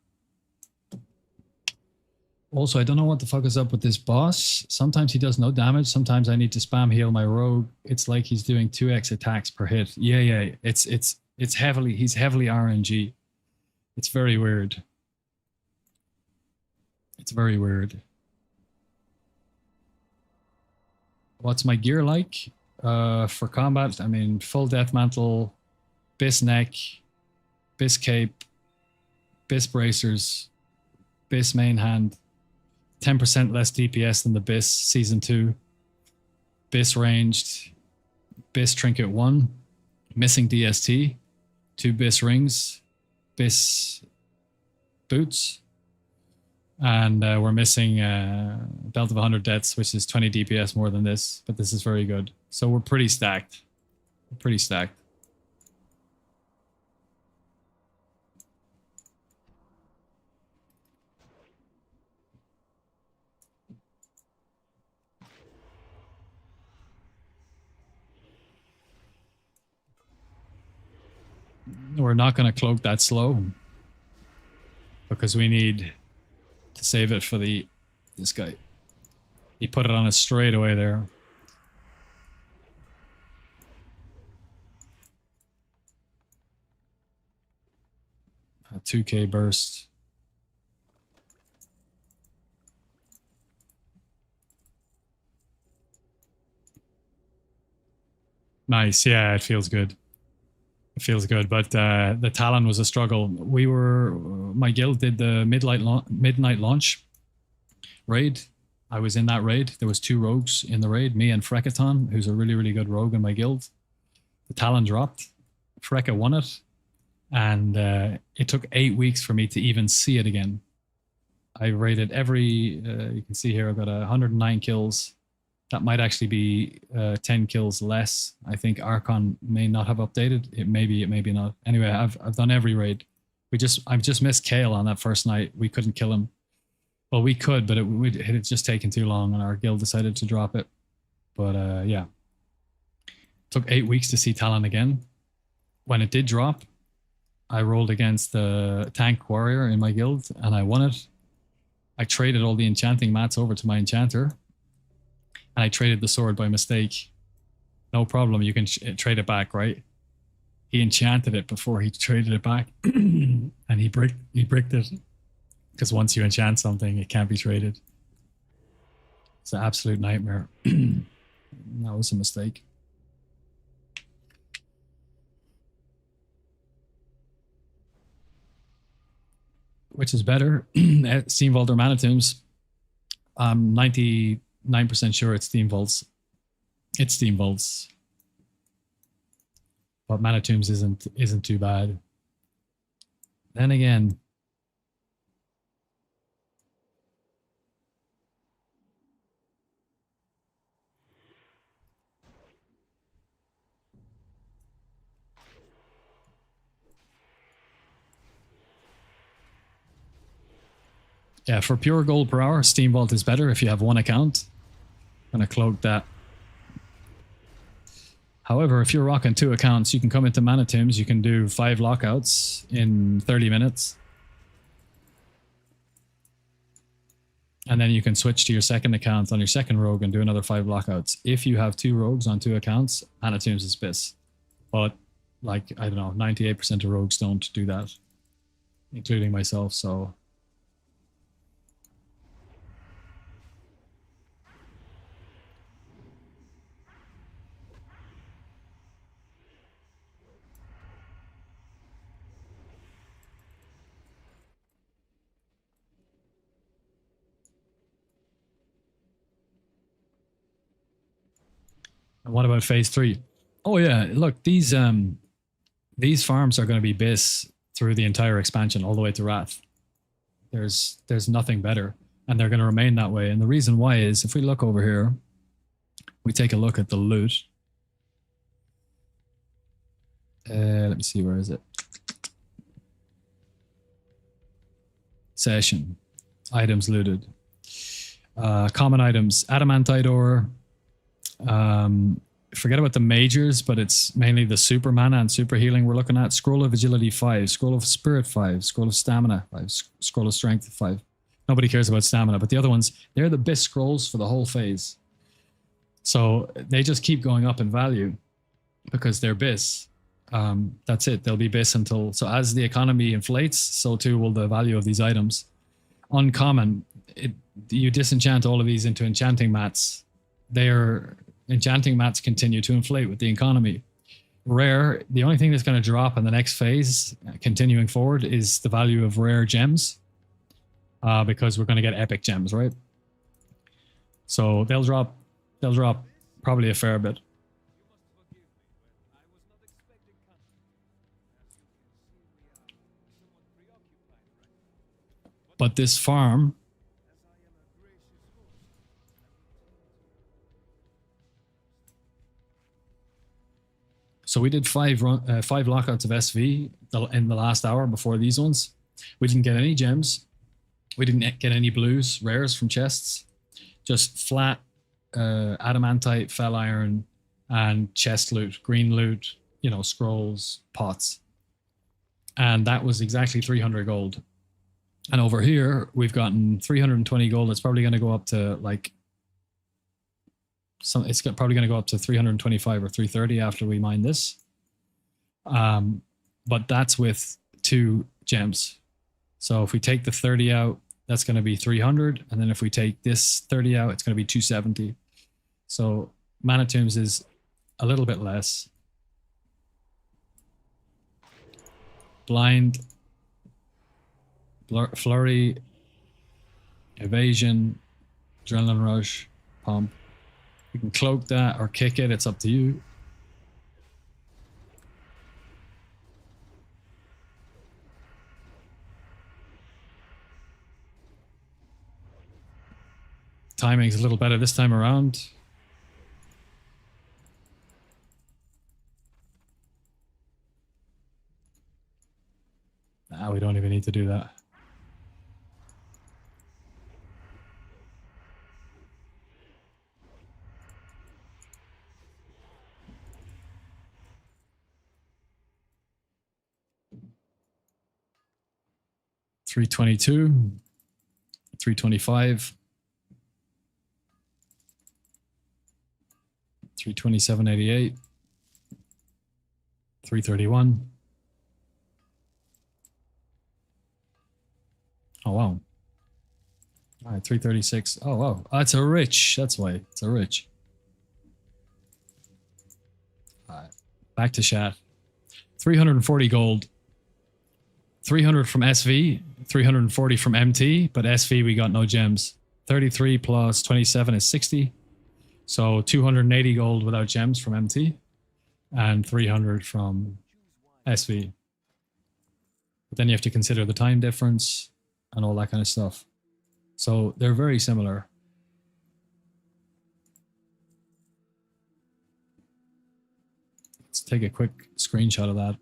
Also, I don't know what the fuck is up with this boss. Sometimes he does no damage. Sometimes I need to spam heal my rogue. It's like he's doing 2x attacks per hit. Yeah. He's heavily RNG. It's very weird. It's very weird. What's my gear like? For combat, I mean, full death mantle, bis neck, bis cape, bis bracers, bis main hand, 10% less DPS than the bis season 2, bis ranged, bis trinket 1, missing DST, 2 bis rings, bis boots, and we're missing belt of 100 deaths, which is 20 DPS more than this, but this is very good. So we're pretty stacked. We're pretty stacked. We're not going to cloak that slow because we need to save it for this guy. He put it on us straight away there. A 2k burst. Nice, yeah, it feels good. It feels good, but the Talon was a struggle. My guild did the midnight launch raid. I was in that raid. There was 2 rogues in the raid, me and Frekaton, who's a really, really good rogue in my guild. The Talon dropped. Freka won it. And it took 8 weeks for me to even see it again. I rated you can see here, I've got 109 kills. That might actually be 10 kills less. I think Archon may not have updated. It may be not. Anyway, I've done every raid. I've just missed Kale on that first night. We couldn't kill him. Well, we could, but it had just taken too long, and our guild decided to drop it. But yeah, took 8 weeks to see Talon again. When it did drop, I rolled against the tank warrior in my guild, and I won it. I traded all the enchanting mats over to my enchanter. And I traded the sword by mistake. No problem, you can trade it back, right? He enchanted it before he traded it back. And he bricked it. Because once you enchant something, it can't be traded. It's an absolute nightmare. That was a mistake. Which is better? Steamvault or Mana Tombs? I'm 99% sure it's Steamvaults. It's Steamvaults. But Mana Tombs isn't too bad. Then again, yeah, for pure gold per hour, Steamvault is better if you have one account. I'm gonna cloak that. However, if you're rocking 2 accounts, you can come into Mana Tombs, you can do 5 lockouts in 30 minutes. And then you can switch to your second account on your second rogue and do another 5 lockouts. If you have 2 rogues on 2 accounts, Mana Tombs is piss. But, like, I don't know, 98% of rogues don't do that, including myself, so... And what about phase 3? Oh yeah, look, these farms are going to be bis through the entire expansion all the way to Wrath. There's nothing better, and they're going to remain that way. And the reason why is, if we look over here, we take a look at the loot. Let me see, where is it? Session. Items looted. Common items. Adamantite ore. Forget about the majors, but it's mainly the super mana and super healing we're looking at. Scroll of agility 5, scroll of spirit 5, scroll of stamina 5, scroll of strength 5. Nobody cares about stamina, but the other ones, they're the best scrolls for the whole phase. So they just keep going up in value because they're bis. That's it. They'll be bis until... So as the economy inflates, so too will the value of these items. Uncommon, you disenchant all of these into enchanting mats. Their enchanting mats continue to inflate with the economy. Rare, the only thing that's going to drop in the next phase, continuing forward, is the value of rare gems. Because we're going to get epic gems, right? So they'll drop probably a fair bit. But this farm... So we did five lockouts of SV in the last hour before these ones. We didn't get any gems. We didn't get any blues, rares from chests. Just flat adamantite, fel iron, and chest loot, green loot, you know, scrolls, pots. And that was exactly 300 gold. And over here, we've gotten 320 gold. It's probably going to go up to like... It's probably going to go up to 325 or 330 after we mine this. But that's with 2 gems. So if we take the 30 out, that's going to be 300. And then if we take this 30 out, it's going to be 270. So Mana Tombs is a little bit less. Blind, Flurry, Evasion, Adrenaline Rush, Pump. You can cloak that or kick it, it's up to you. Timing's a little better this time around. Nah, we don't even need to do that. $322, $325, $327.88, $331. Oh wow! All right, $336. Oh wow, that's a rich. That's why it's a rich. All right, back to chat. 340 gold. 300 from SV, 340 from MT, but SV we got no gems. 33 plus 27 is 60. So 280 gold without gems from MT and 300 from SV. But then you have to consider the time difference and all that kind of stuff. So they're very similar. Let's take a quick screenshot of that.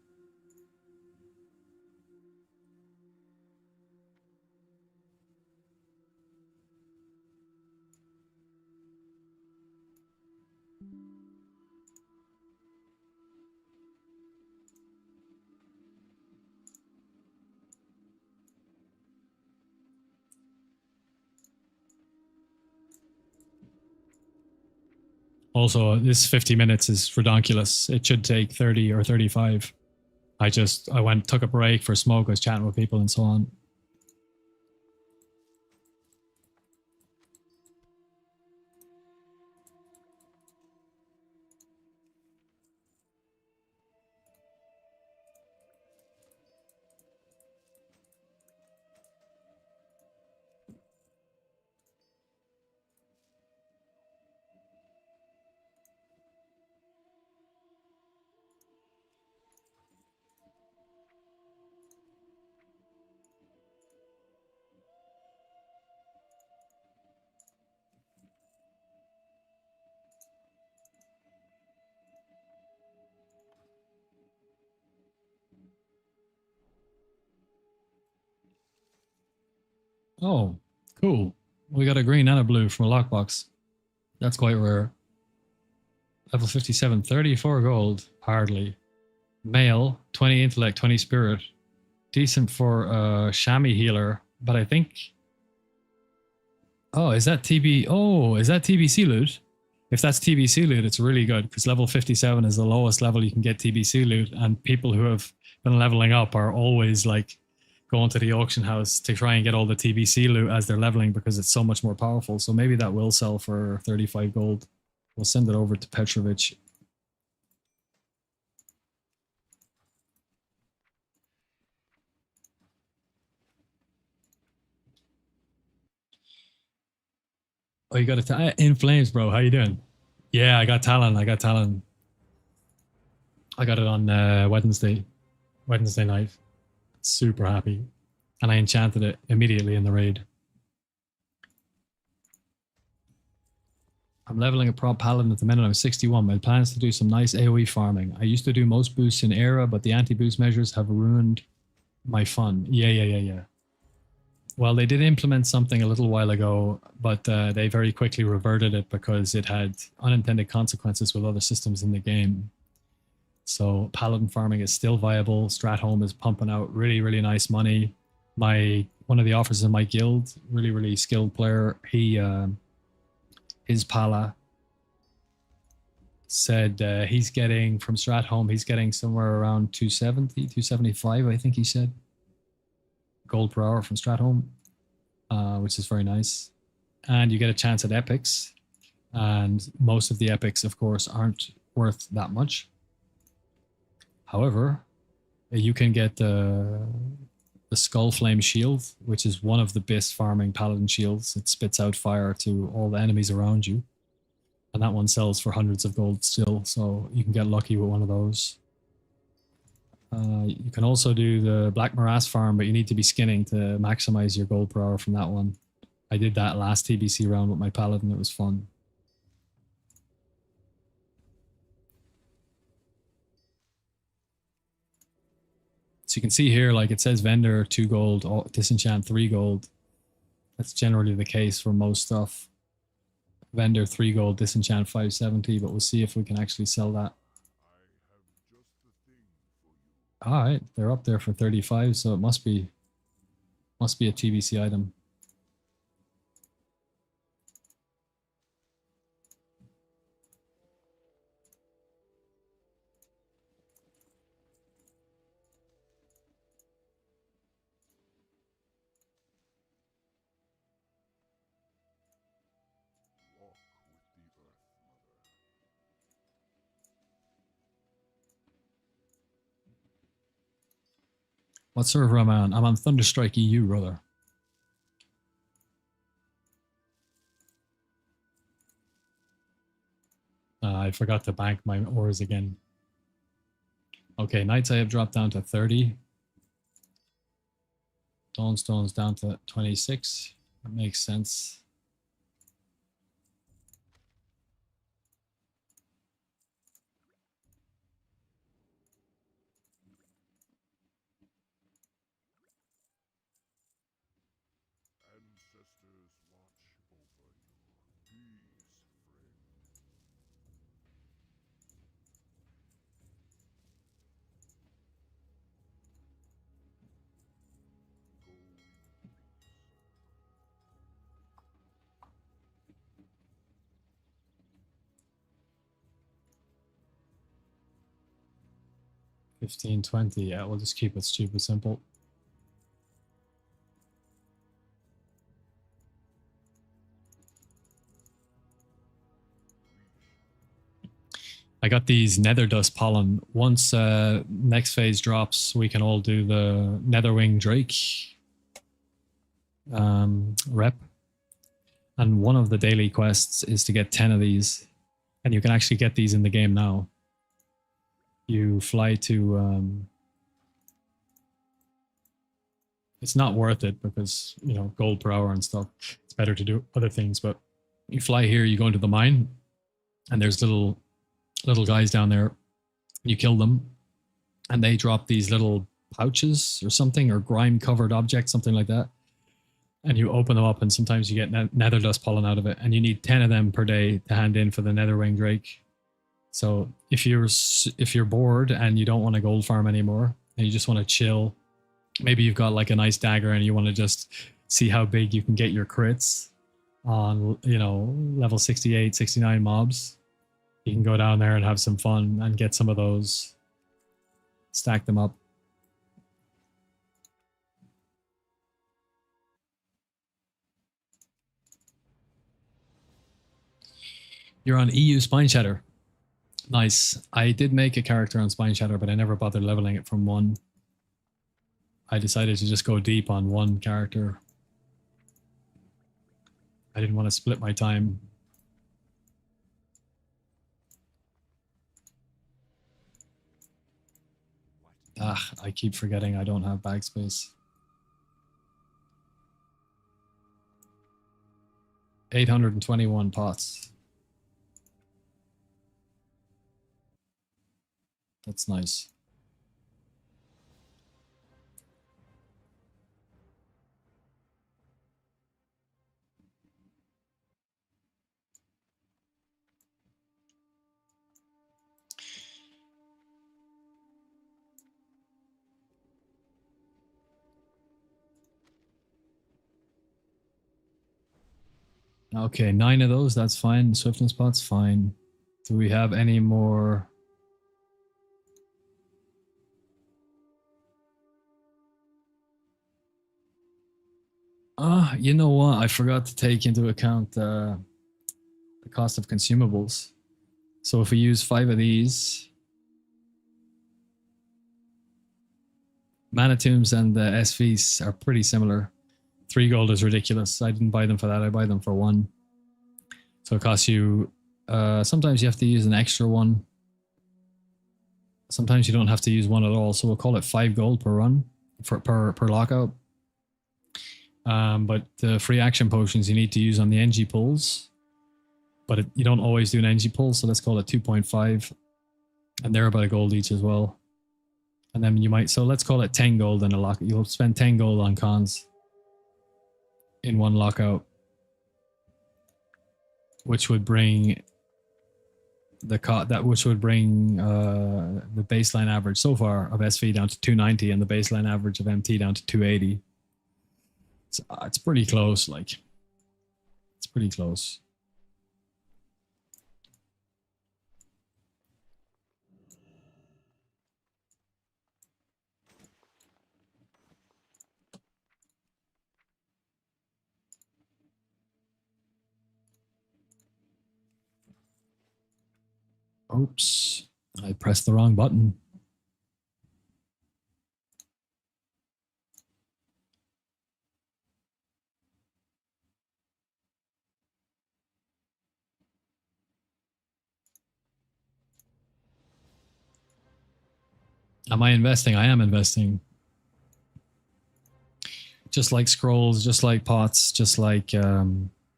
Also, this 50 minutes is redonkulous. It should take 30 or 35. I took a break for smoke, I was chatting with people and so on. Oh, cool. We got a green and a blue from a lockbox. That's quite rare. Level 57, 34 gold. Hardly. Male, 20 intellect, 20 spirit. Decent for a chamois healer, but I think Oh, is that TB? Oh, is that TBC loot? If that's TBC loot, it's really good because level 57 is the lowest level you can get TBC loot, and people who have been leveling up are always like going to the auction house to try and get all the TBC loot as they're leveling because it's so much more powerful. So maybe that will sell for 35 gold. We'll send it over to Petrovich. Oh, you got it in flames, bro. How you doing? Yeah, I got Talon. I got Talon. I got it on Wednesday night. Super happy. And I enchanted it immediately in the raid. I'm leveling a prop paladin at the minute. I'm 61. My plan is to do some nice AoE farming. I used to do most boosts in Era, but the anti-boost measures have ruined my fun. Yeah. Well, they did implement something a little while ago, but they very quickly reverted it because it had unintended consequences with other systems in the game. So paladin farming is still viable. Stratholme is pumping out really, really nice money. One of the officers in my guild, really, really skilled player, his Pala said he's getting from Stratholme, he's getting somewhere around 270, 275, I think he said. Gold per hour from Stratholme, which is very nice. And you get a chance at epics. And most of the epics, of course, aren't worth that much. However, you can get the Skull Flame Shield, which is one of the best farming paladin shields. It spits out fire to all the enemies around you. And that one sells for hundreds of gold still, so you can get lucky with one of those. You can also do the Black Morass farm, but you need to be skinning to maximize your gold per hour from that one. I did that last TBC round with my paladin. It was fun. So you can see here, like it says vendor 2 gold, disenchant 3 gold. That's generally the case for most stuff. Vendor 3 gold, disenchant 570, but we'll see if we can actually sell that. All right, they're up there for 35, so it must be a TBC item. What server am I on? I'm on Thunderstrike EU, brother. I forgot to bank my ores again. Okay, Knights I have dropped down to 30. Dawnstone's down to 26. That makes sense. $15.20. Yeah, we'll just keep it stupid simple. I got these nether dust pollen. Once next phase drops, we can all do the Netherwing Drake rep. And one of the daily quests is to get 10 of these. And you can actually get these in the game now. You fly to... it's not worth it because, you know, gold per hour and stuff. It's better to do other things. But you fly here, you go into the mine. And there's little guys down there. You kill them. And they drop these little pouches or something, or grime covered objects, something like that. And you open them up, and sometimes you get nether dust pollen out of it, and you need 10 of them per day to hand in for the Netherwing Drake. So if you're bored and you don't want to gold farm anymore, and you just want to chill, maybe you've got like a nice dagger and you want to just see how big you can get your crits, on, you know, level 68, 69 mobs, you can go down there and have some fun and get some of those, stack them up. You're on EU Spine Shatter. Nice. I did make a character on Spine Shatter, but I never bothered leveling it from 1. I decided to just go deep on 1 character. I didn't want to split my time. I keep forgetting I don't have bag space. 821 pots. That's nice. Okay, 9 of those, that's fine. Swiftness pots, fine. Do we have any more? You know what? I forgot to take into account the cost of consumables. So if we use 5 of these, Mana Tombs and the SVs are pretty similar. 3 gold is ridiculous. I didn't buy them for that. I buy them for 1. So it costs you... sometimes you have to use an extra one. Sometimes you don't have to use one at all. So we'll call it 5 gold per run, per lockout. But the free action potions you need to use on the NG pulls. But you don't always do an NG pull, so let's call it 2.5. And they're about a gold each as well. And then you might... So let's call it 10 gold in a lockout. You'll spend 10 gold on cons in 1 lockout, which would bring the baseline average so far of SV down to 290 and the baseline average of MT down to 280. So, it's pretty close. Like, it's pretty close. Oops, I pressed the wrong button. Am I investing? I am investing. Just like scrolls, just like pots, just like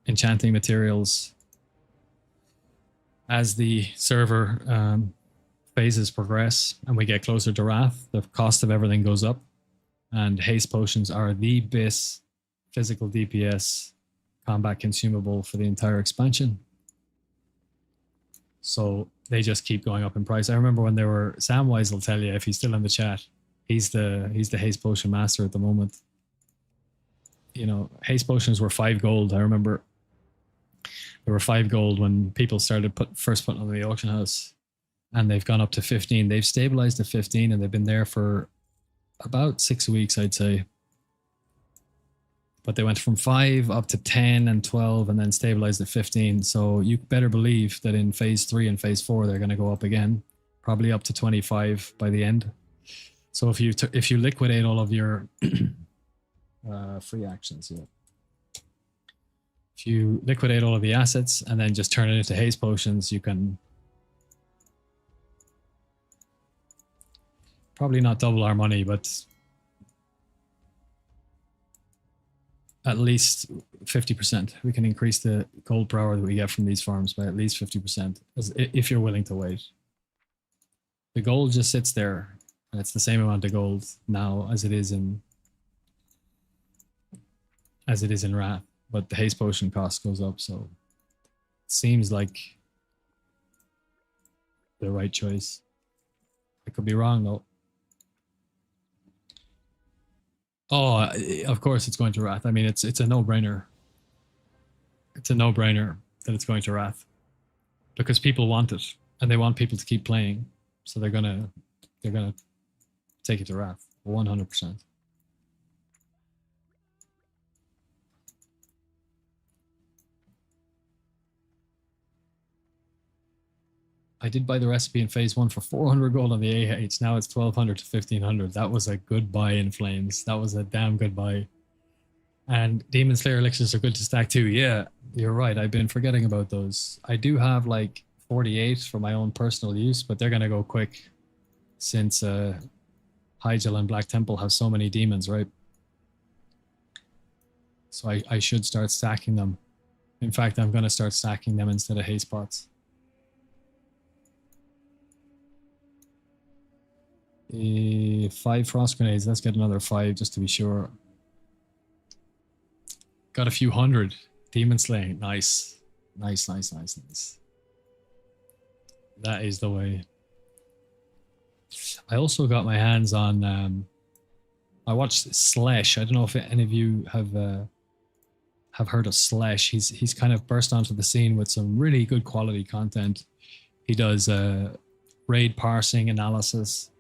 enchanting materials. As the server phases progress and we get closer to Wrath, the cost of everything goes up. And haste potions are the best physical DPS combat consumable for the entire expansion. So they just keep going up in price. I remember when they were... Samwise will tell you, if he's still in the chat, he's the haste potion master at the moment. You know, haste potions were 5 gold. I remember there were 5 gold when people started first putting on the auction house, and they've gone up to 15. They've stabilized at 15 and they've been there for about 6 weeks, I'd say. But they went from 5 up to 10 and 12 and then stabilized at 15. So you better believe that in phase 3 and phase 4, they're going to go up again, probably up to 25 by the end. So if you liquidate all of your free actions, yeah. If you liquidate all of the assets and then just turn it into haste potions, you can probably not double our money, but at least 50%. We can increase the gold per hour that we get from these farms by at least 50%, if you're willing to wait. The gold just sits there, and it's the same amount of gold now as it is in Wrath, but the haste potion cost goes up, so it seems like the right choice. I could be wrong though. Oh, of course it's going to Wrath. I mean, it's a no-brainer. it's a no-brainer that it's going to Wrath because people want it and they want people to keep playing, so they're gonna take it to Wrath 100%. I did buy the recipe in phase 1 for 400 gold on the AH. Now it's 1200 to 1500. That was a good buy in Flames. That was a damn good buy. And Demon Slayer elixirs are good to stack too. Yeah, you're right. I've been forgetting about those. I do have like 48 for my own personal use, but they're going to go quick since Hyjal and Black Temple have so many demons, right? So I should start stacking them. In fact, I'm going to start stacking them instead of haste pots. 5 frost grenades. Let's get another 5 just to be sure. Got a few hundred. Demon slaying. Nice. Nice, nice, nice, nice. That is the way. I also got my hands on I watched Slash. I don't know if any of you have heard of Slash. He's kind of burst onto the scene with some really good quality content. He does raid parsing analysis,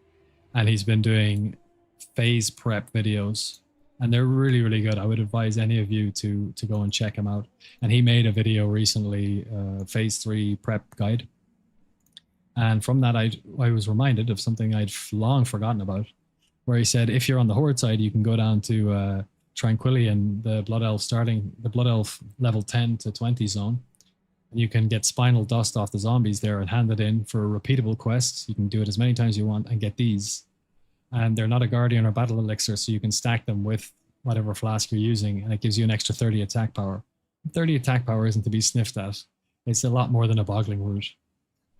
and he's been doing phase prep videos, and they're really, really good. I would advise any of you to go and check him out. And he made a video recently, phase 3 prep guide. And from that, I was reminded of something I'd long forgotten about, where he said, if you're on the Horde side, you can go down to Tranquillion, the Blood Elf level 10 to 20 zone. And you can get Spinal Dust off the zombies there and hand it in for repeatable quests. You can do it as many times as you want and get these. And they're not a Guardian or Battle Elixir, so you can stack them with whatever flask you're using, and it gives you an extra 30 attack power. 30 attack power isn't to be sniffed at. It's a lot more than a boggling root.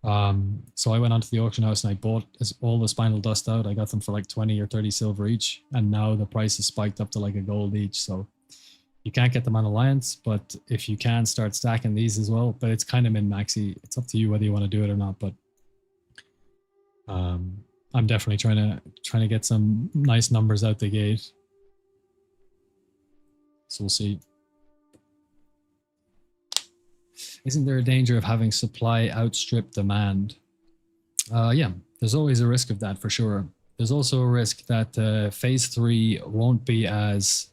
So I went onto the auction house and I bought all the Spinal Dust out. I got them for like 20 or 30 silver each, and now the price is spiked up to like a gold each. So you can't get them on Alliance, but if you can, start stacking these as well. But it's kind of min-maxy. It's up to you whether you want to do it or not. But I'm definitely trying to get some nice numbers out the gate. So we'll see. Isn't there a danger of having supply outstrip demand? Yeah, there's always a risk of that for sure. There's also a risk that phase 3 won't be as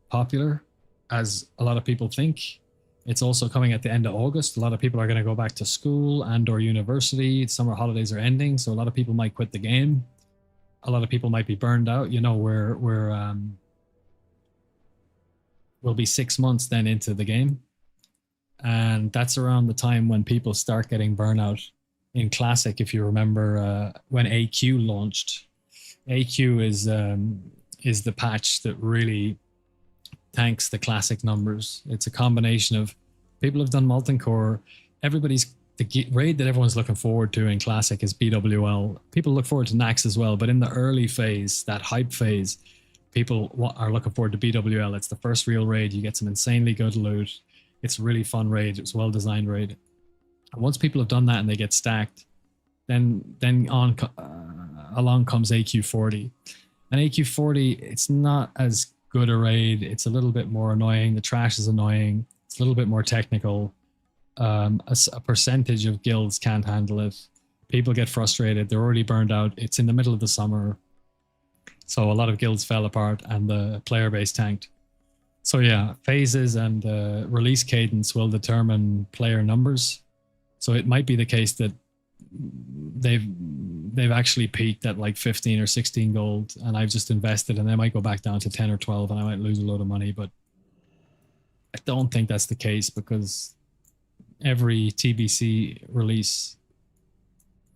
popular as a lot of people think. It's also coming at the end of August. A lot of people are going to go back to school and or university. Summer holidays are ending, so a lot of people might quit the game. A lot of people might be burned out. You know, we'll be 6 months then into the game. And that's around the time when people start getting burnout. In Classic, if you remember, when AQ launched, AQ is the patch that really tanks the Classic numbers. It's a combination of people have done Molten Core. The raid that everyone's looking forward to in Classic is BWL. People look forward to Nax as well, but in the early phase, that hype phase, people are looking forward to BWL. It's the first real raid. You get some insanely good loot. It's a really fun raid. It's a well-designed raid. And once people have done that and they get stacked, then along comes AQ40. And AQ40, it's not as good a raid. It's a little bit more annoying. The trash is annoying. It's a little bit more technical. A percentage of guilds can't handle it. People get frustrated. They're already burned out. It's in the middle of the summer. So a lot of guilds fell apart and the player base tanked. So yeah, phases and release cadence will determine player numbers. So it might be the case that they've actually peaked at like 15 or 16 gold, and I've just invested, and they might go back down to 10 or 12, and I might lose a load of money. But I don't think that's the case, because every TBC release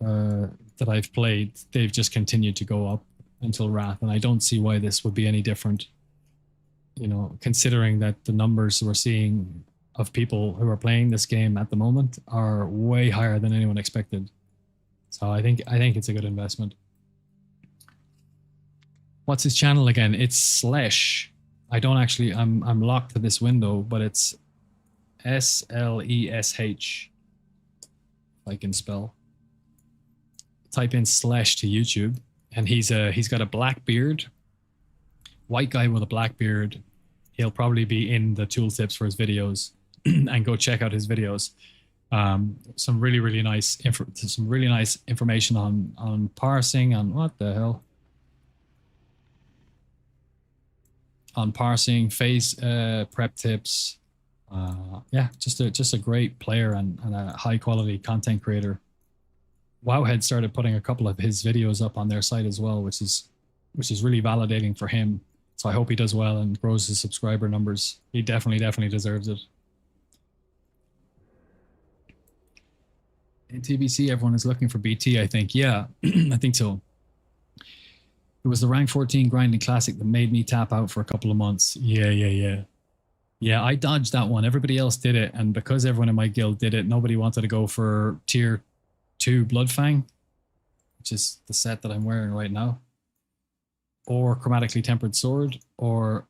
that I've played, they've just continued to go up until Wrath, and I don't see why this would be any different. You know, considering that the numbers we're seeing of people who are playing this game at the moment are way higher than anyone expected. So I think it's a good investment. What's his channel again? It's Slesh. I don't actually, I'm locked to this window, but it's SLESH. If I can spell. Type in Slesh to YouTube, and he's got a black beard. White guy with a black beard. He'll probably be in the tooltips for his videos. and go check out his videos. Some really nice information on parsing, on what the hell, on parsing, phase prep tips. Yeah, just a great player and a high quality content creator. Wowhead started putting a couple of his videos up on their site as well, which is really validating for him. So I hope he does well and grows his subscriber numbers. He definitely deserves it. In TBC, everyone is looking for BT, I think. Yeah, I think so. It was the rank 14 grinding classic that made me tap out for a couple of months. Yeah, I dodged that one. Everybody else did it. And because everyone in my guild did it, nobody wanted to go for tier 2 Bloodfang, which is the set that I'm wearing right now, or Chromatically Tempered Sword, or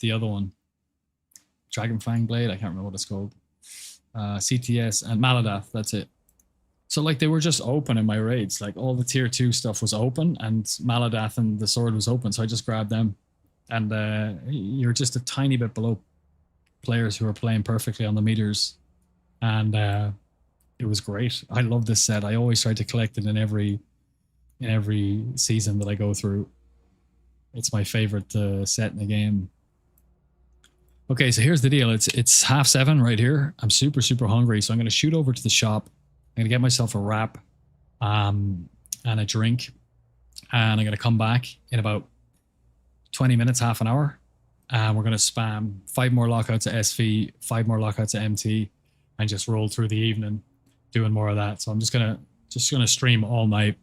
the other one, Dragonfang Blade. I can't remember what it's called. CTS and Maladath. That's it. So like they were just open in my raids. Like all the tier 2 stuff was open, and Maladath and the sword was open. So I just grabbed them. And you're just a tiny bit below players who are playing perfectly on the meters. And it was great. I love this set. I always try to collect it in every season that I go through. It's my favorite set in the game. Okay, so here's the deal. It's 7:30 right here. I'm super hungry, so I'm going to shoot over to the shop. I'm going to get myself a wrap and a drink, and I'm going to come back in about 20 minutes, half an hour, and we're going to spam 5 more lockouts at SV, 5 more lockouts at MT, and just roll through the evening doing more of that. So I'm just gonna stream all night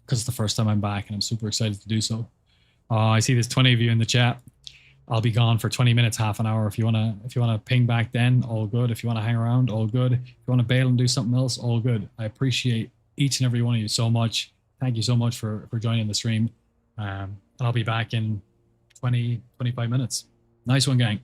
because it's the first time I'm back, and I'm super excited to do so. I see there's 20 of you in the chat. I'll be gone for 20 minutes, half an hour. If you wanna ping back, then all good. If you wanna hang around, all good. If you wanna bail and do something else, all good. I appreciate each and every one of you so much. Thank you so much for joining the stream. And I'll be back in 25 minutes. Nice one, gang.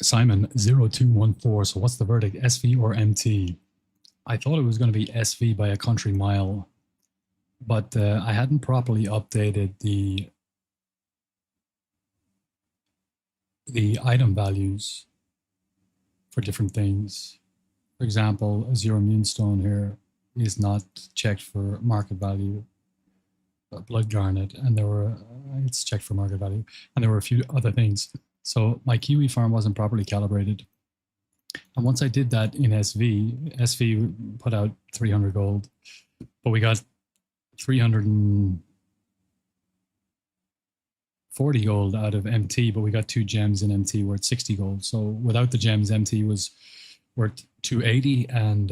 Simon0214. So what's the verdict, SV or MT? I thought it was going to be SV by a country mile, but I hadn't properly updated the item values for different things. For example, a Zero Moonstone here is not checked for market value. Blood Garnet, and there were it's checked for market value, and there were a few other things. So my Kiwi farm wasn't properly calibrated. And once I did that in SV put out 300 gold, but we got 340 gold out of MT, but we got 2 gems in MT worth 60 gold. So without the gems, MT was worth 280, and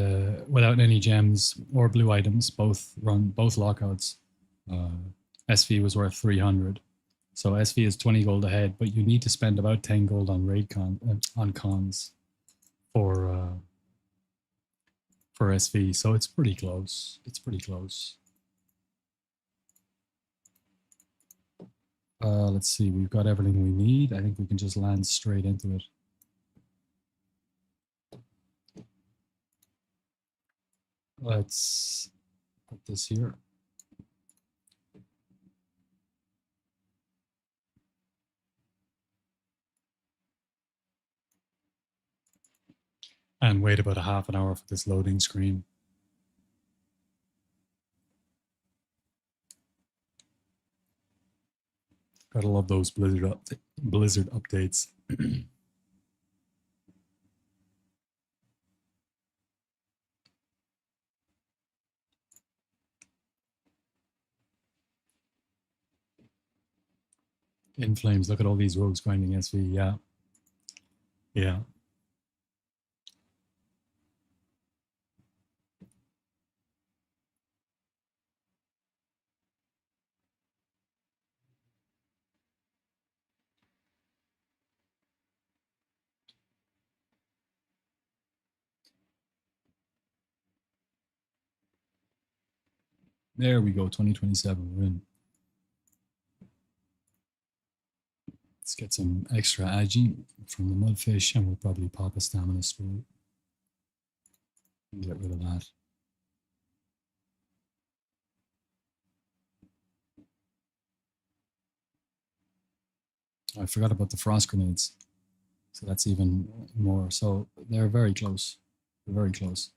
without any gems or blue items, both lockouts, SV was worth 300. So SV is 20 gold ahead, but you need to spend about 10 gold on raid on cons for SV. So it's pretty close. It's pretty close. Let's see. We've got everything we need. I think we can just land straight into it. Let's put this here. And wait about a half an hour for this loading screen. Gotta love those Blizzard updates. In Flames, look at all these rogues grinding SV. Yeah. Yeah. There we go, 2027, we're in. Let's get some extra agi from the mudfish, and we'll probably pop a stamina scroll. Get rid of that. I forgot about the frost grenades. So that's even more. So they're very close. They're very close.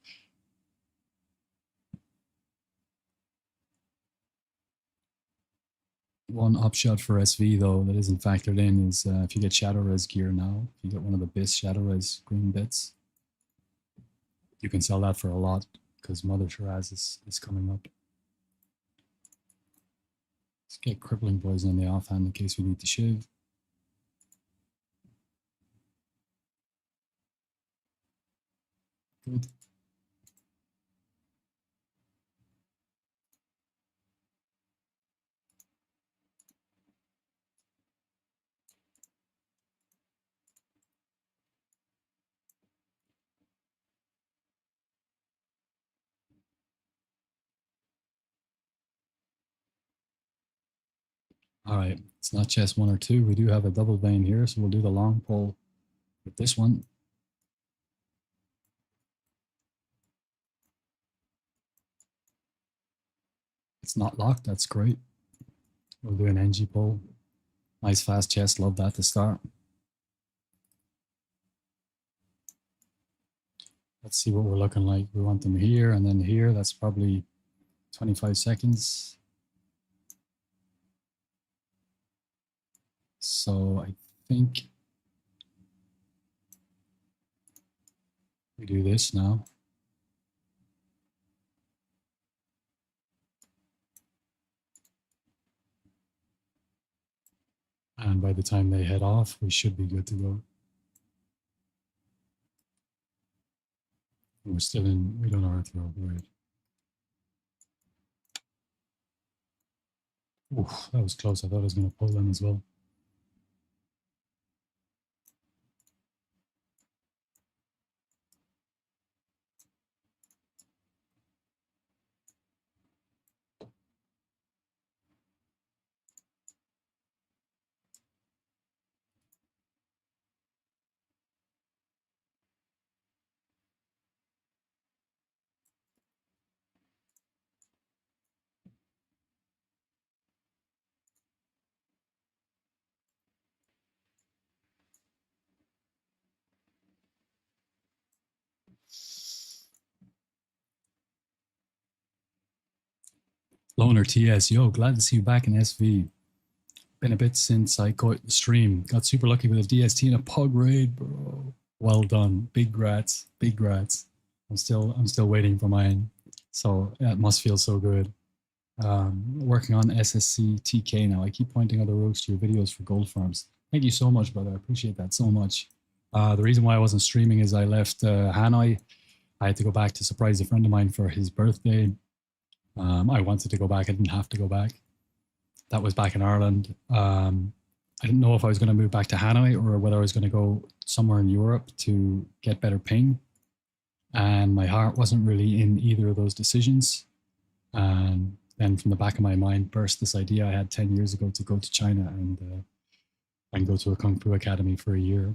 One upshot for SV though that isn't factored in is if you get Shadow Res gear now, if you get one of the BIS Shadow Res green bits, you can sell that for a lot because Mother Shiraz is coming up. Let's get Crippling Poison on the offhand in case we need to shiv. Good. All right, it's not chest 1 or 2. We do have a double vein here, so we'll do the long pull with this one. It's not locked, that's great. We'll do an NG pull. Nice fast chest, love that to start. Let's see what we're looking like. We want them here and then here. That's probably 25 seconds. So I think we do this now. And by the time they head off, we should be good to go. We're still in, we don't know our throw, right? Oof, that was close. I thought I was going to pull them as well. Loner TS, yo, glad to see you back in SV. Been a bit since I got the stream. Got super lucky with a DST and a pug raid, bro. Well done. Big grats. Big grats. I'm still waiting for mine. So yeah, it must feel so good. Working on SSC TK now. I keep pointing other rogues to your videos for gold farms. Thank you so much, brother. I appreciate that so much. The reason why I wasn't streaming is I left Hanoi. I had to go back to surprise a friend of mine for his birthday. I wanted to go back. I didn't have to go back. That was back in Ireland. I didn't know if I was going to move back to Hanoi or whether I was going to go somewhere in Europe to get better ping. And my heart wasn't really in either of those decisions. And then from the back of my mind burst this idea I had 10 years ago to go to China and go to a Kung Fu Academy for a year.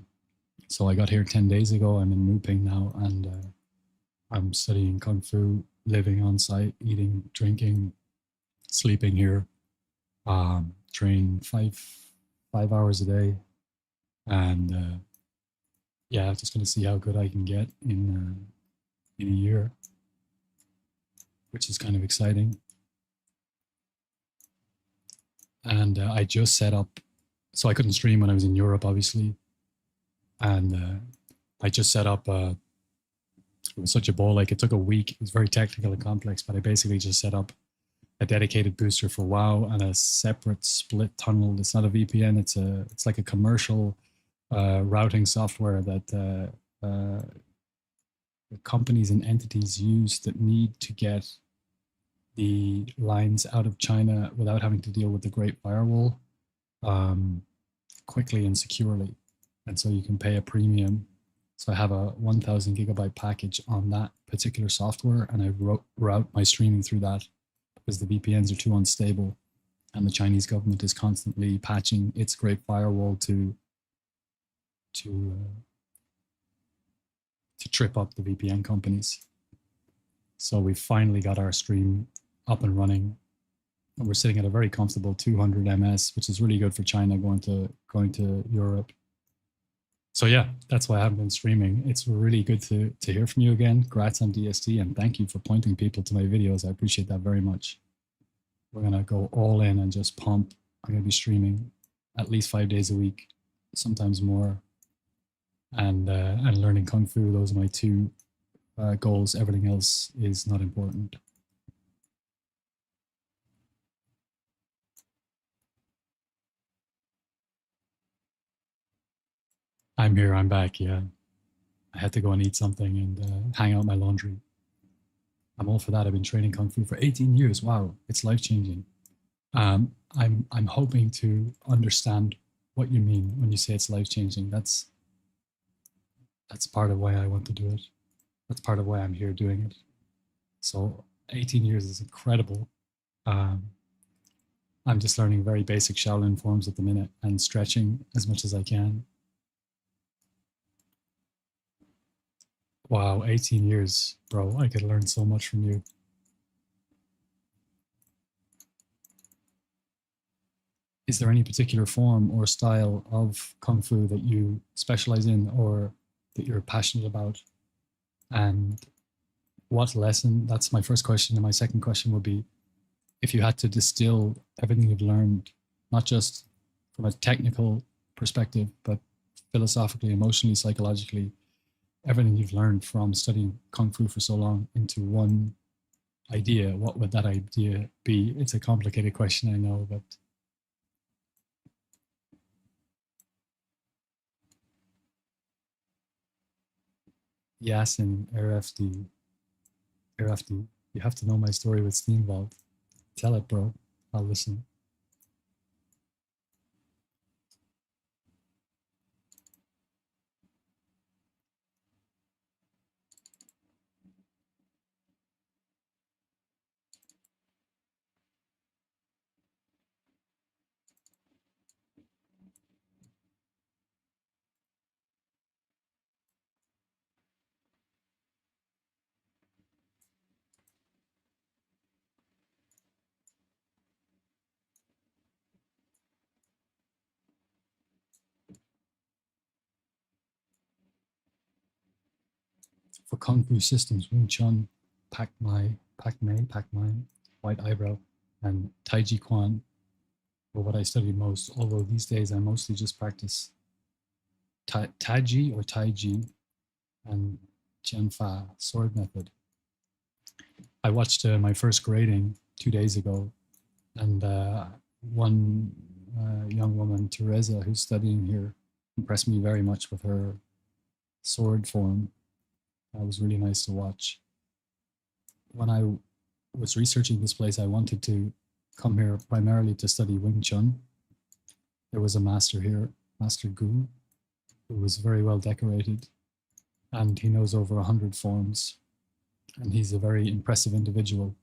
So I got here 10 days ago. I'm in Nuping now, and I'm studying Kung Fu, living on site, eating, drinking, sleeping here. Train 5 hours a day, and yeah, just going to see how good I can get in a year, which is kind of exciting. And I just set up, so I couldn't stream when I was in Europe, obviously, and I just set up. It was such a ball, like it took a week. It was very technical and complex, but I basically just set up a dedicated booster for WoW and a separate split tunnel. It's not a VPN. It's like a commercial routing software that companies and entities use that need to get the lines out of China without having to deal with the Great Firewall quickly and securely. And so you can pay a premium. So I have a 1,000 gigabyte package on that particular software, and I route my streaming through that because the VPNs are too unstable, and the Chinese government is constantly patching its Great Firewall to trip up the VPN companies. So we finally got our stream up and running, and we're sitting at a very comfortable 200 ms, which is really good for China going to Europe. So yeah, that's why I haven't been streaming. It's really good to hear from you again. Congrats on DST, and thank you for pointing people to my videos. I appreciate that very much. We're gonna go all in and just pump. I'm gonna be streaming at least 5 days a week, sometimes more, and learning Kung Fu. Those are my two goals. Everything else is not important. I'm here. I'm back. Yeah, I had to go and eat something and hang out my laundry. I'm all for that. I've been training Kung Fu for 18 years. Wow, it's life changing. I'm hoping to understand what you mean when you say it's life changing. That's part of why I want to do it. That's part of why I'm here doing it. So 18 years is incredible. I'm just learning very basic Shaolin forms at the minute and stretching as much as I can. Wow, 18 years, bro. I could learn so much from you. Is there any particular form or style of Kung Fu that you specialize in or that you're passionate about? And what lesson? That's my first question. And my second question would be, if you had to distill everything you've learned, not just from a technical perspective, but philosophically, emotionally, psychologically, everything you've learned from studying Kung Fu for so long into one idea, what would that idea be? It's a complicated question, I know, but Yasin, RFD, you have to know my story with Steamvault. Tell it, bro. I'll listen. For Kung Fu systems, Wing Chun, Pak Mai, Pak Mei, Pak Mai, White Eyebrow. and Taiji Quan were what I studied most, although these days I mostly just practice Taiji or Taiji and Jianfa sword method. I watched my first grading 2 days ago, and one young woman, Teresa, who's studying here, impressed me very much with her sword form. It was really nice to watch. When I was researching this place, I wanted to come here primarily to study Wing Chun. There was a master here, Master Gu, who was very well decorated, and he knows over 100 forms, and he's a very impressive individual.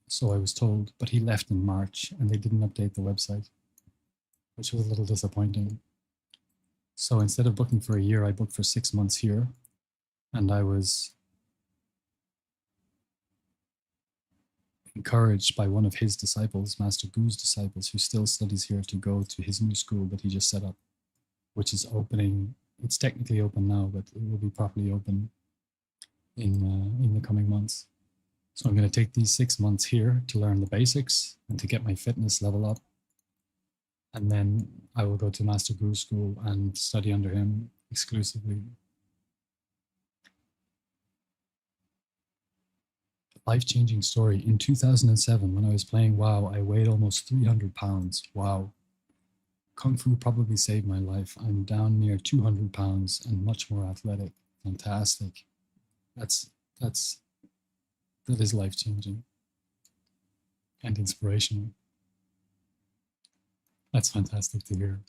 So I was told, but he left in March, and they didn't update the website, which was a little disappointing. So instead of booking for a year, I booked for 6 months here, and I was encouraged by one of his disciples, Master Gu's disciples, who still studies here, to go to his new school that he just set up, which is opening. It's technically open now, but it will be properly open in the coming months. So I'm going to take these 6 months here to learn the basics and to get my fitness level up. And then I will go to Master Gu's school and study under him exclusively. Life-changing story. In 2007, when I was playing WoW, I weighed almost 300 pounds. Wow. Kung Fu probably saved my life. I'm down near 200 pounds and much more athletic. Fantastic. That is life-changing and inspirational. That's fantastic to hear.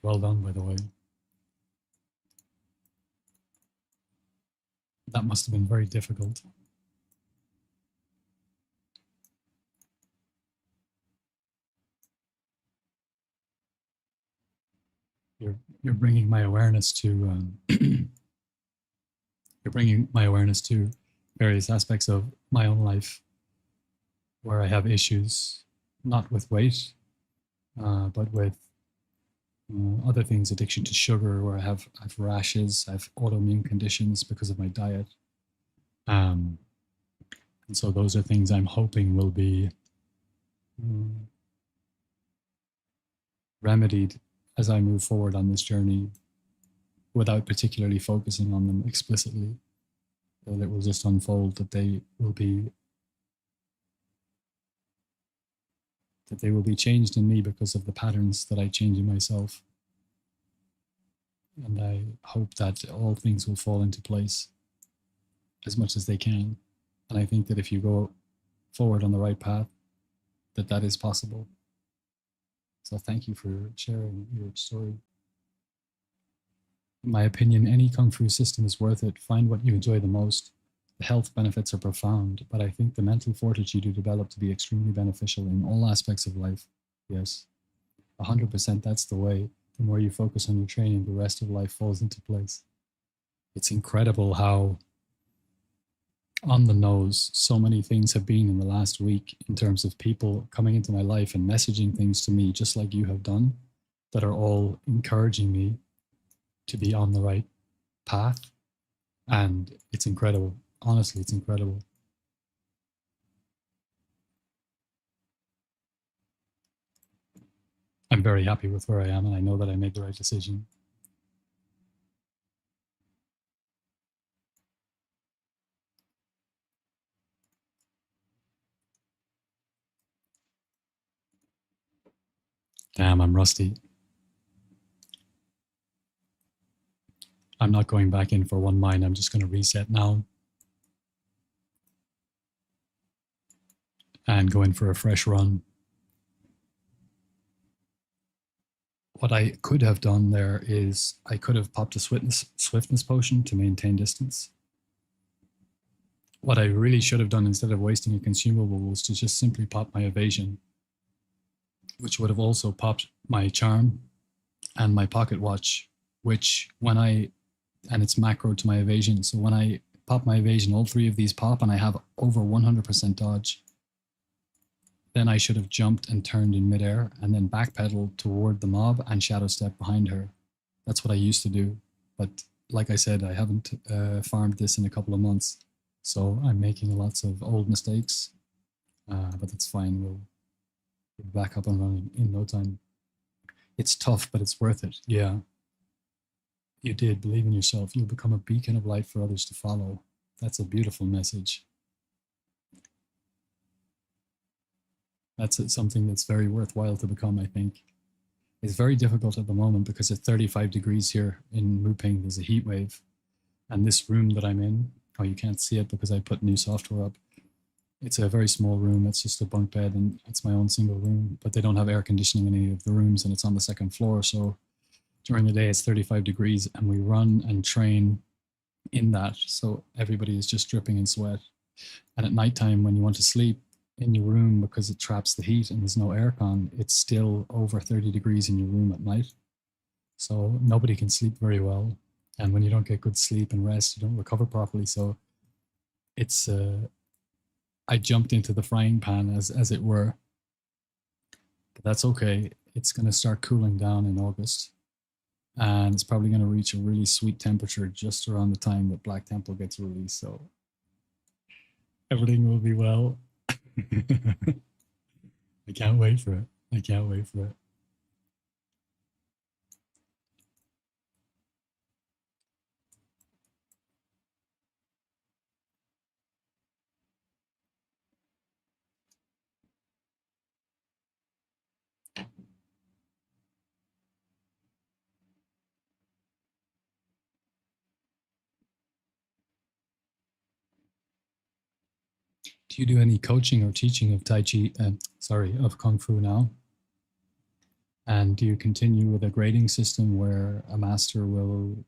Well done, by the way. That must have been very difficult. You're bringing my awareness to you're bringing my awareness to various aspects of my own life where I have issues, not with weight, but with other things, addiction to sugar, where I have rashes, I have autoimmune conditions because of my diet. And so those are things I'm hoping will be remedied as I move forward on this journey without particularly focusing on them explicitly. That it will just unfold, that they will be changed in me because of the patterns that I change in myself. And I hope that all things will fall into place as much as they can. And I think that if you go forward on the right path, that is possible. So thank you for sharing your story. In my opinion, any Kung Fu system is worth it. Find what you enjoy the most. The health benefits are profound, but I think the mental fortitude you develop to be extremely beneficial in all aspects of life. Yes, 100%, that's the way. The more you focus on your training, the rest of life falls into place. It's incredible how on the nose so many things have been in the last week in terms of people coming into my life and messaging things to me, just like you have done, that are all encouraging me to be on the right path. And it's incredible. Honestly, it's incredible. I'm very happy with where I am, and I know that I made the right decision. Damn, I'm rusty. I'm not going back in for one mine. I'm just going to reset now and go in for a fresh run. What I could have done there is I could have popped a swiftness potion to maintain distance. What I really should have done instead of wasting a consumable was to just simply pop my evasion, which would have also popped my charm and my pocket watch, which and it's macro to my evasion. So when I pop my evasion, all three of these pop and I have over 100% dodge. Then I should have jumped and turned in midair and then backpedaled toward the mob and shadow step behind her. That's what I used to do. But like I said, I haven't farmed this in a couple of months. So I'm making lots of old mistakes. but that's fine. We'll be back up and running in no time. It's tough, but it's worth it. Yeah, you did. Believe in yourself. You'll become a beacon of light for others to follow. That's a beautiful message. That's something that's very worthwhile to become, I think. It's very difficult at the moment because at 35 degrees here in Muping, there's a heat wave. And this room that I'm in, oh, you can't see it because I put new software up. It's a very small room. It's just a bunk bed and it's my own single room, but they don't have air conditioning in any of the rooms and it's on the second floor. So during the day, it's 35 degrees and we run and train in that. So everybody is just dripping in sweat. And at nighttime, when you want to sleep in your room because it traps the heat and there's no aircon, it's still over 30 degrees in your room at night. So nobody can sleep very well. And when you don't get good sleep and rest, you don't recover properly. So it's, I jumped into the frying pan as it were, but that's okay. It's going to start cooling down in August and it's probably going to reach a really sweet temperature just around the time that Black Temple gets released. So everything will be well. I can't wait for it. I can't wait for it. Do you do any coaching or teaching of Tai Chi, of Kung Fu now? And do you continue with a grading system where a master will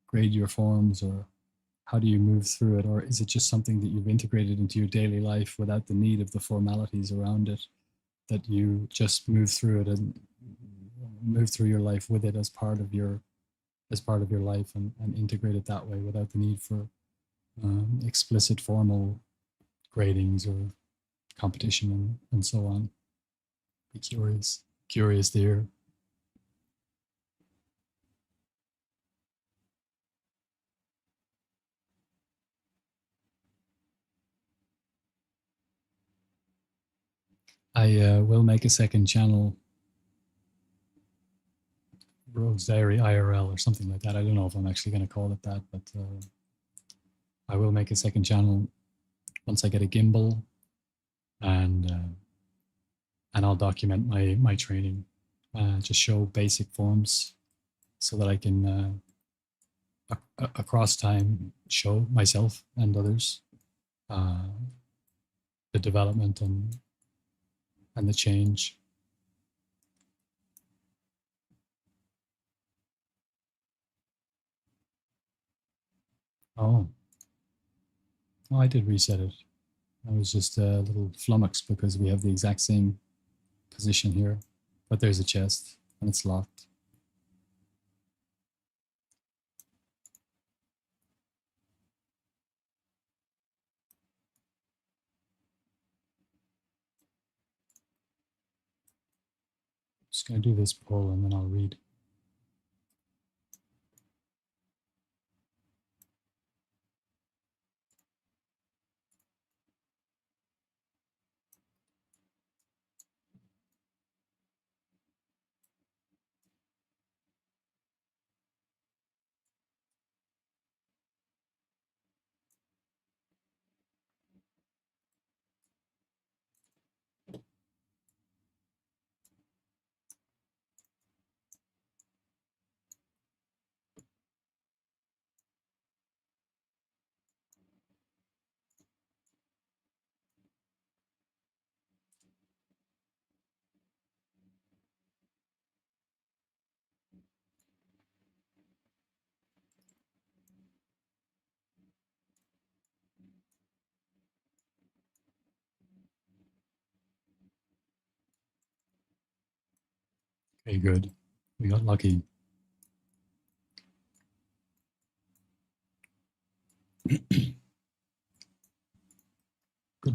grade your forms, or how do you move through it? Or is it just something that you've integrated into your daily life without the need of the formalities around it, that you just move through it and move through your life with it as part of your life and integrate it that way without the need for explicit formal gradings or competition and so on? Be curious to hear. I will make a second channel, Rogue's Diary IRL or something like that. I don't know if I'm actually going to call it that, but I will make a second channel once I get a gimbal, and I'll document my training, just show basic forms so that I can across time show myself and others the development and the change. Oh, I did reset it. I was just a little flummoxed because we have the exact same position here, but there's a chest and it's locked. Just going to do this poll and then I'll read. Okay, good. We got lucky. Good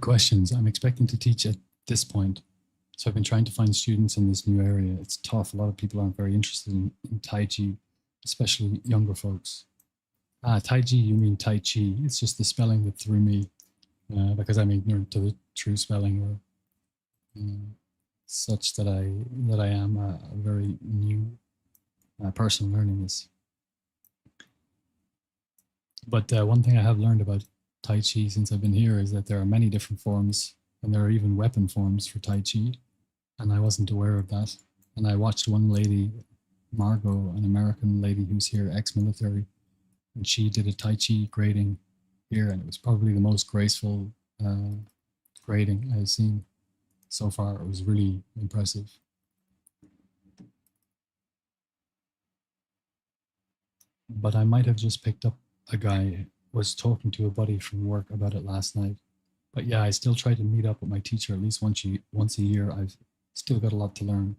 questions. I'm expecting to teach at this point. So I've been trying to find students in this new area. It's tough. A lot of people aren't very interested in Tai Chi, especially younger folks. Tai Chi, you mean Tai Chi. It's just the spelling that threw me. because I'm ignorant to the true spelling or such that I am a very new person learning this. But one thing I have learned about Tai Chi since I've been here is that there are many different forms, and there are even weapon forms for Tai Chi, and I wasn't aware of that. And I watched one lady, Margot, an American lady who's here, ex-military, and she did a Tai Chi grading here, and it was probably the most graceful grading I've seen so far. It was really impressive. But I might have just picked up a guy, was talking to a buddy from work about it last night. But yeah, I still try to meet up with my teacher at least once a year. I've still got a lot to learn.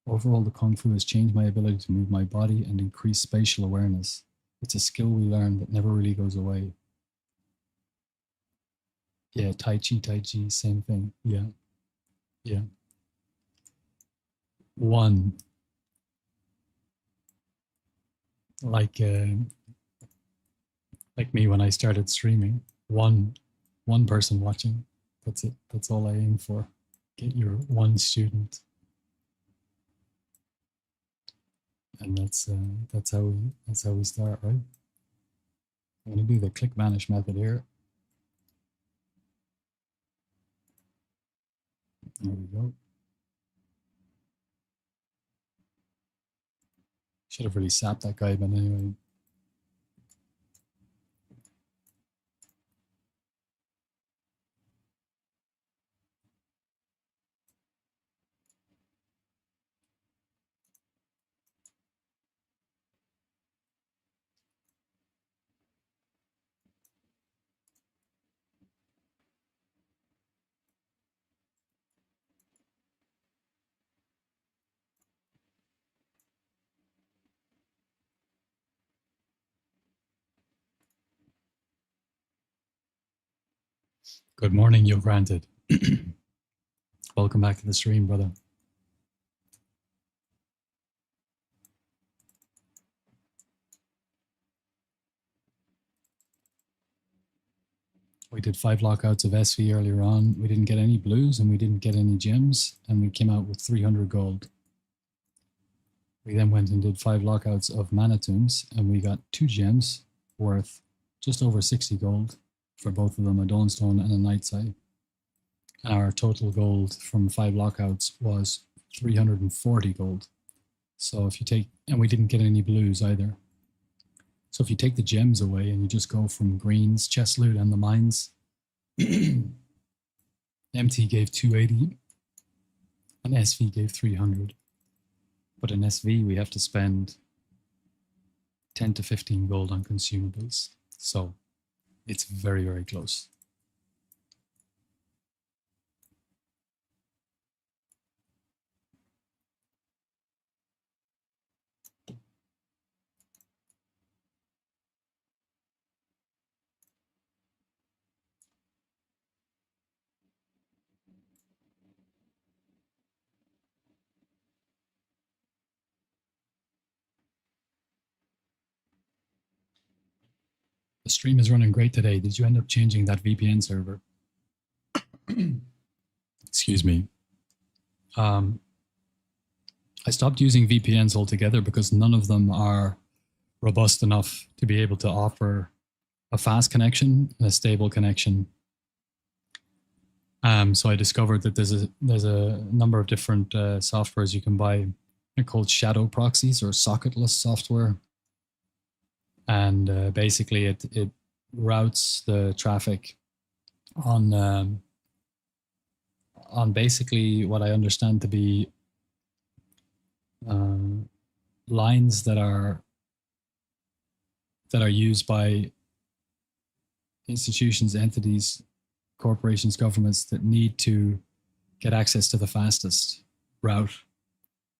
Overall, the Kung Fu has changed my ability to move my body and increase spatial awareness. It's a skill we learn that never really goes away. Yeah, Tai Chi, same thing. Yeah, yeah. One, like me when I started streaming, one person watching. That's it. That's all I aim for. Get your one student, and that's how we start, right? I'm going to do the click vanish method here. There we go. Should have really sapped that guy, but anyway. Good morning, you're granted. Welcome back to the stream, brother. We did 5 lockouts of SV earlier on. We didn't get any blues and we didn't get any gems, and we came out with 300 gold. We then went and did 5 lockouts of Manitombs, and we got 2 gems worth just over 60 gold for both of them, a Dawnstone and a Night's Eye. And our total gold from 5 lockouts was 340 gold. So if you take, and we didn't get any blues either. So if you take the gems away and you just go from greens, chest loot, and the mines, MT gave 280 and SV gave 300. But in SV, we have to spend 10 to 15 gold on consumables. So it's very, very close. The stream is running great today. Did you end up changing that VPN server? Excuse me. I stopped using VPNs altogether because none of them are robust enough to be able to offer a fast connection and a stable connection. So I discovered that there's a number of different softwares you can buy. They're called shadow proxies or socketless software. And basically it routes the traffic on basically what I understand to be lines that are used by institutions, entities, corporations, governments that need to get access to the fastest route